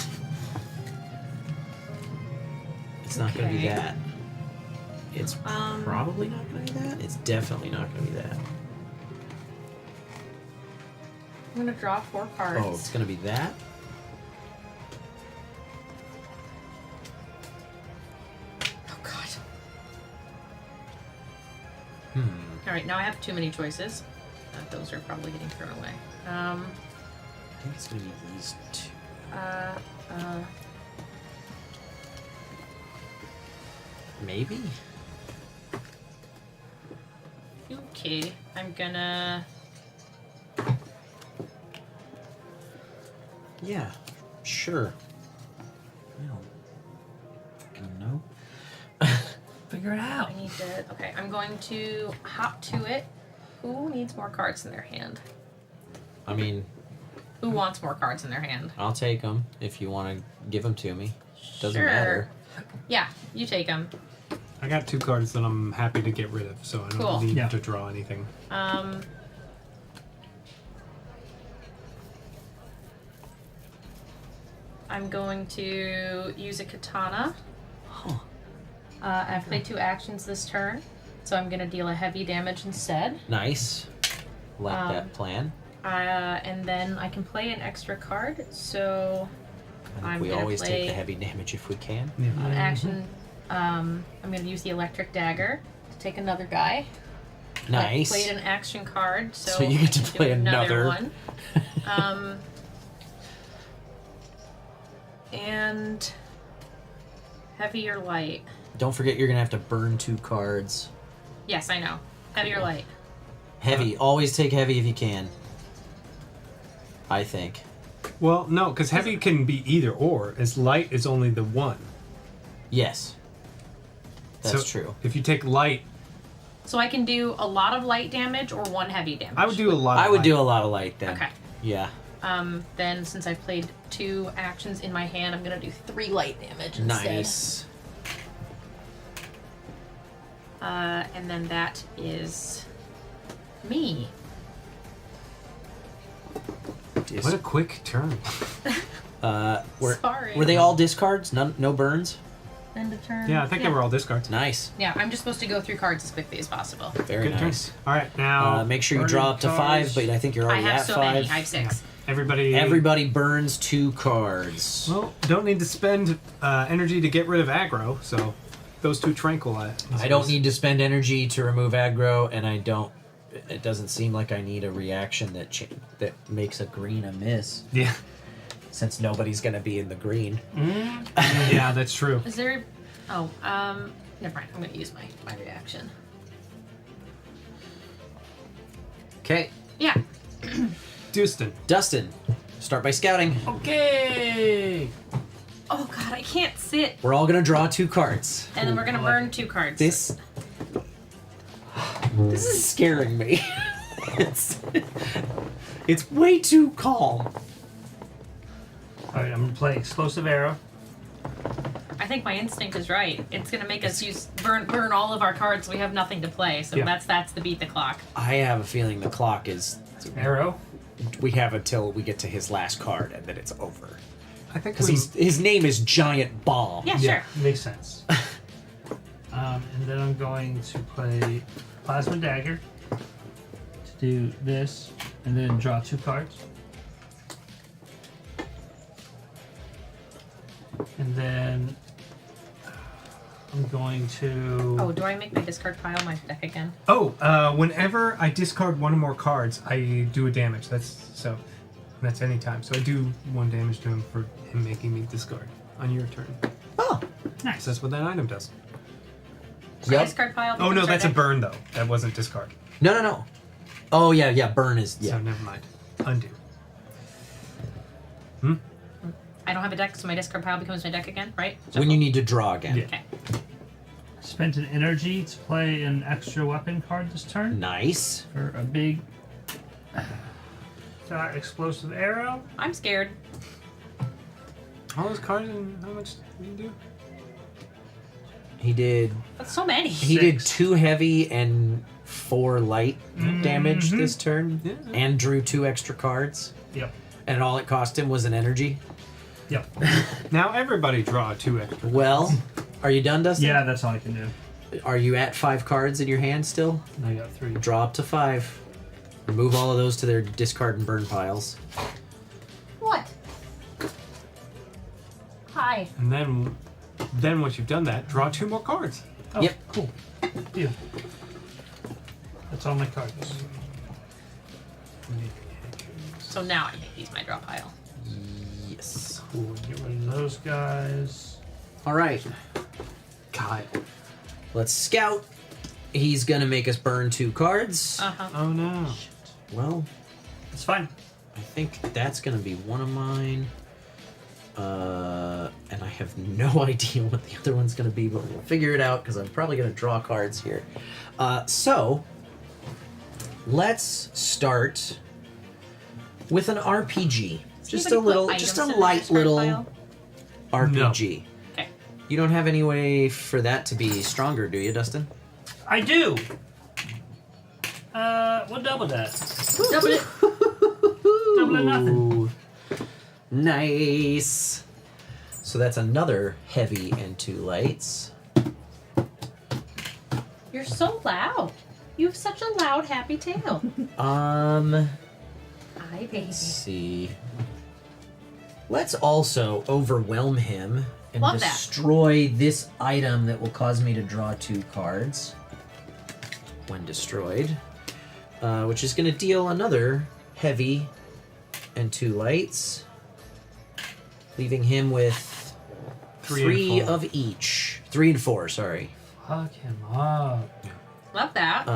Speaker 7: It's not going to be
Speaker 18: Okay.
Speaker 7: that. It's probably not going to be that. It's definitely not going to be that.
Speaker 18: I'm gonna draw 4 cards.
Speaker 7: Oh, it's going to be that?
Speaker 18: Oh god.
Speaker 7: Hmm.
Speaker 18: All right, now I have too many choices. Those are probably getting thrown away.
Speaker 7: I think it's going to be these 2. Maybe?
Speaker 18: Okay, I'm gonna.
Speaker 7: Yeah, sure. I don't fucking know.
Speaker 9: Figure it out.
Speaker 18: I need to. Okay, I'm going to hop to it. Who needs more cards in their hand?
Speaker 7: I mean,
Speaker 18: Who wants more cards in their hand?
Speaker 7: I'll take them if you want to give them to me. Doesn't
Speaker 18: Sure.
Speaker 7: matter.
Speaker 18: Yeah, you take them.
Speaker 12: I got 2 cards that I'm happy to get rid of, so I don't
Speaker 18: Cool.
Speaker 12: need to draw anything.
Speaker 18: I'm going to use a katana. I've played 2 actions this turn, so I'm going to deal a heavy damage instead.
Speaker 7: Nice. Like that plan.
Speaker 18: And then I can play an extra card, so I'm
Speaker 7: we
Speaker 18: gonna
Speaker 7: always
Speaker 18: play
Speaker 7: take the heavy damage if we can.
Speaker 18: an action. I'm going to use the electric dagger to take another guy.
Speaker 7: Nice.
Speaker 18: I played an action card,
Speaker 7: So you get to
Speaker 18: I can do
Speaker 7: play another.
Speaker 18: one. And heavy or light?
Speaker 7: Don't forget you're going to have to burn 2 cards.
Speaker 18: Yes, I know. Heavy or light?
Speaker 7: Heavy. Always take heavy if you can. I think.
Speaker 12: Well, no, because heavy can be either or, as light is only the one.
Speaker 7: Yes. That's
Speaker 12: So
Speaker 7: true.
Speaker 12: If you take light,
Speaker 18: So I can do a lot of light damage or 1 heavy damage.
Speaker 12: I would do a lot of
Speaker 7: I would
Speaker 12: light.
Speaker 7: do a lot of light then.
Speaker 18: Okay.
Speaker 7: Yeah.
Speaker 18: Then since I played 2 actions in my hand, I'm gonna do 3 light damage instead.
Speaker 7: Nice.
Speaker 18: And then that is me.
Speaker 12: What a quick turn.
Speaker 18: Sorry.
Speaker 7: Were they all discards? No burns?
Speaker 18: End of turn.
Speaker 12: Yeah, I think they were all discards.
Speaker 7: Nice.
Speaker 18: Yeah, I'm just supposed to go through cards as quickly as possible.
Speaker 7: Very
Speaker 12: Good
Speaker 7: nice.
Speaker 12: turn. All right, now
Speaker 7: Make sure you draw up to 5, but I think you're already
Speaker 18: I have
Speaker 7: at
Speaker 18: so
Speaker 7: 5.
Speaker 18: many. I have 6.
Speaker 12: Everybody
Speaker 7: burns 2 cards.
Speaker 12: Well, don't need to spend energy to get rid of aggro, so those 2 tranquilize.
Speaker 7: I don't need to spend energy to remove aggro, and I don't. It doesn't seem like I need a reaction that makes a green a miss.
Speaker 12: Yeah.
Speaker 7: Since nobody's gonna be in the green.
Speaker 12: Yeah, that's true.
Speaker 18: Is there? Oh, never mind. I'm gonna use my reaction.
Speaker 7: Okay.
Speaker 18: Yeah.
Speaker 7: Dustin, start by scouting.
Speaker 18: Okay. Oh God, I can't sit.
Speaker 7: We're all gonna draw 2 cards.
Speaker 18: And then we're gonna burn 2 cards.
Speaker 7: This is scaring me. It's way too calm.
Speaker 9: Alright, I'm gonna play Explosive Arrow.
Speaker 18: I think my instinct is right. It's gonna make us burn all of our cards. So we have nothing to play. So
Speaker 7: Yeah.
Speaker 18: that's the beat the clock.
Speaker 7: I have a feeling the clock is
Speaker 9: arrow.
Speaker 7: We have until we get to his last card, and then it's over.
Speaker 12: I think
Speaker 7: because his name is Giant Bomb.
Speaker 18: Yeah, sure.
Speaker 9: Makes sense. And then I'm going to play Plasma Dagger to do this, and then draw 2 cards. And then I'm going to.
Speaker 18: Oh, do I make my discard pile my deck again?
Speaker 12: Whenever I discard 1 or more cards, I do a damage. That's any time. So I do 1 damage to him for him making me discard on your turn.
Speaker 7: Oh,
Speaker 9: nice.
Speaker 12: That's what that item does.
Speaker 18: My discard pile.
Speaker 12: Oh no,
Speaker 18: becomes our
Speaker 12: that's a
Speaker 18: deck.
Speaker 12: burn though. That wasn't discard.
Speaker 7: No. Oh yeah. Burn is
Speaker 12: So never mind. Undo.
Speaker 18: I don't have a deck, so my discard pile becomes my deck again, right?
Speaker 7: When you need to draw again.
Speaker 9: Yeah.
Speaker 18: Okay.
Speaker 9: Spent an energy to play an extra weapon card this turn.
Speaker 7: Nice.
Speaker 9: For a big explosive arrow.
Speaker 18: I'm scared.
Speaker 12: All those cards and how much did you do?
Speaker 7: He did.
Speaker 18: That's so many.
Speaker 7: He did 2 heavy and 4 light damage this turn, and drew 2 extra cards.
Speaker 9: Yep.
Speaker 7: And all it cost him was an energy.
Speaker 9: Yep.
Speaker 12: Now everybody draw 2 extra.
Speaker 7: Well, are you done, Dustin?
Speaker 9: Yeah, that's all I can do.
Speaker 7: Are you at 5 cards in your hand still?
Speaker 9: I got 3.
Speaker 7: Draw up to 5. Remove all of those to their discard and burn piles.
Speaker 18: What? Hi.
Speaker 12: And then once you've done that, draw 2 more cards.
Speaker 9: Oh,
Speaker 7: Yep.
Speaker 9: Cool. Deal. That's all my cards.
Speaker 18: So now I make these my draw pile.
Speaker 7: Yes.
Speaker 9: Cool. Get rid of those guys.
Speaker 7: All right.
Speaker 12: God.
Speaker 7: Let's scout. He's gonna make us burn 2 cards.
Speaker 12: Oh no.
Speaker 7: Well,
Speaker 9: it's fine.
Speaker 7: I think that's gonna be one of mine. And I have no idea what the other one's gonna be, but we'll figure it out because I'm probably gonna draw cards here. So let's start with an RPG. Just a little, just a light little RPG.
Speaker 18: Okay.
Speaker 7: You don't have any way for that to be stronger, do you, Dustin?
Speaker 9: I do. We'll double that.
Speaker 18: Double it.
Speaker 9: Double or nothing.
Speaker 7: Nice. So that's another heavy and 2 lights.
Speaker 18: You're so loud. You have such a loud, happy tail.
Speaker 7: Hi,
Speaker 18: baby.
Speaker 7: Let's see. Let's also overwhelm him and
Speaker 18: Love that.
Speaker 7: destroy this item that will cause me to draw 2 cards when destroyed, which is going to deal another heavy and 2 lights, leaving him with 3 of each. 3 and 4, sorry.
Speaker 9: Fuck him up.
Speaker 18: Love that.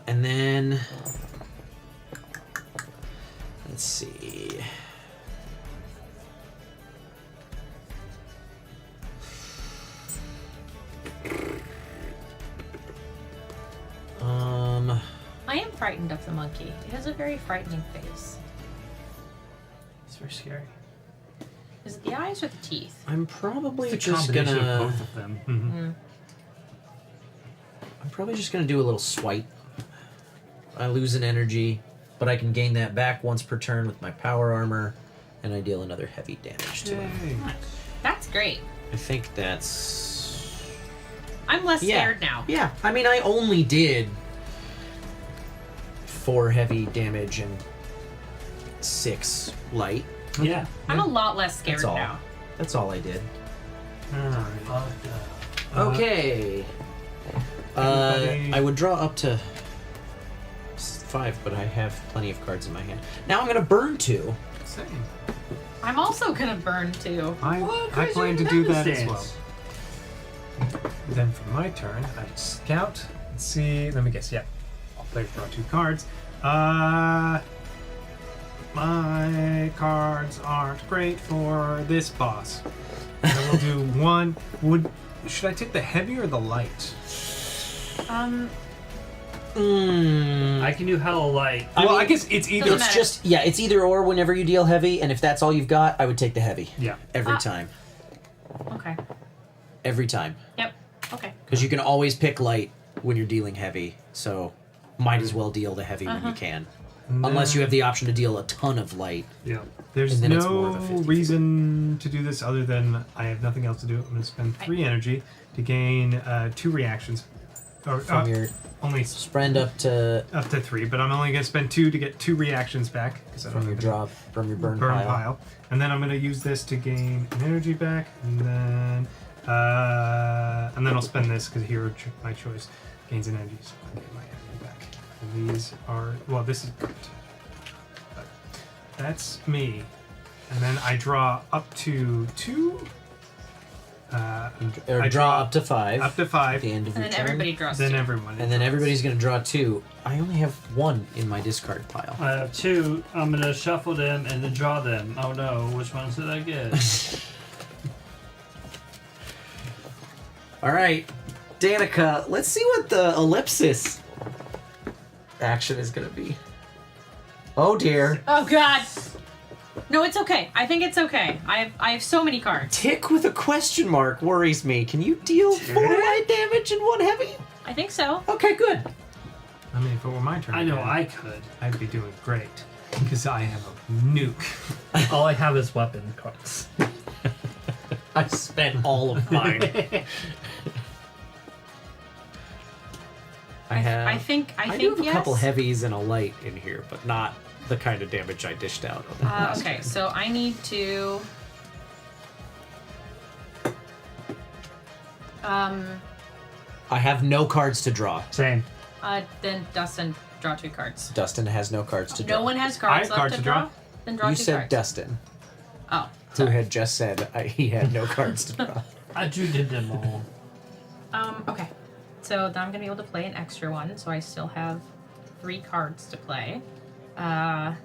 Speaker 7: And then let's see.
Speaker 18: I am frightened of the monkey. It has a very frightening face.
Speaker 9: It's very scary.
Speaker 18: Is it the eyes or the teeth?
Speaker 7: I'm probably
Speaker 9: It's a
Speaker 7: just
Speaker 9: combination
Speaker 7: gonna.
Speaker 9: of both of them. Mm-hmm.
Speaker 7: I'm probably just gonna do a little swipe. I lose an energy, but I can gain that back once per turn with my power armor, and I deal another heavy damage to him.
Speaker 18: That's great.
Speaker 7: I think that's.
Speaker 18: I'm less scared now.
Speaker 7: Yeah, I mean, I only did 4 heavy damage and 6 light.
Speaker 9: Yeah.
Speaker 18: I'm a lot less scared
Speaker 7: That's all.
Speaker 18: now.
Speaker 7: That's all I did.
Speaker 9: Alright.
Speaker 7: Okay. I would draw up to 5, but I have plenty of cards in my hand. Now I'm gonna burn 2.
Speaker 12: Same.
Speaker 18: I'm also gonna burn 2.
Speaker 12: I plan to do that as well. Then for my turn, I scout and see. Let me guess. Yeah, I'll draw 2 cards. My cards aren't great for this boss. I will do 1. Should I take the heavy or the light?
Speaker 9: I can do hella light.
Speaker 12: I guess it's either.
Speaker 7: It's just it's either or. Whenever you deal heavy, and if that's all you've got, I would take the heavy.
Speaker 12: Yeah.
Speaker 7: Every time.
Speaker 18: Okay.
Speaker 7: Every time.
Speaker 18: Yep. Okay.
Speaker 7: Because you can always pick light when you're dealing heavy, so might as well deal the heavy when you can. Unless you have the option to deal a ton of light.
Speaker 12: Yeah. There's
Speaker 7: and then it's
Speaker 12: no
Speaker 7: more of a 50.
Speaker 12: reason to do this other than I have nothing else to do. I'm going to spend 3 energy to gain 2 reactions. Or,
Speaker 7: From your
Speaker 12: only
Speaker 7: spend up to
Speaker 12: 3, but I'm only going to spend 2 to get 2 reactions back because I don't
Speaker 7: from your
Speaker 12: have
Speaker 7: drop from your burn pile.
Speaker 12: And then I'm going to use this to gain an energy back, and then I'll spend this because hero my choice gains an energy, so I get my energy back. And these are this is good. But that's me, and then I draw up to 2.
Speaker 7: Or draw up to 5.
Speaker 12: Up to 5.
Speaker 7: At the end of
Speaker 18: And
Speaker 7: your
Speaker 18: then
Speaker 7: turn.
Speaker 18: everybody draws
Speaker 12: Then
Speaker 18: 2.
Speaker 12: everyone.
Speaker 7: And then everybody's going to draw 2. I only have 1 in my discard pile.
Speaker 9: I have 2. I'm gonna shuffle them and then draw them. Oh no, which ones did I get?
Speaker 7: All right, Danica, let's see what the ellipsis action is going to be. Oh dear.
Speaker 18: Oh god. No, it's okay. I think it's okay. I have so many cards.
Speaker 7: Tick with a question mark worries me. Can you deal 4 light damage and 1 heavy?
Speaker 18: I think so.
Speaker 7: Okay, good.
Speaker 12: I mean, if it were my turn,
Speaker 9: I know I could.
Speaker 12: I'd be doing great because I have a nuke.
Speaker 9: All I have is weapon cards.
Speaker 7: I spent all of mine.
Speaker 18: I think
Speaker 7: do have a
Speaker 18: yes.
Speaker 7: couple heavies and a light in here, but not the kind of damage I dished out on that last
Speaker 18: Okay,
Speaker 7: turn.
Speaker 18: so I need to.
Speaker 7: I have no cards to draw.
Speaker 9: Same.
Speaker 18: Then Dustin, draw 2 cards.
Speaker 7: Dustin has no cards to draw.
Speaker 18: No one has cards left to draw. Then draw
Speaker 7: You
Speaker 18: 2
Speaker 7: said
Speaker 18: cards.
Speaker 7: Dustin,
Speaker 18: Oh.
Speaker 7: who had just said he had no cards to draw.
Speaker 9: I did them all.
Speaker 18: Okay. So then I'm gonna be able to play an extra one, so I still have 3 cards to play. I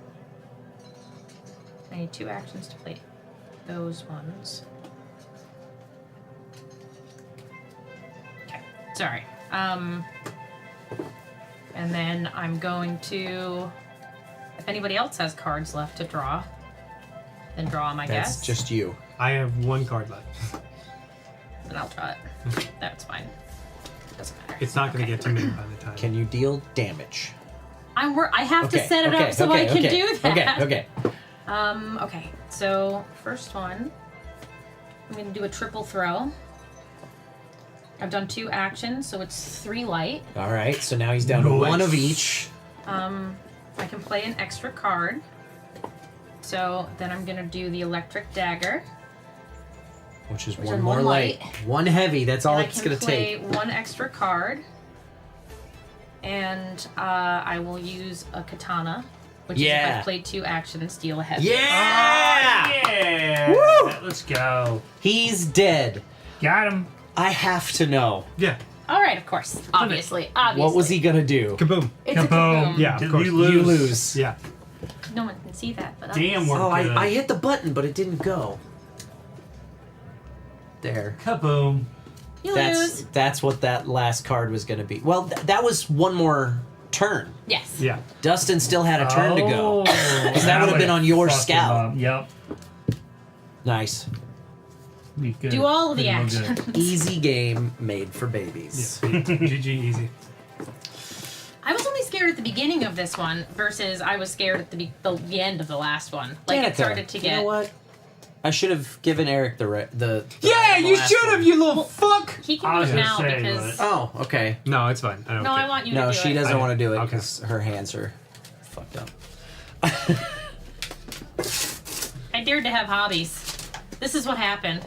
Speaker 18: need 2 actions to play those ones. Okay, sorry. And then I'm going to, if anybody else has cards left to draw, then draw them, I
Speaker 7: That's
Speaker 18: guess.
Speaker 7: just you.
Speaker 12: I have 1 card left.
Speaker 18: Then I'll draw it. That's fine. Doesn't matter.
Speaker 12: It's not going to get to me by the time.
Speaker 7: Can you deal damage?
Speaker 18: I have to set it up so I can do that.
Speaker 7: Okay.
Speaker 18: Okay, so first one, I'm gonna do a triple throw. I've done 2 actions, so it's 3 light.
Speaker 7: All right, so now he's down to 1 of each.
Speaker 18: I can play an extra card. So then I'm gonna do the electric dagger.
Speaker 7: Which is
Speaker 18: Which
Speaker 7: one
Speaker 18: is
Speaker 7: more
Speaker 18: one
Speaker 7: light. One heavy. That's all
Speaker 18: And
Speaker 7: it's
Speaker 18: I
Speaker 7: going
Speaker 18: can
Speaker 7: to
Speaker 18: play
Speaker 7: take.
Speaker 18: one extra card. And I will use a katana, which is if
Speaker 7: Yeah.
Speaker 18: I've played 2 actions, deal a heavy.
Speaker 7: Yeah!
Speaker 9: Yeah!
Speaker 7: Woo!
Speaker 9: Let's go.
Speaker 7: He's dead.
Speaker 9: Got him.
Speaker 7: I have to know.
Speaker 12: Yeah.
Speaker 18: All right, of course. Obviously.
Speaker 7: What was he going to do?
Speaker 12: Kaboom.
Speaker 18: It's a kaboom.
Speaker 12: Yeah, of course.
Speaker 9: You lose.
Speaker 7: You lose.
Speaker 12: Yeah.
Speaker 18: No one can see that, but
Speaker 9: Damn, we're
Speaker 7: Oh,
Speaker 9: good.
Speaker 7: I hit the button, but it didn't go. There.
Speaker 9: Kaboom.
Speaker 18: You lose.
Speaker 7: That's what that last card was going to be. Well, that was one more turn.
Speaker 18: Yes.
Speaker 12: Yeah.
Speaker 7: Dustin still had a turn to go.
Speaker 9: Oh.
Speaker 7: Because that would have been on your
Speaker 9: Fucked him
Speaker 7: scout.
Speaker 9: up. Yep.
Speaker 7: Nice.
Speaker 9: Be good.
Speaker 18: Do all of the
Speaker 9: Pretty well
Speaker 18: actions.
Speaker 9: good.
Speaker 7: Easy game made for babies.
Speaker 12: GG easy.
Speaker 18: I was only scared at the beginning of this one versus I was scared at the end of the last one. Like it started to get.
Speaker 7: You know what? I should have given Eric the
Speaker 12: Yeah, you
Speaker 7: last
Speaker 12: should have,
Speaker 7: one.
Speaker 12: you little fuck!
Speaker 18: He
Speaker 9: I
Speaker 18: can do
Speaker 9: was
Speaker 18: it
Speaker 9: gonna
Speaker 18: now
Speaker 9: say,
Speaker 18: because.
Speaker 7: Oh, okay.
Speaker 12: No, it's fine. I don't
Speaker 18: No,
Speaker 12: care.
Speaker 18: I want you
Speaker 7: No,
Speaker 18: to do
Speaker 7: she
Speaker 18: it.
Speaker 7: doesn't want to do it
Speaker 12: Okay.
Speaker 7: because her hands are fucked up.
Speaker 18: I dared to have hobbies. This is what happened.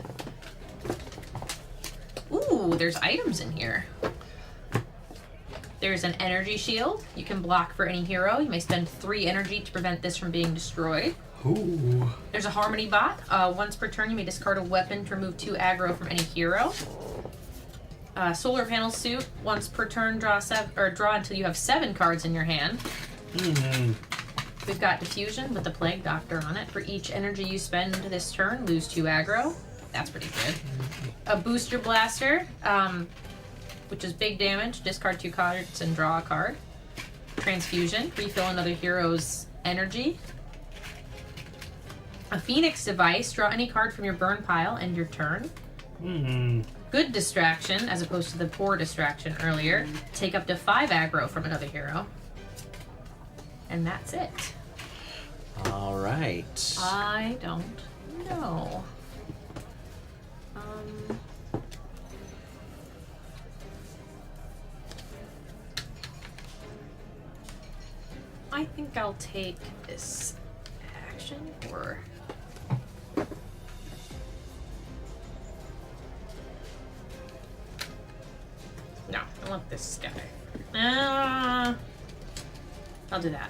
Speaker 18: Ooh, there's items in here. There's an energy shield. You can block for any hero. You may spend 3 energy to prevent this from being destroyed.
Speaker 12: Ooh.
Speaker 18: There's a harmony bot. Once per turn, you may discard a weapon to remove 2 aggro from any hero. Solar panel suit. Once per turn, draw until you have 7 cards in your hand. We've got diffusion with the plague doctor on it. For each energy you spend this turn, lose 2 aggro. That's pretty good. A booster blaster, which is big damage. Discard 2 cards and draw a card. Transfusion. Refill another hero's energy. A Phoenix device. Draw any card from your burn pile, end your turn. Good distraction, as opposed to the poor distraction earlier. Take up to 5 aggro from another hero. And that's it.
Speaker 7: All right.
Speaker 18: I don't know. I think I'll take this action or. No, I want this guy. I'll do that.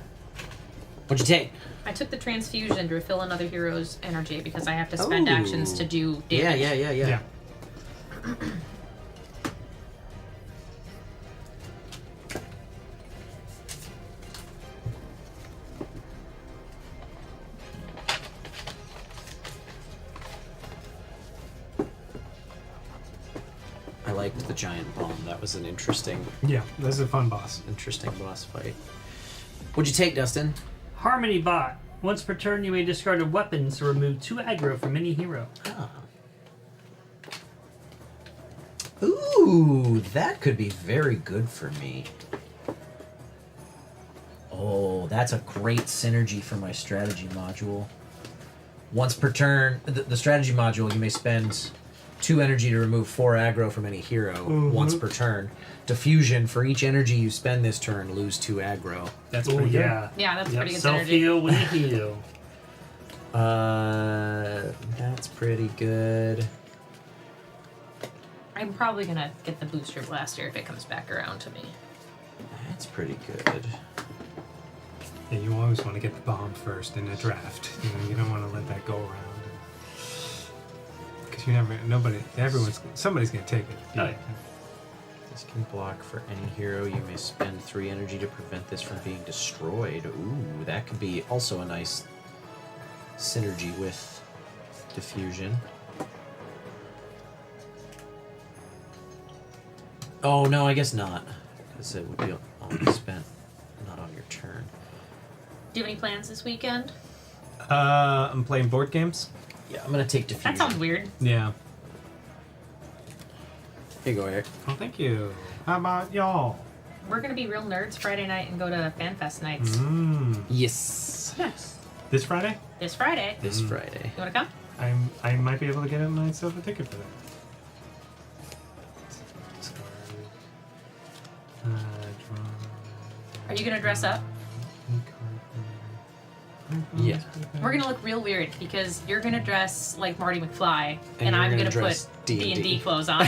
Speaker 7: What'd you take?
Speaker 18: I took the transfusion to refill another hero's energy because I have to spend actions to do damage.
Speaker 7: Yeah. I liked the giant bomb. That was an interesting
Speaker 12: Yeah, this is a fun boss.
Speaker 7: boss fight. What'd you take, Dustin?
Speaker 9: Harmony bot. Once per turn, you may discard a weapon to remove 2 aggro from any hero.
Speaker 7: Ooh, that could be very good for me. Oh, that's a great synergy for my strategy module. Once per turn, the strategy module, you may spend 2 energy to remove 4 aggro from any hero once per turn. Diffusion, for each energy you spend this turn, lose 2 aggro.
Speaker 12: That's pretty good.
Speaker 18: Yeah, that's pretty good
Speaker 9: Self
Speaker 18: synergy.
Speaker 9: heal, we heal.
Speaker 7: That's pretty good.
Speaker 18: I'm probably gonna get the booster blaster if it comes back around to me.
Speaker 7: That's pretty good.
Speaker 12: Yeah, you always want to get the bomb first in a draft. You don't want to let that go around. Because you never, somebody's going to take it.
Speaker 9: Oh, yeah.
Speaker 7: This can block for any hero. You may spend 3 energy to prevent this from being destroyed. Ooh, that could be also a nice synergy with diffusion. Oh, no, I guess not. Because it would be only spent, not on your turn.
Speaker 18: Do you have any plans this weekend?
Speaker 12: I'm playing board games.
Speaker 7: Yeah, I'm going to take diffusion.
Speaker 18: That sounds weird.
Speaker 12: Yeah.
Speaker 7: Here you go, Eric.
Speaker 12: Oh, thank you. How about y'all?
Speaker 18: We're gonna be real nerds Friday night and go to FanFest nights.
Speaker 7: Yes.
Speaker 18: Yes.
Speaker 12: This Friday?
Speaker 18: This Friday.
Speaker 7: This Friday.
Speaker 18: You wanna come?
Speaker 12: I might be able to get myself a ticket for that.
Speaker 18: Are you gonna dress up?
Speaker 7: Yeah.
Speaker 18: We're gonna look real weird because you're gonna dress like Marty McFly,
Speaker 7: And
Speaker 18: and
Speaker 7: you're
Speaker 18: I'm
Speaker 7: gonna
Speaker 18: gonna
Speaker 7: dress
Speaker 18: put
Speaker 7: D&D.
Speaker 18: D&D clothes on.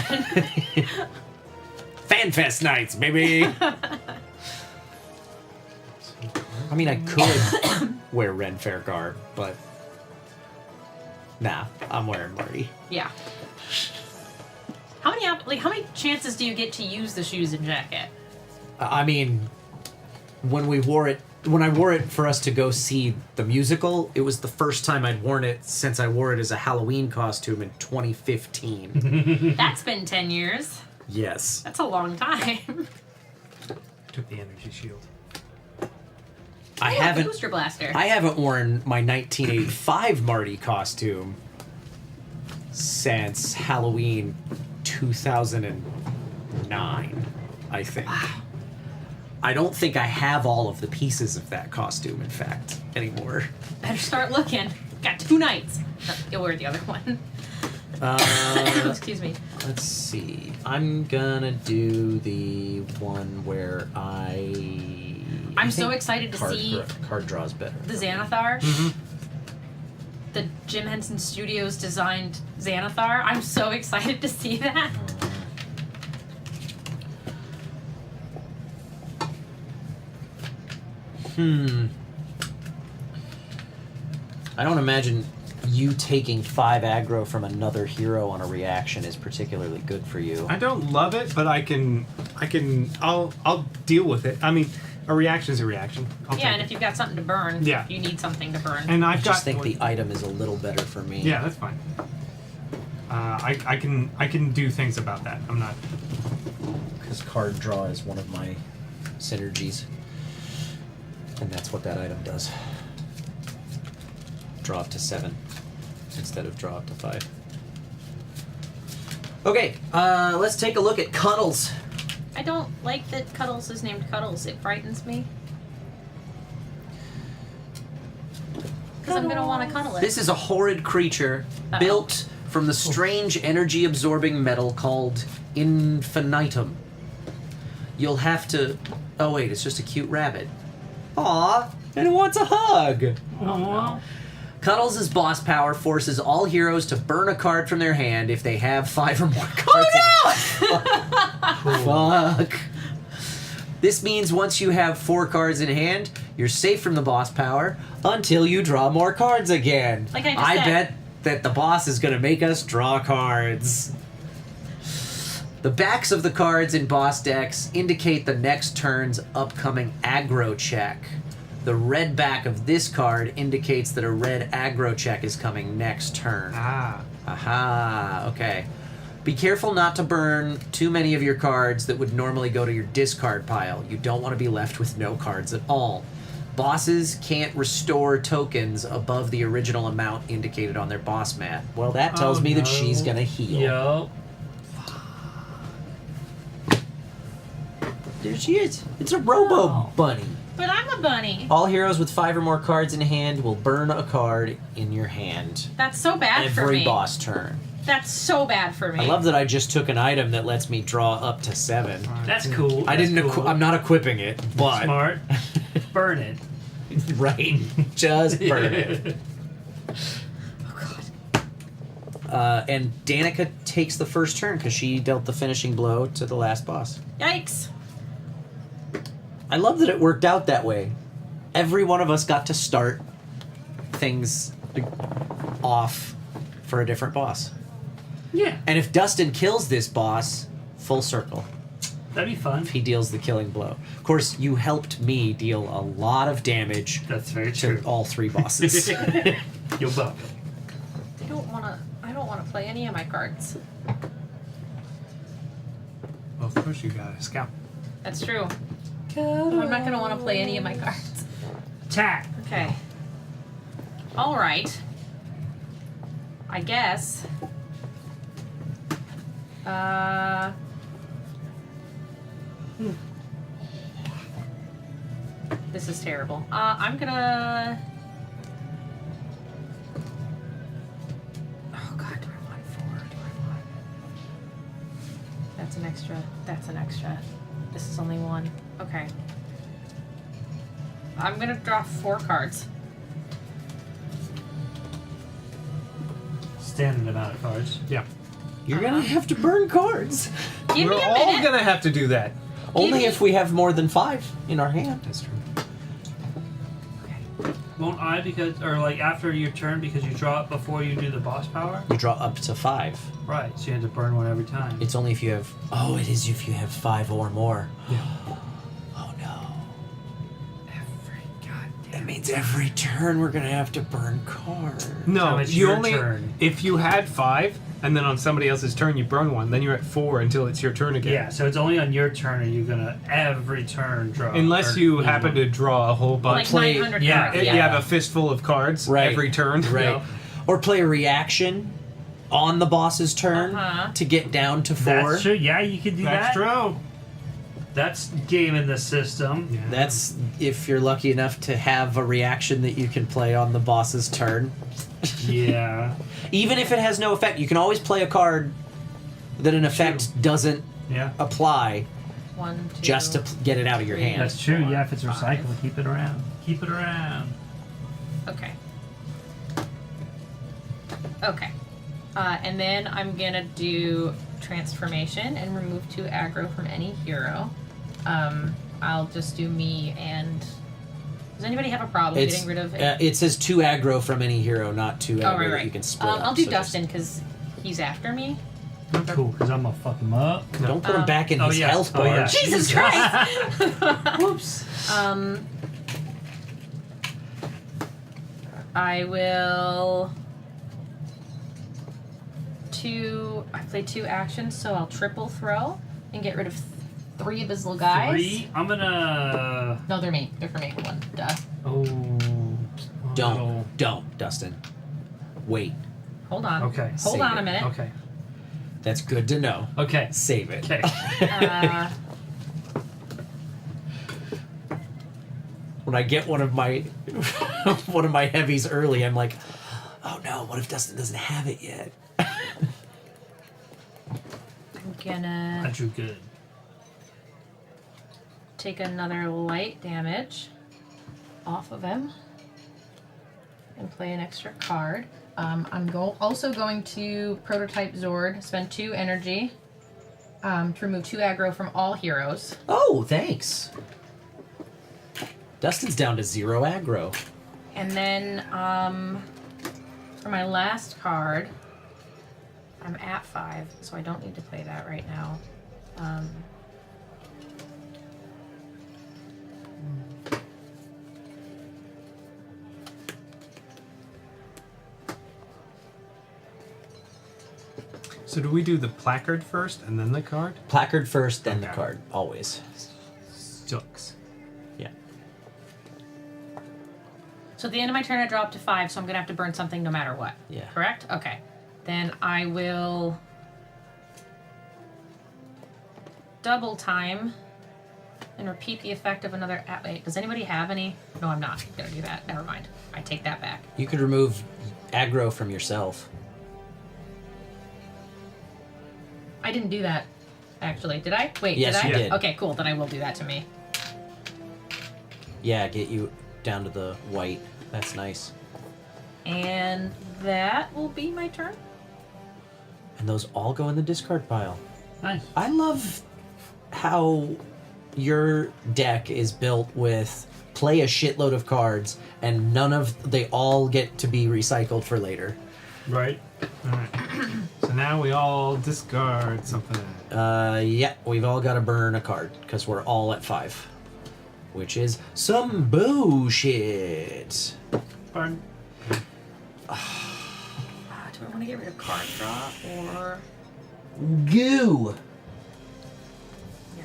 Speaker 7: FanFest nights, baby! I mean, I could wear Ren Fair garb, but nah, I'm wearing Marty.
Speaker 18: Yeah. How many chances do you get to use the shoes and jacket?
Speaker 7: I mean, when I wore it for us to go see the musical, it was the first time I'd worn it since I wore it as a Halloween costume in 2015.
Speaker 18: That's been 10 years.
Speaker 7: Yes.
Speaker 18: That's a long time.
Speaker 12: Took the energy shield.
Speaker 7: I
Speaker 18: Oh, the
Speaker 7: haven't.
Speaker 18: booster blaster.
Speaker 7: I haven't worn my 1985 Marty costume since Halloween 2009, I think. I don't think I have all of the pieces of that costume, in fact, anymore.
Speaker 18: Better start looking. Got 2 nights. No, you'll wear the other one. Excuse me.
Speaker 7: Let's see. I'm gonna do the one where
Speaker 18: I'm so excited to see
Speaker 7: card draws better.
Speaker 18: the Xanathar.
Speaker 7: Mm-hmm.
Speaker 18: The Jim Henson Studios designed Xanathar. I'm so excited to see that.
Speaker 7: I don't imagine you taking 5 aggro from another hero on a reaction is particularly good for you.
Speaker 12: I don't love it, but I'll deal with it. I mean, a reaction is a reaction. I'll
Speaker 18: Yeah,
Speaker 12: take
Speaker 18: and if you've got something to burn,
Speaker 12: Yeah.
Speaker 18: you need something to burn.
Speaker 12: And
Speaker 7: I just think the item is a little better for me.
Speaker 12: Yeah, that's fine. I can do things about that. I'm not.
Speaker 7: Because card draw is one of my synergies. And that's what that item does. Draw up to 7 instead of draw up to 5. Okay, let's take a look at Cuddles.
Speaker 18: I don't like that Cuddles is named Cuddles. It frightens me. Because I'm going to want to cuddle it.
Speaker 7: This is a horrid creature built from the strange energy-absorbing metal called infinitum. You'll have to... Oh wait, it's just a cute rabbit. Aw, and it wants a hug.
Speaker 18: Aww.
Speaker 7: Cuddles' boss power forces all heroes to burn a card from their hand if they have 5 or more cards. Oh no! Fuck. This means once you have 4 cards in hand, you're safe from the boss power until you draw more cards again.
Speaker 18: Like I just said.
Speaker 7: bet that the boss is gonna make us draw cards. The backs of the cards in boss decks indicate the next turn's upcoming aggro check. The red back of this card indicates that a red aggro check is coming next turn. Aha, okay. Be careful not to burn too many of your cards that would normally go to your discard pile. You don't want to be left with no cards at all. Bosses can't restore tokens above the original amount indicated on their boss mat. Well, that tells me that she's gonna heal.
Speaker 9: Yo.
Speaker 7: There she is. It's a Robo Bunny.
Speaker 18: But I'm a bunny.
Speaker 7: All heroes with 5 or more cards in hand will burn a card in your hand.
Speaker 18: That's so bad for
Speaker 7: Every
Speaker 18: me.
Speaker 7: boss turn.
Speaker 18: That's so bad for me.
Speaker 7: I love that I just took an item that lets me draw up to 7.
Speaker 9: That's cool.
Speaker 7: I didn't. I'm not equipping it, but
Speaker 9: Smart. Burn it.
Speaker 7: right, just burn it. And Danica takes the first turn because she dealt the finishing blow to the last boss.
Speaker 18: Yikes.
Speaker 7: I love that it worked out that way. Every one of us got to start things off for a different boss.
Speaker 9: Yeah.
Speaker 7: And if Dustin kills this boss, full circle.
Speaker 9: That'd be fun.
Speaker 7: If he deals the killing blow. Of course, you helped me deal a lot of damage.
Speaker 9: That's very
Speaker 7: to
Speaker 9: true.
Speaker 7: all 3 bosses.
Speaker 9: You're welcome.
Speaker 18: I don't want to play any of my cards.
Speaker 12: Well, of course you got a scout.
Speaker 18: That's true. I'm not going to want to play any of my cards.
Speaker 9: Attack.
Speaker 18: Okay. All right. I guess. This is terrible. I'm gonna. Oh God, do I want 4? Do I want? That's an extra. That's an extra. This is only 1. Okay. I'm gonna draw 4 cards.
Speaker 9: standard amount of cards.
Speaker 12: Yeah.
Speaker 7: You're gonna have to burn cards.
Speaker 18: Give
Speaker 12: We're
Speaker 18: me a
Speaker 12: all
Speaker 18: minute.
Speaker 12: gonna have to do that.
Speaker 7: Only if we have more than 5 in our hand.
Speaker 12: That's true.
Speaker 9: Won't I like after your turn because you draw it before you do the boss power?
Speaker 7: You draw up to 5.
Speaker 9: Right, so you have to burn one every time.
Speaker 7: It's only if you have. Oh, it is if you have 5 or more.
Speaker 9: Yeah.
Speaker 7: Oh no. That means every turn we're gonna have to burn cards.
Speaker 12: No,
Speaker 9: it's
Speaker 12: you
Speaker 9: your
Speaker 12: only
Speaker 9: turn.
Speaker 12: if you had 5 and then on somebody else's turn you burn one, then you're at 4 until it's your turn again.
Speaker 9: Yeah, so it's only on your turn are you gonna every turn draw.
Speaker 12: Unless
Speaker 9: or
Speaker 12: you
Speaker 9: either
Speaker 12: happen
Speaker 9: one.
Speaker 12: to draw a whole bunch.
Speaker 18: Like 900
Speaker 9: yeah,
Speaker 18: cards.
Speaker 12: You have a fistful of cards every turn.
Speaker 7: Right.
Speaker 12: You know?
Speaker 7: Or play a reaction on the boss's turn to get down to 4.
Speaker 9: That's true. Yeah, you could do
Speaker 12: That's
Speaker 9: that.
Speaker 12: true.
Speaker 9: That's game in the system.
Speaker 12: Yeah.
Speaker 7: That's if you're lucky enough to have a reaction that you can play on the boss's turn.
Speaker 9: Yeah.
Speaker 7: Even if it has no effect, you can always play a card that an effect doesn't apply
Speaker 18: 1, 2,
Speaker 7: just to get it out of your hand.
Speaker 9: That's true. Yeah, if it's recycled, keep it around. Keep it around.
Speaker 18: Okay. Okay. And then I'm gonna do transformation and remove 2 aggro from any hero. I'll just do me and. Does anybody have a problem getting rid of it?
Speaker 7: It says 2 aggro from any hero, not 2 aggro
Speaker 18: Oh, right,
Speaker 7: that
Speaker 18: right.
Speaker 7: you can split up.
Speaker 18: I'll do
Speaker 7: so
Speaker 18: Dustin because he's after me.
Speaker 9: Cool, because I'm gonna fuck him up.
Speaker 7: Don't put him back in his health bar.
Speaker 9: yeah.
Speaker 18: Jesus Christ!
Speaker 7: Whoops.
Speaker 18: I will. I play 2 actions, so I'll triple throw and get rid of 3 of his little guys.
Speaker 9: 3? I'm gonna.
Speaker 18: No, they're me. They're for me. 1. Duh.
Speaker 9: Oh.
Speaker 7: Don't, Dustin. Wait.
Speaker 18: Hold on.
Speaker 9: Okay.
Speaker 18: Hold on a minute.
Speaker 9: Okay.
Speaker 7: That's good to know.
Speaker 9: Okay.
Speaker 7: Save it.
Speaker 9: Okay.
Speaker 7: When I get one of my heavies early, I'm like, oh no, what if Dustin doesn't have it yet?
Speaker 18: I'm gonna
Speaker 9: I drew good.
Speaker 18: take another light damage off of him and play an extra card. I'm also going to prototype Zord, spend 2 energy to remove 2 aggro from all heroes.
Speaker 7: Oh, thanks. Dustin's down to 0 aggro.
Speaker 18: And then for my last card, I'm at 5, so I don't need to play that right now.
Speaker 12: So do we do the placard first and then the card?
Speaker 7: Placard first, then the card, always.
Speaker 12: Sucks.
Speaker 7: Yeah.
Speaker 18: So at the end of my turn, I drop to 5, so I'm gonna have to burn something no matter what.
Speaker 7: Yeah.
Speaker 18: Correct? Okay. Then I will double time and repeat the effect of another. Wait, does anybody have any? No, I'm not gonna do that. Never mind. I take that back.
Speaker 7: You could remove aggro from yourself.
Speaker 18: I didn't do that, actually. Did I? Wait,
Speaker 7: Yes,
Speaker 18: did I?
Speaker 7: you did.
Speaker 18: Okay, cool. Then I will do that to me.
Speaker 7: Yeah, get you down to the white. That's nice.
Speaker 18: And that will be my turn.
Speaker 7: And those all go in the discard pile.
Speaker 9: Nice.
Speaker 7: I love how your deck is built with play a shitload of cards and they all get to be recycled for later.
Speaker 9: Right.
Speaker 12: Alright. So now we all discard something.
Speaker 7: Yeah, we've all got to burn a card because we're all at 5. Which is some bullshit.
Speaker 9: Burn.
Speaker 18: Do I want to get rid of card draw or...
Speaker 7: Goo!
Speaker 18: Yeah.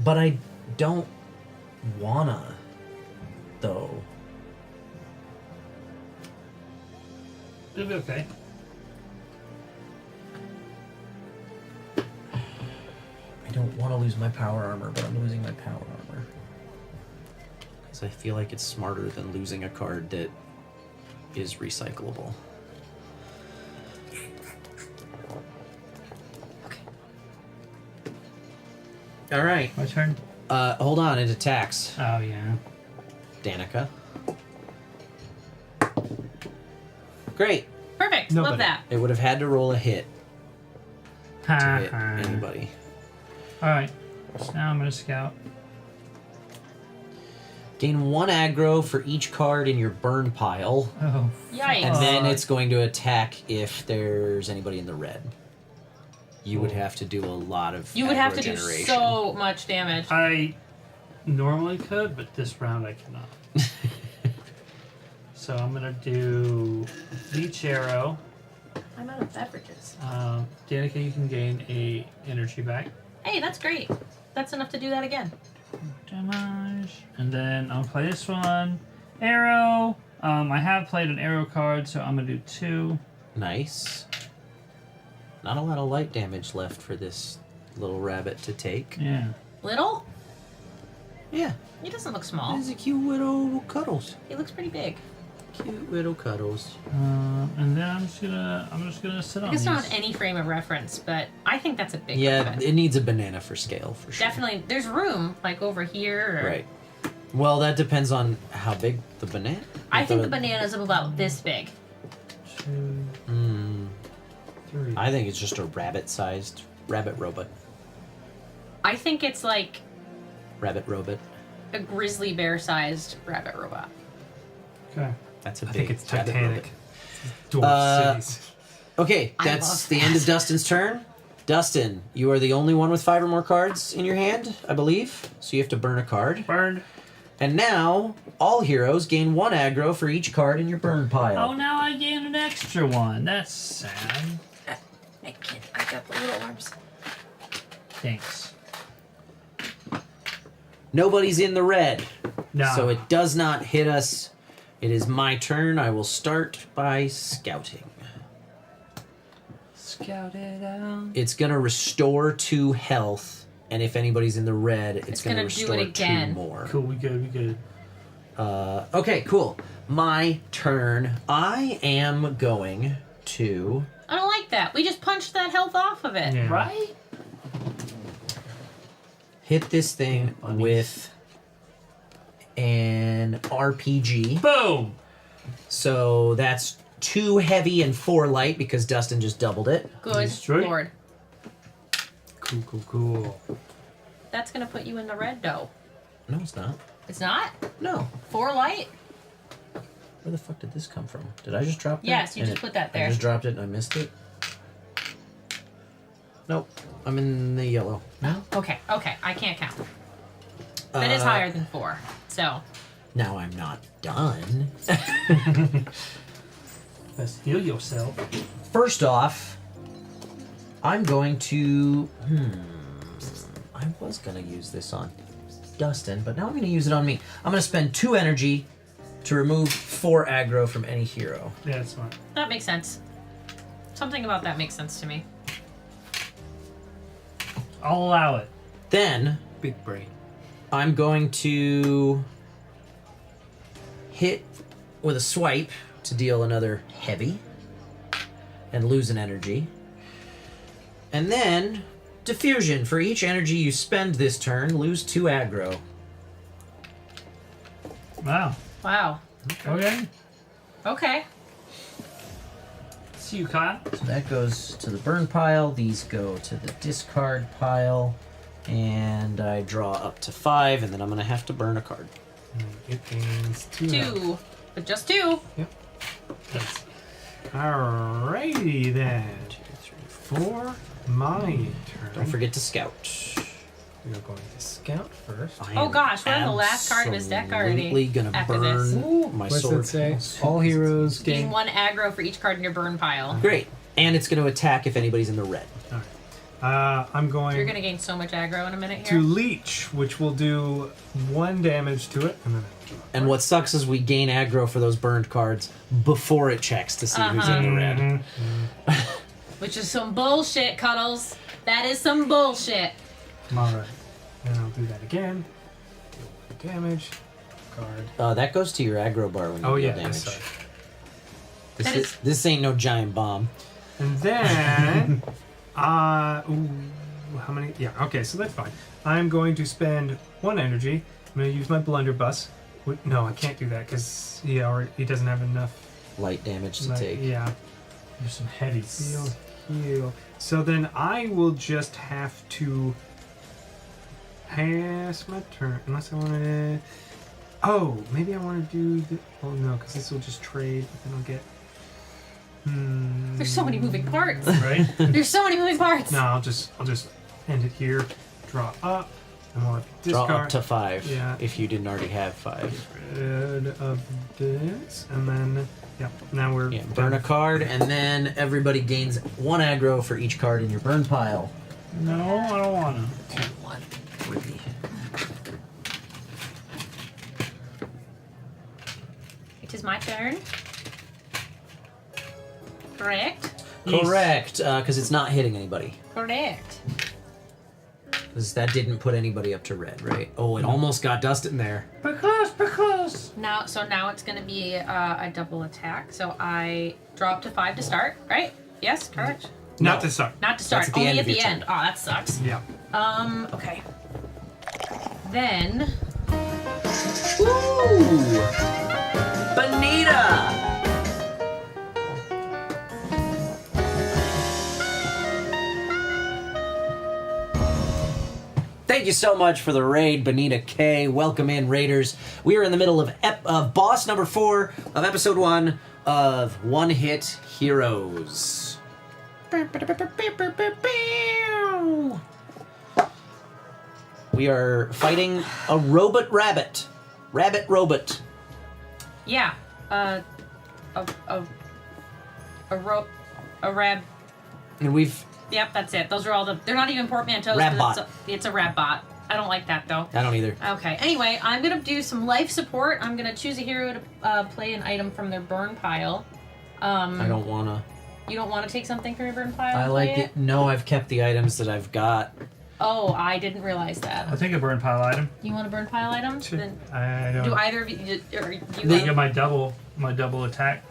Speaker 7: But I don't wanna, though.
Speaker 9: It'll be okay.
Speaker 7: I don't want to lose my power armor, but I'm losing my power armor. Because I feel like it's smarter than losing a card that is recyclable.
Speaker 18: Okay.
Speaker 7: Alright.
Speaker 9: My turn?
Speaker 7: Hold on, it attacks.
Speaker 9: Oh, yeah.
Speaker 7: Danica. Great.
Speaker 18: Perfect. Perfect.
Speaker 12: Nobody.
Speaker 18: Love that.
Speaker 7: It would have had to roll a hit to hit
Speaker 9: Ha.
Speaker 7: anybody.
Speaker 9: All right. So now I'm gonna scout.
Speaker 7: Gain 1 aggro for each card in your burn pile.
Speaker 9: Oh.
Speaker 18: Yikes.
Speaker 7: And then it's going to attack if there's anybody in the red. You would have to do a lot of
Speaker 18: You would have to
Speaker 7: aggro
Speaker 18: do
Speaker 7: generation.
Speaker 18: so much damage.
Speaker 9: I normally could, but this round I cannot. So I'm gonna do Leech Arrow.
Speaker 18: I'm out of beverages.
Speaker 9: Danica, you can gain a energy back.
Speaker 18: Hey, that's great. That's enough to do that again.
Speaker 9: Damage. And then I'll play this one. Arrow. I have played an arrow card, so I'm gonna do 2.
Speaker 7: Nice. Not a lot of light damage left for this little rabbit to take.
Speaker 9: Yeah.
Speaker 18: Little?
Speaker 7: Yeah.
Speaker 18: He doesn't look small.
Speaker 7: He's a cute little cuddles.
Speaker 18: He looks pretty big.
Speaker 7: Cute little cuddles.
Speaker 9: And then I'm just gonna sit on
Speaker 18: I guess
Speaker 9: these.
Speaker 18: not on any frame of reference, but I think that's a big
Speaker 7: Yeah,
Speaker 18: rabbit.
Speaker 7: it needs a banana for scale, for sure.
Speaker 18: Definitely. There's room, like over here. Or...
Speaker 7: Right. Well, that depends on how big the banana.
Speaker 18: I think the banana's about this big.
Speaker 9: 2, 3.
Speaker 7: I think it's just a rabbit-sized rabbit robot.
Speaker 18: I think it's like
Speaker 7: Rabbit robot.
Speaker 18: a grizzly bear-sized rabbit robot.
Speaker 9: Okay.
Speaker 7: That's a
Speaker 12: I
Speaker 7: big
Speaker 12: think it's
Speaker 7: rabbit
Speaker 12: Titanic.
Speaker 7: robot.
Speaker 12: Dwarf cities.
Speaker 7: Okay,
Speaker 18: I
Speaker 7: that's
Speaker 18: love
Speaker 7: the end of Dustin's turn. Dustin, you are the only one with 5 or more cards in your hand, I believe. So you have to burn a card.
Speaker 9: Burn.
Speaker 7: And now, all heroes gain 1 aggro for each card in your burn pile.
Speaker 9: Oh, now I gain an extra one. That's sad.
Speaker 18: I can't. I got the little arms.
Speaker 9: Thanks.
Speaker 7: Nobody's in the red.
Speaker 9: No.
Speaker 7: So it does not hit us. It is my turn. I will start by scouting.
Speaker 9: Scout it out.
Speaker 7: It's going to restore 2 health. And if anybody's in the red, it's going to
Speaker 18: gonna do
Speaker 7: restore
Speaker 18: it again.
Speaker 7: 2 more.
Speaker 9: Cool, we good.
Speaker 7: Okay, cool. My turn. I am going to...
Speaker 18: I don't like that. We just punched that health off of it.
Speaker 9: Yeah.
Speaker 18: Right?
Speaker 7: hit this thing with an RPG.
Speaker 9: Boom!
Speaker 7: So that's 2 heavy and 4 light because Dustin just doubled it.
Speaker 18: Good lord.
Speaker 7: Cool.
Speaker 18: That's gonna put you in the red though.
Speaker 7: No, it's not.
Speaker 18: It's not?
Speaker 7: No.
Speaker 18: 4 light?
Speaker 7: Where the fuck did this come from? Did I just drop that?
Speaker 18: Yes, you
Speaker 7: And
Speaker 18: just put that there.
Speaker 7: I just dropped it and I missed it? Nope. I'm in the yellow.
Speaker 18: No? Okay, I can't count. That is higher than 4, so.
Speaker 7: Now I'm not done.
Speaker 9: Best heal yourself.
Speaker 7: First off, I'm going to... I was going to use this on Dustin, but now I'm going to use it on me. I'm going to spend 2 energy to remove 4 aggro from any hero.
Speaker 9: Yeah, that's smart.
Speaker 18: That makes sense. Something about that makes sense to me.
Speaker 9: I'll allow it.
Speaker 7: Then...
Speaker 12: Big brain.
Speaker 7: I'm going to hit with a swipe to deal another heavy and lose an energy. And then diffusion. For each energy you spend this turn, lose 2 aggro.
Speaker 9: Wow.
Speaker 18: Wow.
Speaker 9: Okay.
Speaker 18: Okay.
Speaker 9: See you, Kyle.
Speaker 7: So that goes to the burn pile. These go to the discard pile. And I draw up to 5, and then I'm going to have to burn a card.
Speaker 12: It gains 2.
Speaker 18: 2. But just 2.
Speaker 12: Yep. That's... Alrighty then.
Speaker 7: 2, 3,
Speaker 12: 4. My turn.
Speaker 7: Don't forget to scout.
Speaker 12: We are going to scout first.
Speaker 18: Oh gosh, we're on the last card of his deck already.
Speaker 7: Absolutely gonna
Speaker 18: after this.
Speaker 7: burn my
Speaker 12: What's
Speaker 7: sword.
Speaker 12: it say? All heroes
Speaker 18: Gain
Speaker 12: gain...
Speaker 18: 1 aggro for each card in your burn pile.
Speaker 7: Great. And it's going to attack if anybody's in the red.
Speaker 12: I'm going
Speaker 18: You're gonna gain so much aggro in a minute
Speaker 12: to
Speaker 18: here.
Speaker 12: leech, which will do 1 damage to it.
Speaker 7: And what sucks is we gain aggro for those burned cards before it checks to see who's in the red.
Speaker 18: Which is some bullshit, Cuddles. That is some bullshit.
Speaker 12: Alright. And I'll do that again. Deal 1 damage. Card.
Speaker 7: That goes to your aggro bar when you deal damage.
Speaker 12: Sorry.
Speaker 7: This ain't no giant bomb.
Speaker 12: And then... how many? Yeah, okay, so that's fine. I'm going to spend 1 energy. I'm going to use my blunderbuss. No, I can't do that because he doesn't have enough
Speaker 7: light damage to
Speaker 12: light,
Speaker 7: take.
Speaker 12: Yeah.
Speaker 9: There's some heavies.
Speaker 12: Heal. So then I will just have to pass my turn. Unless I want to... Oh, maybe I want to do the... Oh, no, because this will just trade, but then I'll get...
Speaker 18: There's so many moving parts.
Speaker 12: Right?
Speaker 18: There's so many moving parts.
Speaker 12: No, I'll just end it here. Draw up. And we'll have
Speaker 7: Draw
Speaker 12: discard.
Speaker 7: up to 5.
Speaker 12: Yeah.
Speaker 7: If you didn't already have 5.
Speaker 12: Rid of this. And then... Yep. Now we're...
Speaker 7: Yeah, burn a card, and then everybody gains 1 aggro for each card in your burn pile.
Speaker 9: No, I don't want to.
Speaker 7: 2, 1, 3.
Speaker 18: It is my turn. Correct?
Speaker 7: Correct, because it's not hitting anybody.
Speaker 18: Correct.
Speaker 7: Because that didn't put anybody up to red, right? Oh, it almost got Dustin there.
Speaker 9: Because.
Speaker 18: Now it's going to be a double attack. So I draw up to 5 to start, right? Yes, correct?
Speaker 12: Not to start.
Speaker 18: Not to start,
Speaker 7: That's at the
Speaker 18: only
Speaker 7: end
Speaker 18: at
Speaker 7: of your
Speaker 18: the
Speaker 7: turn.
Speaker 18: end. Oh, that sucks.
Speaker 12: Yeah.
Speaker 18: Okay. Then...
Speaker 7: Ooh! Bonita! Thank you so much for the raid, Bonita K. Welcome in, Raiders. We are in the middle of boss number 4 of episode 1 of One Hit Heroes. We are fighting a robot rabbit. Rabbit robot.
Speaker 18: Yeah. A rab...
Speaker 7: And we've...
Speaker 18: Yep, that's it. Those are all the... They're not even portmanteaus.
Speaker 7: Rabbot.
Speaker 18: It's a rabbot. I don't like that, though.
Speaker 7: I don't either.
Speaker 18: Okay. Anyway, I'm going to do some life support. I'm going to choose a hero to play an item from their burn pile.
Speaker 7: I don't want to...
Speaker 18: You don't want to take something from your burn pile
Speaker 7: I
Speaker 18: and
Speaker 7: like
Speaker 18: play
Speaker 7: it. No, I've kept the items that I've got.
Speaker 18: Oh, I didn't realize that.
Speaker 9: I'll take a burn pile item.
Speaker 18: You want a burn pile item? Then
Speaker 9: I don't.
Speaker 18: do either of you... Or you
Speaker 9: Get my double attack.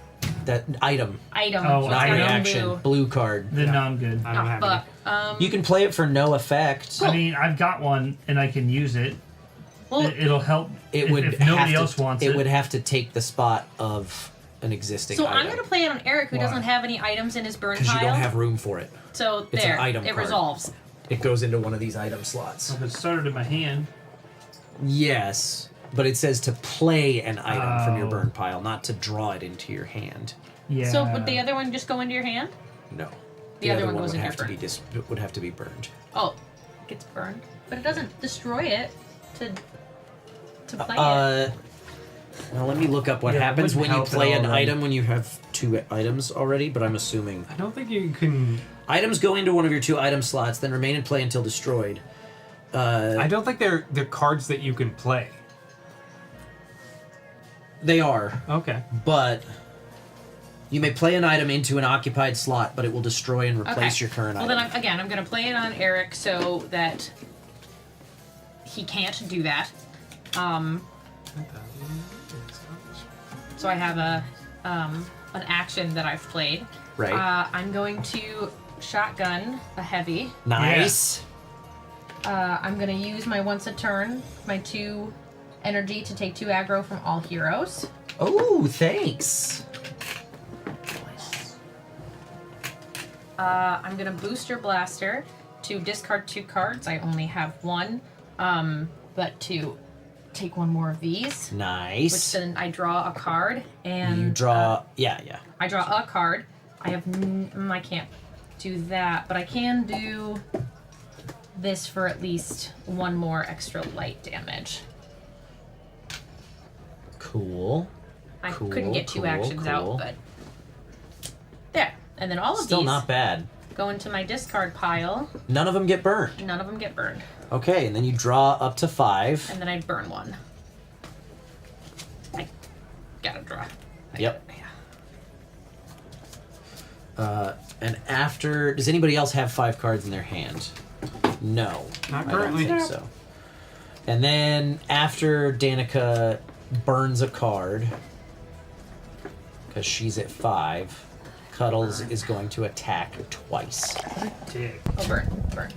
Speaker 7: That item.
Speaker 18: Item.
Speaker 9: Oh,
Speaker 18: So it's
Speaker 7: Not
Speaker 18: got
Speaker 7: reaction.
Speaker 18: blue.
Speaker 7: Blue card.
Speaker 9: Then no, I'm good.
Speaker 12: I don't have any.
Speaker 18: Fuck.
Speaker 7: You can play it for no effect.
Speaker 9: I mean, I've got one and I can use it.
Speaker 18: Well,
Speaker 9: It'll help.
Speaker 7: It would
Speaker 9: if nobody
Speaker 7: have to,
Speaker 9: else wants it.
Speaker 7: It would have to take the spot of an existing
Speaker 18: So
Speaker 7: item.
Speaker 18: I'm going to play it on Eric, who
Speaker 9: Why?
Speaker 18: doesn't have any items in his burn
Speaker 7: Because
Speaker 18: pile.
Speaker 7: you don't have room for it.
Speaker 18: So
Speaker 7: It's
Speaker 18: there,
Speaker 7: an item
Speaker 18: it
Speaker 7: card.
Speaker 18: resolves.
Speaker 7: It goes into one of these item slots.
Speaker 9: If it started in my hand.
Speaker 7: Yes, but it says to play an item from your
Speaker 9: Oh.
Speaker 7: burn pile, not to draw it into your hand.
Speaker 9: Yeah.
Speaker 18: So would the other one just go into your hand?
Speaker 7: No.
Speaker 18: The other one goes
Speaker 7: would
Speaker 18: in your
Speaker 7: have to
Speaker 18: burn.
Speaker 7: be would have to be burned.
Speaker 18: Oh, it gets burned, but it doesn't destroy it to play it.
Speaker 7: Now let me look up what
Speaker 12: Yeah, it
Speaker 7: happens
Speaker 12: wouldn't
Speaker 7: when you
Speaker 12: help at
Speaker 7: play
Speaker 12: all
Speaker 7: an
Speaker 12: then.
Speaker 7: item when you have 2 items already, but I'm assuming.
Speaker 12: I don't think you can...
Speaker 7: Items go into one of your 2 item slots, then remain in play until destroyed.
Speaker 12: I don't think they're cards that you can play.
Speaker 7: They are,
Speaker 12: Okay.
Speaker 7: but you may play an item into an occupied slot, but it will destroy and replace your current
Speaker 18: well,
Speaker 7: item.
Speaker 18: then I'm going to play it on Eric so that he can't do that. So I have an action that I've played.
Speaker 7: Right.
Speaker 18: I'm going to shotgun a heavy.
Speaker 7: Nice.
Speaker 18: I'm going to use my once a turn, my 2 energy to take 2 aggro from all heroes.
Speaker 7: Oh, thanks.
Speaker 18: I'm going to booster blaster to discard 2 cards. I only have 1, but to take 1 more of these.
Speaker 7: Nice.
Speaker 18: Which then I draw a card and
Speaker 7: You draw. Yeah.
Speaker 18: I draw a card. I have I can't do that, but I can do this for at least 1 more extra light damage.
Speaker 7: Cool.
Speaker 18: I
Speaker 7: Cool,
Speaker 18: couldn't get 2
Speaker 7: cool,
Speaker 18: actions
Speaker 7: cool.
Speaker 18: out, but there. And then all of
Speaker 7: Still
Speaker 18: these
Speaker 7: not bad.
Speaker 18: go into my discard pile.
Speaker 7: None of them get burned.
Speaker 18: None of them get burned,
Speaker 7: Okay, and then you draw up to 5.
Speaker 18: and then I burn 1. I gotta draw.
Speaker 7: Yep. And after, does anybody else have 5 cards in their hand? No.
Speaker 12: Not
Speaker 7: I
Speaker 12: currently.
Speaker 7: don't think so. And then after Danica burns a card, because she's at 5, Cuddles is going to attack twice.
Speaker 9: Dick.
Speaker 18: Oh, burn.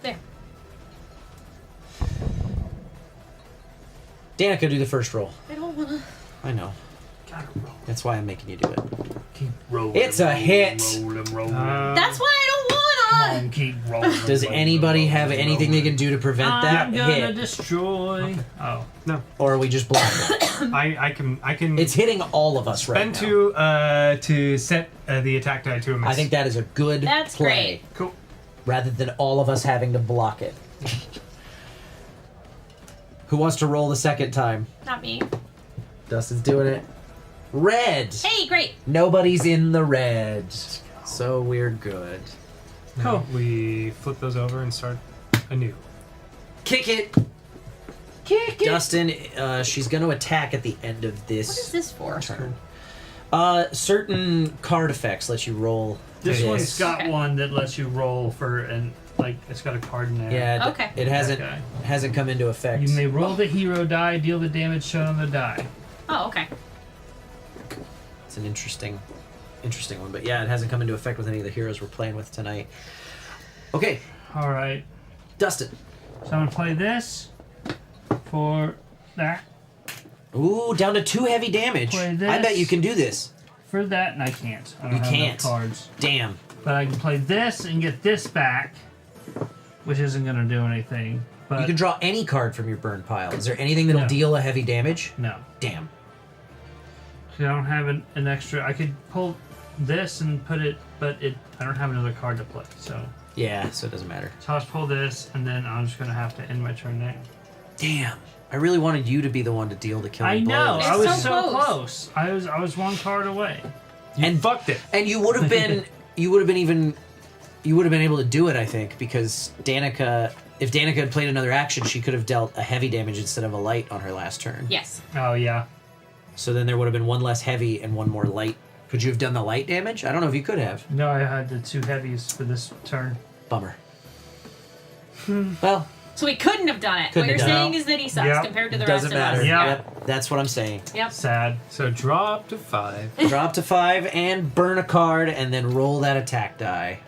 Speaker 18: There.
Speaker 7: Danica, do the first roll.
Speaker 18: I don't wanna.
Speaker 7: I know. That's why I'm making you do it.
Speaker 9: Keep rolling.
Speaker 7: It's a hit.
Speaker 9: Rolling, rolling.
Speaker 18: That's why I don't wanna.
Speaker 9: Keep rolling.
Speaker 7: Does anybody have anything they can do to prevent that
Speaker 9: I'm gonna
Speaker 7: hit?
Speaker 9: destroy. Oh
Speaker 12: no.
Speaker 7: Or are we just blocking it?
Speaker 12: I can.
Speaker 7: It's hitting all of us right
Speaker 12: spend
Speaker 7: now.
Speaker 12: to set the attack die to a miss.
Speaker 7: I think that is a good
Speaker 18: That's
Speaker 7: play.
Speaker 18: great.
Speaker 12: Cool.
Speaker 7: Rather than all of us having to block it. Who wants to roll the second time?
Speaker 18: Not me.
Speaker 7: Dustin's doing it. Red.
Speaker 18: Hey, great.
Speaker 7: Nobody's in the red. So we're good.
Speaker 12: Cool. We flip those over and start anew.
Speaker 7: Kick it. Kick it. Dustin, she's going to attack at the end of this.
Speaker 18: What is this for?
Speaker 7: Turn. Certain card effects let you roll.
Speaker 9: This one's got one that lets you roll for, and like it's got a card in there.
Speaker 7: Yeah.
Speaker 18: Okay.
Speaker 7: It hasn't come into effect.
Speaker 9: You may roll the hero die, deal the damage shown on the die.
Speaker 18: Oh, okay.
Speaker 7: It's an interesting one, but yeah, it hasn't come into effect with any of the heroes we're playing with tonight. Okay.
Speaker 9: All right.
Speaker 7: Dustin.
Speaker 9: So I'm gonna play this for that.
Speaker 7: Ooh, down to 2 heavy damage.
Speaker 9: Play this.
Speaker 7: I bet you can do this.
Speaker 9: For that, and I can't. I don't
Speaker 7: You
Speaker 9: have
Speaker 7: can't.
Speaker 9: enough cards.
Speaker 7: Damn.
Speaker 9: But I can play this and get this back, which isn't gonna do anything. But
Speaker 7: You can draw any card from your burn pile. Is there anything that'll
Speaker 9: No.
Speaker 7: deal a heavy damage?
Speaker 9: No.
Speaker 7: Damn.
Speaker 9: I don't have an extra. I could pull this and put it, but I don't have another card to play. So
Speaker 7: Yeah, so it doesn't matter.
Speaker 9: I'll just pull this, and then I'm just gonna have to end my turn there.
Speaker 7: Damn. I really wanted you to be the one to deal the killing
Speaker 9: I know.
Speaker 7: blows.
Speaker 9: I was so close. I was one card away.
Speaker 7: And
Speaker 12: fucked it.
Speaker 7: And you would have been you would have been able to do it, I think, because Danica, if Danica had played another action, she could have dealt a heavy damage instead of a light on her last turn.
Speaker 18: Yes.
Speaker 9: Oh yeah.
Speaker 7: So then there would have been one less heavy and one more light. Could you have done the light damage? I don't know if you could have.
Speaker 9: No, I had the 2 heavies for this turn.
Speaker 7: Bummer. Well,
Speaker 18: So he couldn't have done it.
Speaker 7: Couldn't
Speaker 18: What you're
Speaker 7: have done
Speaker 18: saying
Speaker 7: it.
Speaker 18: is that he sucks
Speaker 9: Yep.
Speaker 18: compared to the
Speaker 7: doesn't
Speaker 18: rest
Speaker 7: matter.
Speaker 18: of us.
Speaker 7: Yep. That's what I'm saying.
Speaker 18: Yep.
Speaker 9: Sad.
Speaker 12: So draw up to 5.
Speaker 7: Draw up to 5 and burn a card and then roll that attack die.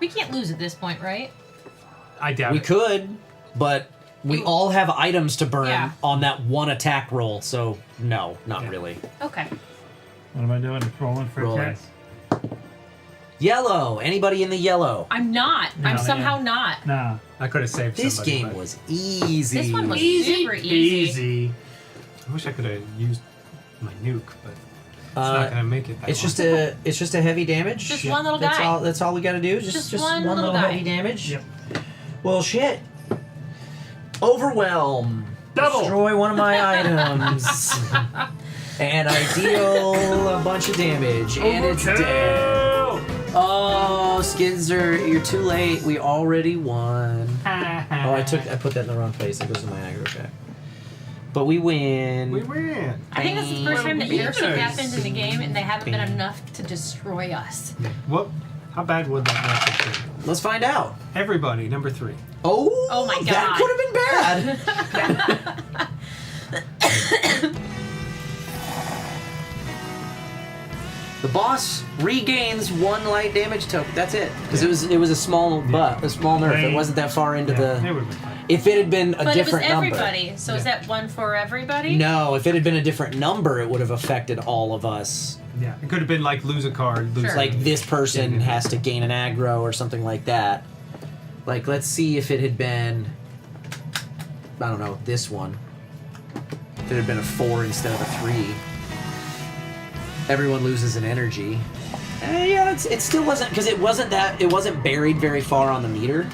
Speaker 18: We can't lose at this point, right?
Speaker 12: I doubt
Speaker 7: We
Speaker 12: it.
Speaker 7: could, but we all have items to burn
Speaker 18: Yeah.
Speaker 7: on that one attack roll, so no, not really.
Speaker 18: Okay.
Speaker 9: What am I doing? Rolling for
Speaker 7: Rolling.
Speaker 9: attacks.
Speaker 7: Yellow. Anybody in the yellow?
Speaker 18: I'm not.
Speaker 9: No,
Speaker 18: I'm somehow
Speaker 9: yeah.
Speaker 18: not.
Speaker 9: Nah.
Speaker 12: I could have saved
Speaker 7: This
Speaker 12: somebody,
Speaker 7: game
Speaker 12: but
Speaker 7: was easy.
Speaker 18: This one was
Speaker 9: Easy
Speaker 18: super easy.
Speaker 9: peasy.
Speaker 12: I wish I could have used my nuke, but it's not gonna make it. That
Speaker 7: It's
Speaker 12: long.
Speaker 7: just a heavy damage.
Speaker 18: Just one little
Speaker 7: that's
Speaker 18: guy.
Speaker 7: All, that's all we got to do. Just
Speaker 18: one
Speaker 7: one
Speaker 18: little
Speaker 7: little
Speaker 18: guy.
Speaker 7: heavy damage.
Speaker 9: Yep.
Speaker 7: Well, shit. Overwhelm.
Speaker 9: Double.
Speaker 7: Destroy one of my items. And I deal a bunch of damage, and it's dead. Oh, Skidzer, you're too late. We already won. Oh, I put that in the wrong place. It goes to my aggro check. But we win.
Speaker 12: We win.
Speaker 18: I think this is the first time that
Speaker 9: winners.
Speaker 18: Nerf happened in the game, and they haven't been enough to destroy us.
Speaker 12: What? How bad would that matchup be?
Speaker 7: Let's find out.
Speaker 12: Everybody, number 3.
Speaker 18: Oh my
Speaker 7: That could have been bad. The boss regains 1 light damage token. That's it. Because it was a small nerf. It wasn't that far into
Speaker 12: It
Speaker 7: the.
Speaker 12: would have been fine.
Speaker 7: If it had been a
Speaker 18: But it was
Speaker 7: different number.
Speaker 18: everybody. So is that one for everybody?
Speaker 7: No, if it had been a different number, it would have affected all of us.
Speaker 12: Yeah, it could have been like lose a card. Lose
Speaker 18: Sure.
Speaker 7: Like this person has to gain an aggro or something like that. Like, let's see if it had been, I don't know, this one. If it had been a 4 instead of a 3. Everyone loses an energy. Yeah, it still wasn't, because it wasn't buried very far on the meter.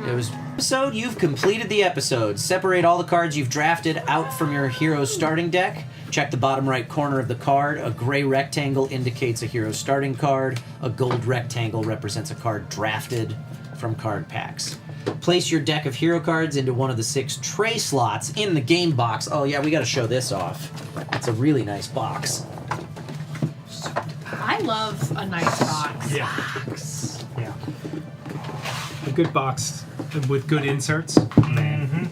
Speaker 7: It was episode. You've completed the episode. Separate all the cards you've drafted out from your hero's starting deck. Check the bottom right corner of the card. A gray rectangle indicates a hero's starting card. A gold rectangle represents a card drafted from card packs. Place your deck of hero cards into one of the 6 tray slots in the game box. Oh yeah, we got to show this off. It's a really nice box.
Speaker 18: I love a nice box.
Speaker 12: Yeah. A good box with good inserts.
Speaker 9: Mm-hmm.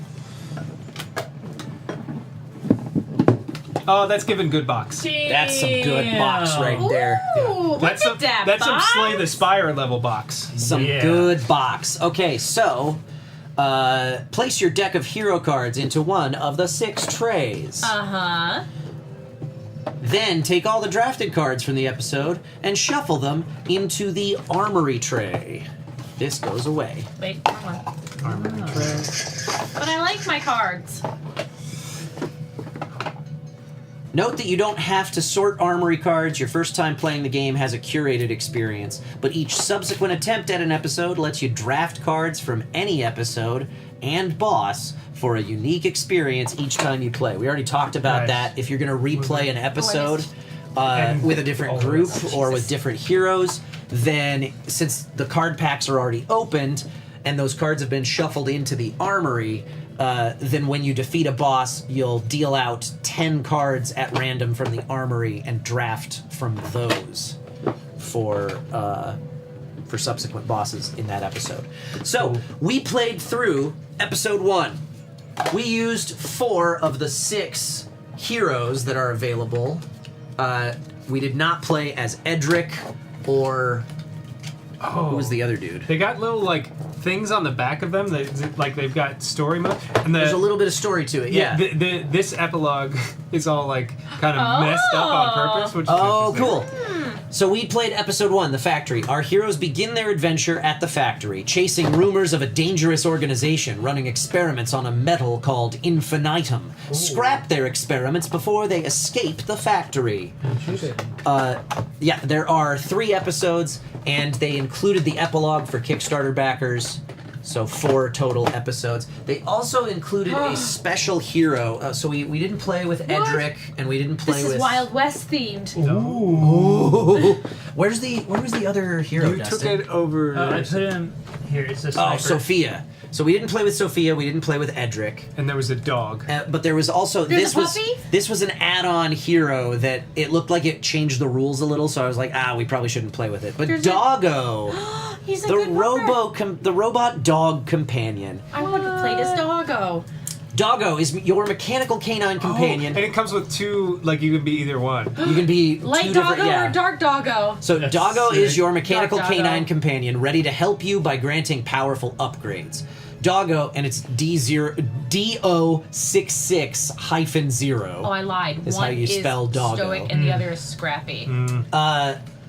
Speaker 12: Oh, that's giving good box.
Speaker 7: That's some good box right there.
Speaker 18: Ooh,
Speaker 12: That's
Speaker 18: look at that
Speaker 12: that's some
Speaker 18: box.
Speaker 12: Slay the Spire level box.
Speaker 7: Some good box. Okay, so place your deck of hero cards into one of the 6 trays.
Speaker 18: Uh-huh.
Speaker 7: Then take all the drafted cards from the episode and shuffle them into the armory tray. This goes away.
Speaker 18: Wait, hold on.
Speaker 7: Armory tray.
Speaker 18: But I like my cards.
Speaker 7: Note that you don't have to sort armory cards. Your first time playing the game has a curated experience, but each subsequent attempt at an episode lets you draft cards from any episode and boss for a unique experience each time you play. We already talked about that. If you're going to replay an episode with a different group or with different heroes, then since the card packs are already opened and those cards have been shuffled into the armory, then when you defeat a boss, you'll deal out 10 cards at random from the armory and draft from those for subsequent bosses in that episode. So, we played through episode 1. We used 4 of the 6 heroes that are available. We did not play as Edric or... who was the other dude?
Speaker 12: They got little, like, things on the back of them that, like, they've got story mode. And
Speaker 7: There's a little bit of story to it, yeah.
Speaker 12: This epilogue is all, like, kind of messed up on purpose, which is
Speaker 7: cool. So we played episode 1, The Factory. Our heroes begin their adventure at the factory, chasing rumors of a dangerous organization running experiments on a metal called infinitum. Scrap their experiments before they escape the factory. There are 3 episodes, and they included the epilogue for Kickstarter backers. So 4 total episodes. They also included a special hero. So we didn't play with Edric, and we didn't play
Speaker 18: This
Speaker 7: with...
Speaker 18: is Wild West themed.
Speaker 7: Ooh. Where was the other hero,
Speaker 12: You
Speaker 7: Dustin?
Speaker 12: took it over...
Speaker 9: I put him here. It's a sniper.
Speaker 7: Oh, Sophia. So we didn't play with Sophia. We didn't play with Edric.
Speaker 12: And there was a dog.
Speaker 7: But there was also...
Speaker 18: There's a puppy?
Speaker 7: This was an add-on hero that it looked like it changed the rules a little, so I was like, we probably shouldn't play with it. But Doggo...
Speaker 18: He's a
Speaker 7: the
Speaker 18: good
Speaker 7: the robot dog companion.
Speaker 18: I would have played as Doggo.
Speaker 7: Doggo is your mechanical canine companion.
Speaker 12: And it comes with 2, like, you can be either one.
Speaker 7: You can be
Speaker 18: Light
Speaker 7: 2
Speaker 18: Doggo
Speaker 7: different...
Speaker 18: or Dark Doggo?
Speaker 7: So Doggo is your mechanical
Speaker 18: Dark Doggo.
Speaker 7: canine companion, ready to help you by granting powerful upgrades. Doggo, and it's DO66-0.
Speaker 18: Oh, I lied.
Speaker 7: Is
Speaker 18: One
Speaker 7: how you spell
Speaker 18: is
Speaker 7: Doggo.
Speaker 18: Stoic and the other is Scrappy.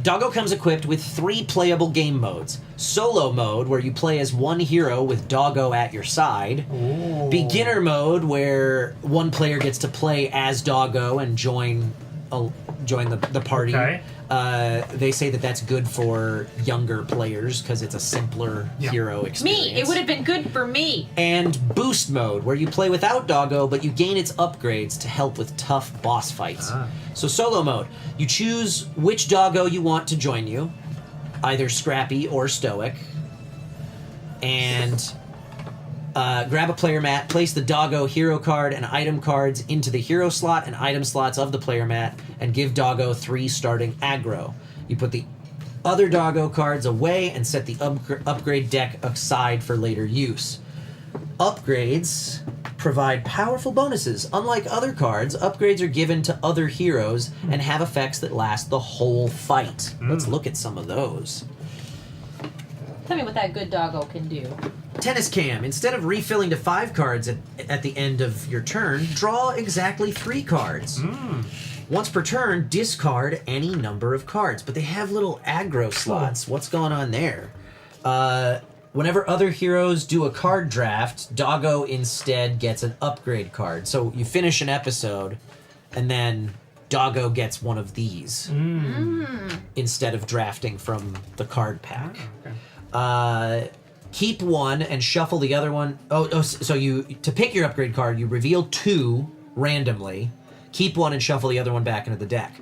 Speaker 7: Doggo comes equipped with 3 playable game modes. Solo mode, where you play as one hero with Doggo at your side.
Speaker 12: Ooh.
Speaker 7: Beginner mode, where one player gets to play as Doggo and join the party.
Speaker 9: Okay.
Speaker 7: They say that that's good for younger players because it's a simpler hero experience.
Speaker 18: Me! It would have been good for me!
Speaker 7: And boost mode, where you play without Doggo, but you gain its upgrades to help with tough boss fights. So solo mode, you choose which Doggo you want to join you, either Scrappy or Stoic, and grab a player mat, place the Doggo hero card and item cards into the hero slot and item slots of the player mat, and give Doggo 3 starting aggro. You put the other Doggo cards away and set the upgrade deck aside for later use. Upgrades provide powerful bonuses. Unlike other cards, upgrades are given to other heroes and have effects that last the whole fight. Let's look at some of those.
Speaker 18: Tell me what that good Doggo can do.
Speaker 7: Tennis Cam. Instead of refilling to 5 cards at the end of your turn, draw exactly 3 cards. Once per turn, discard any number of cards. But they have little aggro slots. What's going on there? Whenever other heroes do a card draft, Doggo instead gets an upgrade card. So you finish an episode, and then Doggo gets one of these instead of drafting from the card pack. Keep one and shuffle the other one. So to pick your upgrade card, you reveal 2 randomly, keep one and shuffle the other one back into the deck.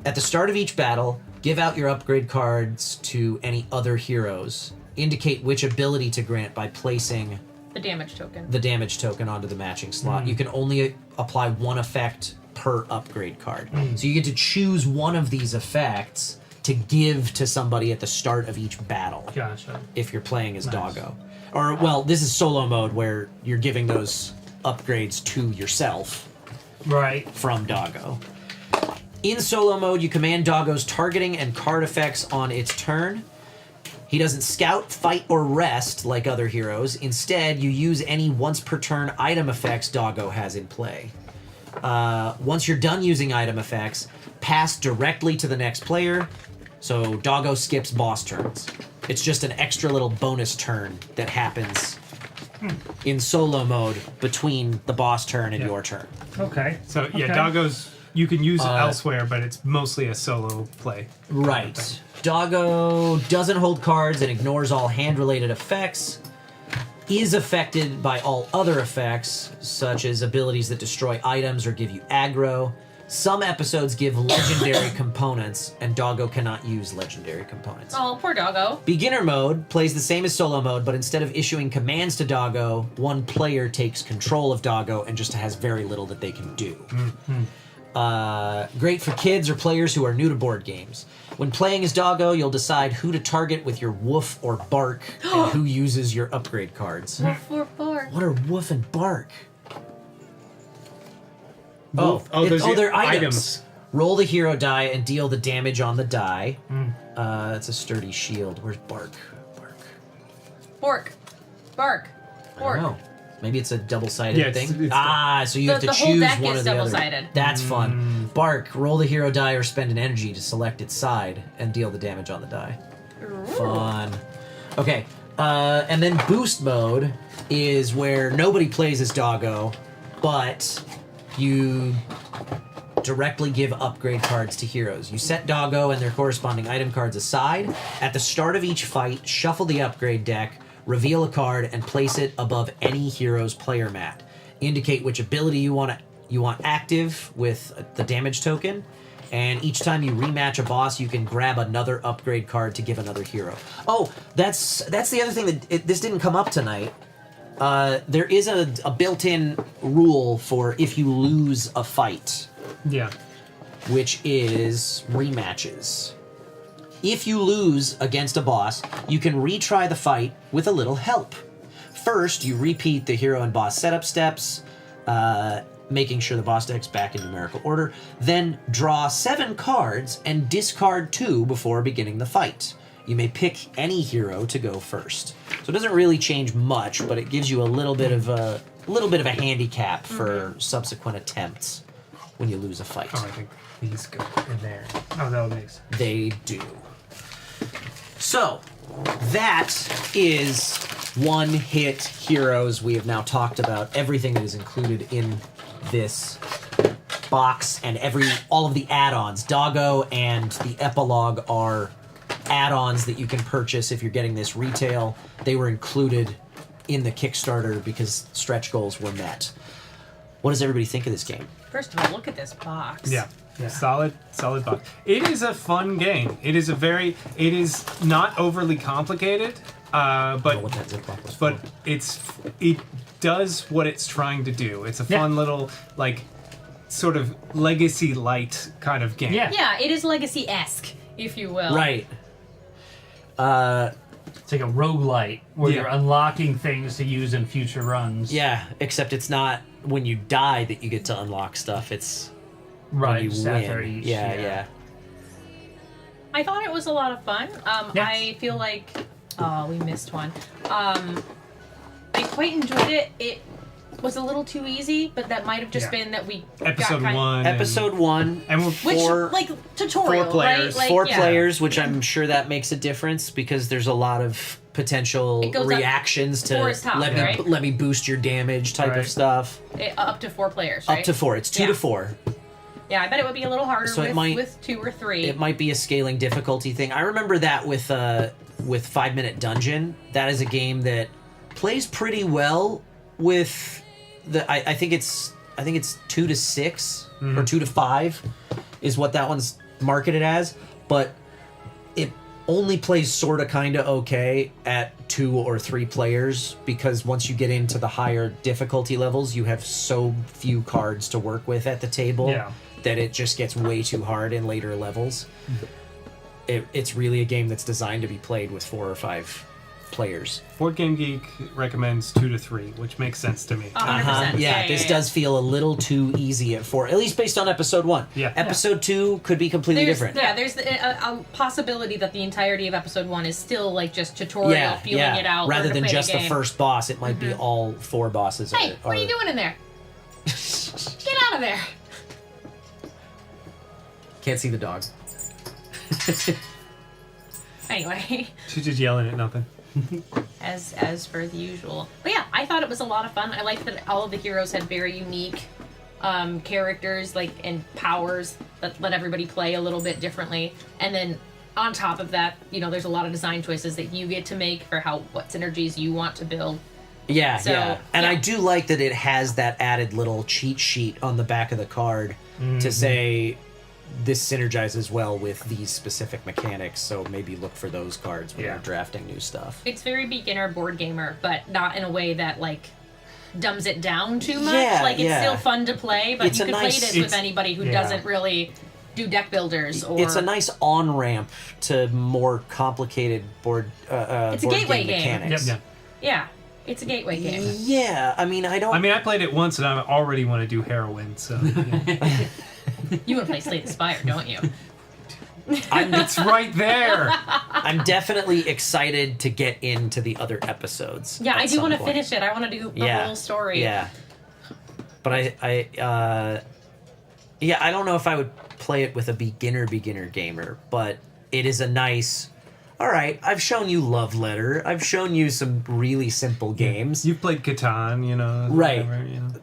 Speaker 7: At the start of each battle, give out your upgrade cards to any other heroes. Indicate which ability to grant by placing
Speaker 18: The damage token.
Speaker 7: the damage token onto the matching slot. You can only apply 1 effect per upgrade card. So you get to choose one of these effects to give to somebody at the start of each battle.
Speaker 9: Gotcha.
Speaker 7: If you're playing as Doggo. Or, well, this is solo mode where you're giving those upgrades to yourself.
Speaker 9: Right.
Speaker 7: From Doggo. In solo mode, you command Doggo's targeting and card effects on its turn. He doesn't scout, fight, or rest like other heroes. Instead, you use any once per turn item effects Doggo has in play. Once you're done using item effects, pass directly to the next player. So Doggo skips boss turns. It's just an extra little bonus turn that happens in solo mode between the boss turn and your turn.
Speaker 9: Okay.
Speaker 12: So yeah,
Speaker 9: Okay.
Speaker 12: Doggo's you can use it elsewhere, but it's mostly a solo play.
Speaker 7: Right. Doggo doesn't hold cards and ignores all hand-related effects. Is affected by all other effects, such as abilities that destroy items or give you aggro. Some episodes give legendary components, and Doggo cannot use legendary components.
Speaker 18: Oh, poor doggo.
Speaker 7: Beginner mode plays the same as solo mode, but instead of issuing commands to Doggo, one player takes control of Doggo and just has very little that they can do. Great for kids or players who are new to board games. When playing as Doggo, you'll decide who to target with your woof or bark and who uses your upgrade cards.
Speaker 18: Woof or bark.
Speaker 7: What are woof and bark?
Speaker 12: They're
Speaker 7: items. Roll the hero die and deal the damage on the die. It's a sturdy shield. Where's bark?
Speaker 18: Bork. Bark.
Speaker 7: I
Speaker 18: Bork.
Speaker 7: don't know. Maybe it's a double-sided
Speaker 12: Yeah,
Speaker 7: thing.
Speaker 12: it's
Speaker 7: So you have to
Speaker 18: the
Speaker 7: choose
Speaker 18: whole deck
Speaker 7: one
Speaker 18: is
Speaker 7: or the other.
Speaker 18: double-sided.
Speaker 7: That's fun. Bark. Roll the hero die or spend an energy to select its side and deal the damage on the die. Fun. Okay. And then boost mode is where nobody plays as Doggo, but you directly give upgrade cards to heroes. You set Doggo and their corresponding item cards aside. At the start of each fight, shuffle the upgrade deck, reveal a card, and place it above any hero's player mat. Indicate which ability you want active with the damage token. And each time you rematch a boss, you can grab another upgrade card to give another hero. Oh, that's the other thing that this didn't come up tonight. There is a built-in rule for if you lose a fight.
Speaker 12: Yeah.
Speaker 7: Which is rematches. If you lose against a boss, you can retry the fight with a little help. First, you repeat the hero and boss setup steps, making sure the boss deck's back in numerical order. Then draw 7 cards and discard 2 before beginning the fight. You may pick any hero to go first. So it doesn't really change much, but it gives you a little bit of a handicap for subsequent attempts when you lose a fight.
Speaker 12: Oh, I think these go in there. Oh, that makes.
Speaker 7: They do. So that is one-hit heroes. We have now talked about everything that is included in this box and all of the add-ons. Doggo and the epilogue are add-ons that you can purchase if you're getting this retail. They were included in the Kickstarter because stretch goals were met. What does everybody think of this game?
Speaker 18: First of all, look at this box.
Speaker 12: Yeah. Solid box. It is a fun game. It is not overly complicated, but it does what it's trying to do. It's a fun little sort of legacy light kind of game.
Speaker 18: Yeah, it is legacy-esque, if you will.
Speaker 7: Right.
Speaker 9: It's like a roguelite where you're unlocking things to use in future runs.
Speaker 7: Yeah, except it's not when you die that you get to unlock stuff. It's
Speaker 9: right,
Speaker 7: when you
Speaker 9: after
Speaker 7: win.
Speaker 9: each,
Speaker 7: Yeah.
Speaker 18: I thought it was a lot of fun. I feel like... Oh, we missed one. I quite enjoyed it. It was a little too easy, but that might have just been that we
Speaker 7: Episode
Speaker 18: got
Speaker 7: one. Episode 1. And we're
Speaker 18: tutorial,
Speaker 7: 4 players.
Speaker 18: right? Like,
Speaker 7: Four players, which I'm sure that makes a difference because there's a lot of potential
Speaker 18: It goes up
Speaker 7: reactions to
Speaker 18: 4 is top, right?
Speaker 7: let me boost your damage type of stuff.
Speaker 18: Up to 4 players, right?
Speaker 7: Up to 4. It's 2 to 4.
Speaker 18: Yeah, I bet it would be a little harder
Speaker 7: So
Speaker 18: with,
Speaker 7: it might-
Speaker 18: with 2 or 3.
Speaker 7: It might be a scaling difficulty thing. I remember that with 5 Minute Dungeon. That is a game that plays pretty well with I think it's 2 to 6 or 2 to 5 is what that one's marketed as, but it only plays sorta kinda okay at 2 or 3 players because once you get into the higher difficulty levels, you have so few cards to work with at the table that it just gets way too hard in later levels. It's really a game that's designed to be played with 4 or 5 players.
Speaker 12: Board Game Geek recommends 2 to 3, which makes sense to me.
Speaker 7: Yeah, this does feel a little too easy at 4, at least based on episode 1.
Speaker 12: Yeah.
Speaker 7: Episode 2 could be completely different.
Speaker 18: Yeah, there's a possibility that the entirety of episode 1 is still like just tutorial, feeling it out.
Speaker 7: Rather
Speaker 18: learn to
Speaker 7: than
Speaker 18: play
Speaker 7: just the
Speaker 18: game.
Speaker 7: first boss, it might be all 4 bosses.
Speaker 18: Hey, what are you doing in there? Get out of there!
Speaker 7: Can't see the dog.
Speaker 18: Anyway,
Speaker 12: She's just yelling at nothing.
Speaker 18: as per the usual. But yeah, I thought it was a lot of fun. I liked that all of the heroes had very unique characters, like, and powers that let everybody play a little bit differently. And then on top of that, you know, there's a lot of design choices that you get to make for what synergies you want to build.
Speaker 7: Yeah,
Speaker 18: So,
Speaker 7: yeah. And
Speaker 18: yeah.
Speaker 7: I do like that it has that added little cheat sheet on the back of the card to say this synergizes well with these specific mechanics, so maybe look for those cards when you're drafting new stuff.
Speaker 18: It's very beginner board gamer, but not in a way that, like, dumbs it down too much.
Speaker 7: Yeah,
Speaker 18: like, it's
Speaker 7: yeah.
Speaker 18: still fun to play, but
Speaker 7: It's
Speaker 18: you
Speaker 7: a
Speaker 18: could
Speaker 7: nice-
Speaker 18: play this with
Speaker 7: it's-
Speaker 18: anybody who
Speaker 7: yeah.
Speaker 18: doesn't really do deck builders or...
Speaker 7: It's a nice on-ramp to more complicated board
Speaker 18: It's a
Speaker 7: board
Speaker 18: game
Speaker 7: mechanics.
Speaker 18: Yeah, it's a gateway game.
Speaker 7: Yeah, I mean, I
Speaker 12: played it once and I already want to do heroin, so... Yeah.
Speaker 18: You want to play Slay the Spire, don't you?
Speaker 12: It's right there.
Speaker 7: I'm definitely excited to get into the other episodes.
Speaker 18: Yeah,
Speaker 7: at
Speaker 18: I do
Speaker 7: some
Speaker 18: want to
Speaker 7: point.
Speaker 18: finish it. I want to do the whole story.
Speaker 7: Yeah. But I don't know if I would play it with a beginner gamer, but it is a nice... All right, I've shown you Love Letter. I've shown you some really simple games.
Speaker 12: You've played Catan, you know.
Speaker 7: Right.
Speaker 12: Whatever, you know.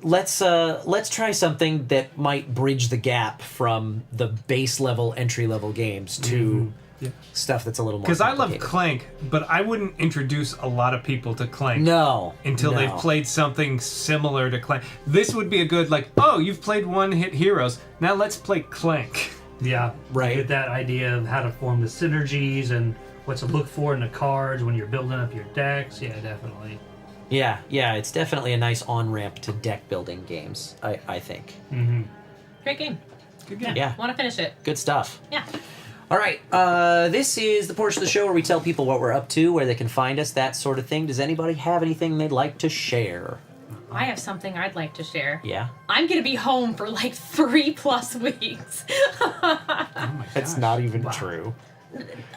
Speaker 7: Let's try something that might bridge the gap from the base level, entry level games to stuff that's a little more
Speaker 12: Because I love
Speaker 7: complicated.
Speaker 12: Clank, but I wouldn't introduce a lot of people to Clank.
Speaker 7: No.
Speaker 12: Until
Speaker 7: no.
Speaker 12: they've played something similar to Clank. This would be a good, like, oh, you've played one-hit heroes. Now let's play Clank.
Speaker 9: Yeah.
Speaker 7: Right.
Speaker 9: Get that idea of how to form the synergies and what to look for in the cards when you're building up your decks. Yeah, definitely.
Speaker 7: Yeah, it's definitely a nice on-ramp to deck building games, I think.
Speaker 9: Mm-hmm.
Speaker 18: Great game.
Speaker 12: Good
Speaker 7: game. Yeah.
Speaker 18: Want to finish it.
Speaker 7: Good stuff.
Speaker 18: Yeah.
Speaker 7: All right, this is the portion of the show where we tell people what we're up to, where they can find us, that sort of thing. Does anybody have anything they'd like to share?
Speaker 18: I have something I'd like to share.
Speaker 7: Yeah?
Speaker 18: I'm going to be home for like 3+ weeks.
Speaker 7: That's not even true.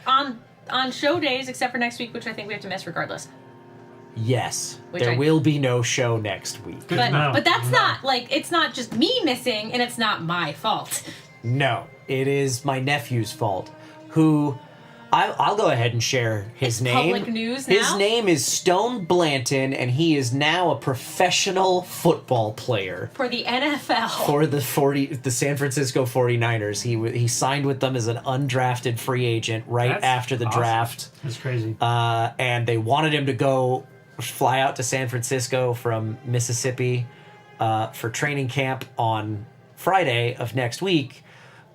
Speaker 18: On show days, except for next week, which I think we have to miss regardless.
Speaker 7: Yes,
Speaker 18: Which
Speaker 7: there
Speaker 18: I-
Speaker 7: will be no show next week.
Speaker 18: But that's not, like, it's not just me missing, and it's not my fault.
Speaker 7: No, it is my nephew's fault, who... I'll go ahead and share his name.
Speaker 18: Public news
Speaker 7: His
Speaker 18: now?
Speaker 7: name is Stone Blanton, and he is now a professional football player
Speaker 18: For the NFL.
Speaker 7: for the San Francisco 49ers. He signed with them as an undrafted free agent right
Speaker 9: That's
Speaker 7: after the
Speaker 9: awesome.
Speaker 7: draft.
Speaker 9: That's crazy.
Speaker 7: And they wanted him to fly out to San Francisco from Mississippi for training camp on Friday of next week,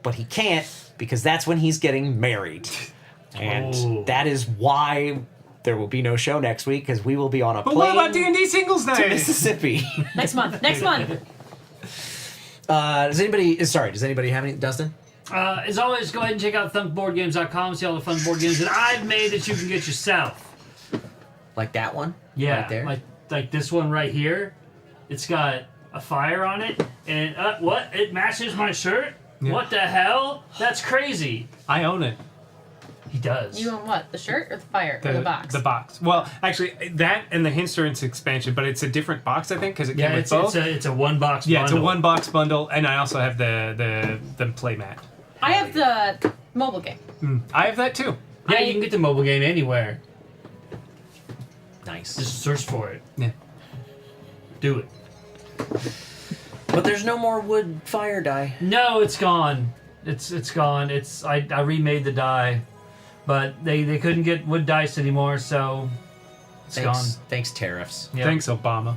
Speaker 7: but he can't because that's when he's getting married. And that is why there will be no show next week, because we will be on a
Speaker 12: But
Speaker 7: plane
Speaker 12: what about D&D Singles
Speaker 7: to
Speaker 12: Night?
Speaker 7: Mississippi.
Speaker 18: Next month. Next month.
Speaker 7: Does anybody have any? Dustin?
Speaker 9: As always, go ahead and check out thunkboardgames.com, see all the fun board games that I've made that you can get yourself.
Speaker 7: Like that one?
Speaker 9: Yeah,
Speaker 7: Right there?
Speaker 9: like this one right here. It's got a fire on it, and what? It matches my shirt?
Speaker 12: Yeah.
Speaker 9: What the hell? That's crazy.
Speaker 12: I own it.
Speaker 9: He does.
Speaker 18: You own what? The shirt or the fire or the box?
Speaker 12: The box. Well, actually, that and the Hinsterance expansion, but it's a different box, I think, because it came with both.
Speaker 9: It's a one box
Speaker 12: Yeah,
Speaker 9: bundle.
Speaker 12: it's a one box bundle, and I also have the play mat.
Speaker 18: I have the mobile game.
Speaker 12: I have that too.
Speaker 9: Yeah, you can get the mobile game anywhere.
Speaker 7: Nice.
Speaker 9: Just search for it.
Speaker 12: Yeah.
Speaker 9: Do it.
Speaker 7: But there's no more wood fire die.
Speaker 9: No, it's gone. It's gone. I remade the die, but they couldn't get wood dice anymore, so it's gone.
Speaker 7: Thanks, tariffs.
Speaker 9: Yep.
Speaker 12: Thanks, Obama.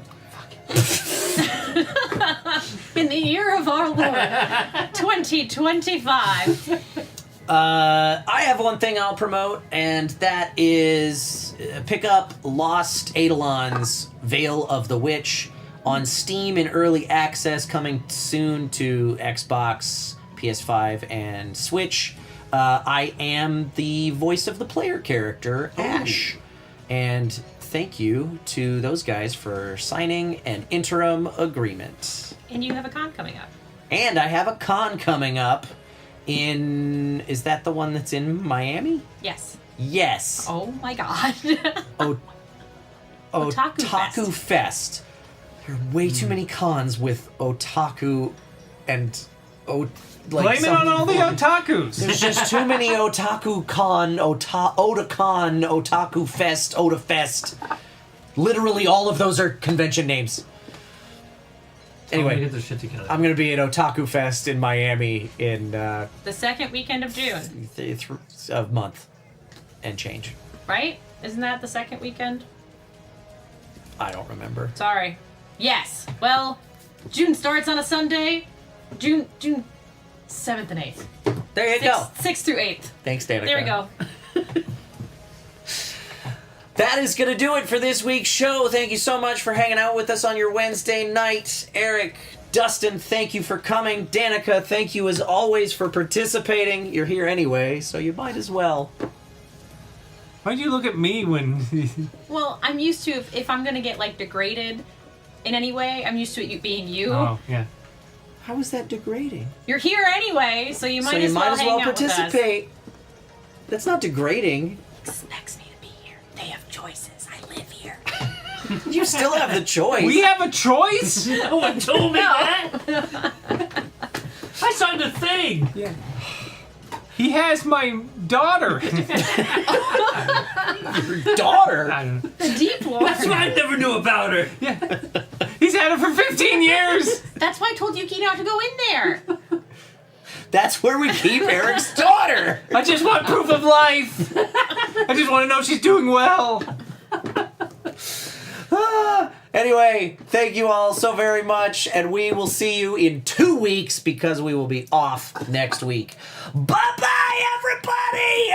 Speaker 18: In the year of our Lord, 2025.
Speaker 7: I have one thing I'll promote, and that is pick up Lost Eidolon's Veil of the Witch on Steam in early access, coming soon to Xbox, PS5, and Switch. I am the voice of the player character, Ash. And thank you to those guys for signing an interim agreement.
Speaker 18: And you have a con coming up.
Speaker 7: And I have a con coming up in... Is that the one that's in Miami?
Speaker 18: Yes.
Speaker 7: Yes.
Speaker 18: Oh my god.
Speaker 7: Otaku Fest. There are way too many cons with otaku and
Speaker 12: Blame it on all the otakus.
Speaker 7: There's just too many Otaku-con, Otakon, Otaku Fest, Ota Fest. Literally all of those are convention names. Anyway,
Speaker 9: get their shit together.
Speaker 7: I'm going to be at Otaku Fest in Miami in
Speaker 18: The second weekend of June,
Speaker 7: a month and change.
Speaker 18: right? Isn't that the second weekend?
Speaker 7: I don't remember.
Speaker 18: Sorry. Yes. Well, June starts on a Sunday. June 7th and 8th.
Speaker 7: There you go.
Speaker 18: 6th through 8th.
Speaker 7: Thanks, Danica.
Speaker 18: There we go.
Speaker 7: That is going to do it for this week's show. Thank you so much for hanging out with us on your Wednesday night. Eric, Dustin, thank you for coming. Danica, thank you as always for participating. You're here anyway, so you might as well.
Speaker 12: Why'd you look at me when...
Speaker 18: Well, I'm used to if I'm gonna get like degraded in any way, I'm used to it being you.
Speaker 12: Oh, yeah.
Speaker 7: How is that degrading?
Speaker 18: You're here anyway, so you might
Speaker 7: So
Speaker 18: as
Speaker 7: you
Speaker 18: well
Speaker 7: might as
Speaker 18: hang
Speaker 7: well
Speaker 18: out with us.
Speaker 7: participate. That's not degrading.
Speaker 18: Expects me to be here. They have choices. I live here.
Speaker 7: You still have the choice.
Speaker 12: We have a choice?
Speaker 9: No one told me that. I signed a thing.
Speaker 7: Yeah.
Speaker 12: He has my daughter.
Speaker 7: Your daughter?
Speaker 12: I don't know.
Speaker 18: The deep lore.
Speaker 9: That's what I never knew about her.
Speaker 12: Yeah. He's had it for 15 years.
Speaker 18: That's why I told Yuki not to go in there.
Speaker 7: That's where we keep Eric's daughter.
Speaker 12: I just want proof of life. I just want to know she's doing well.
Speaker 7: Anyway, thank you all so very much, and we will see you in 2 weeks because we will be off next week. Bye-bye, everybody!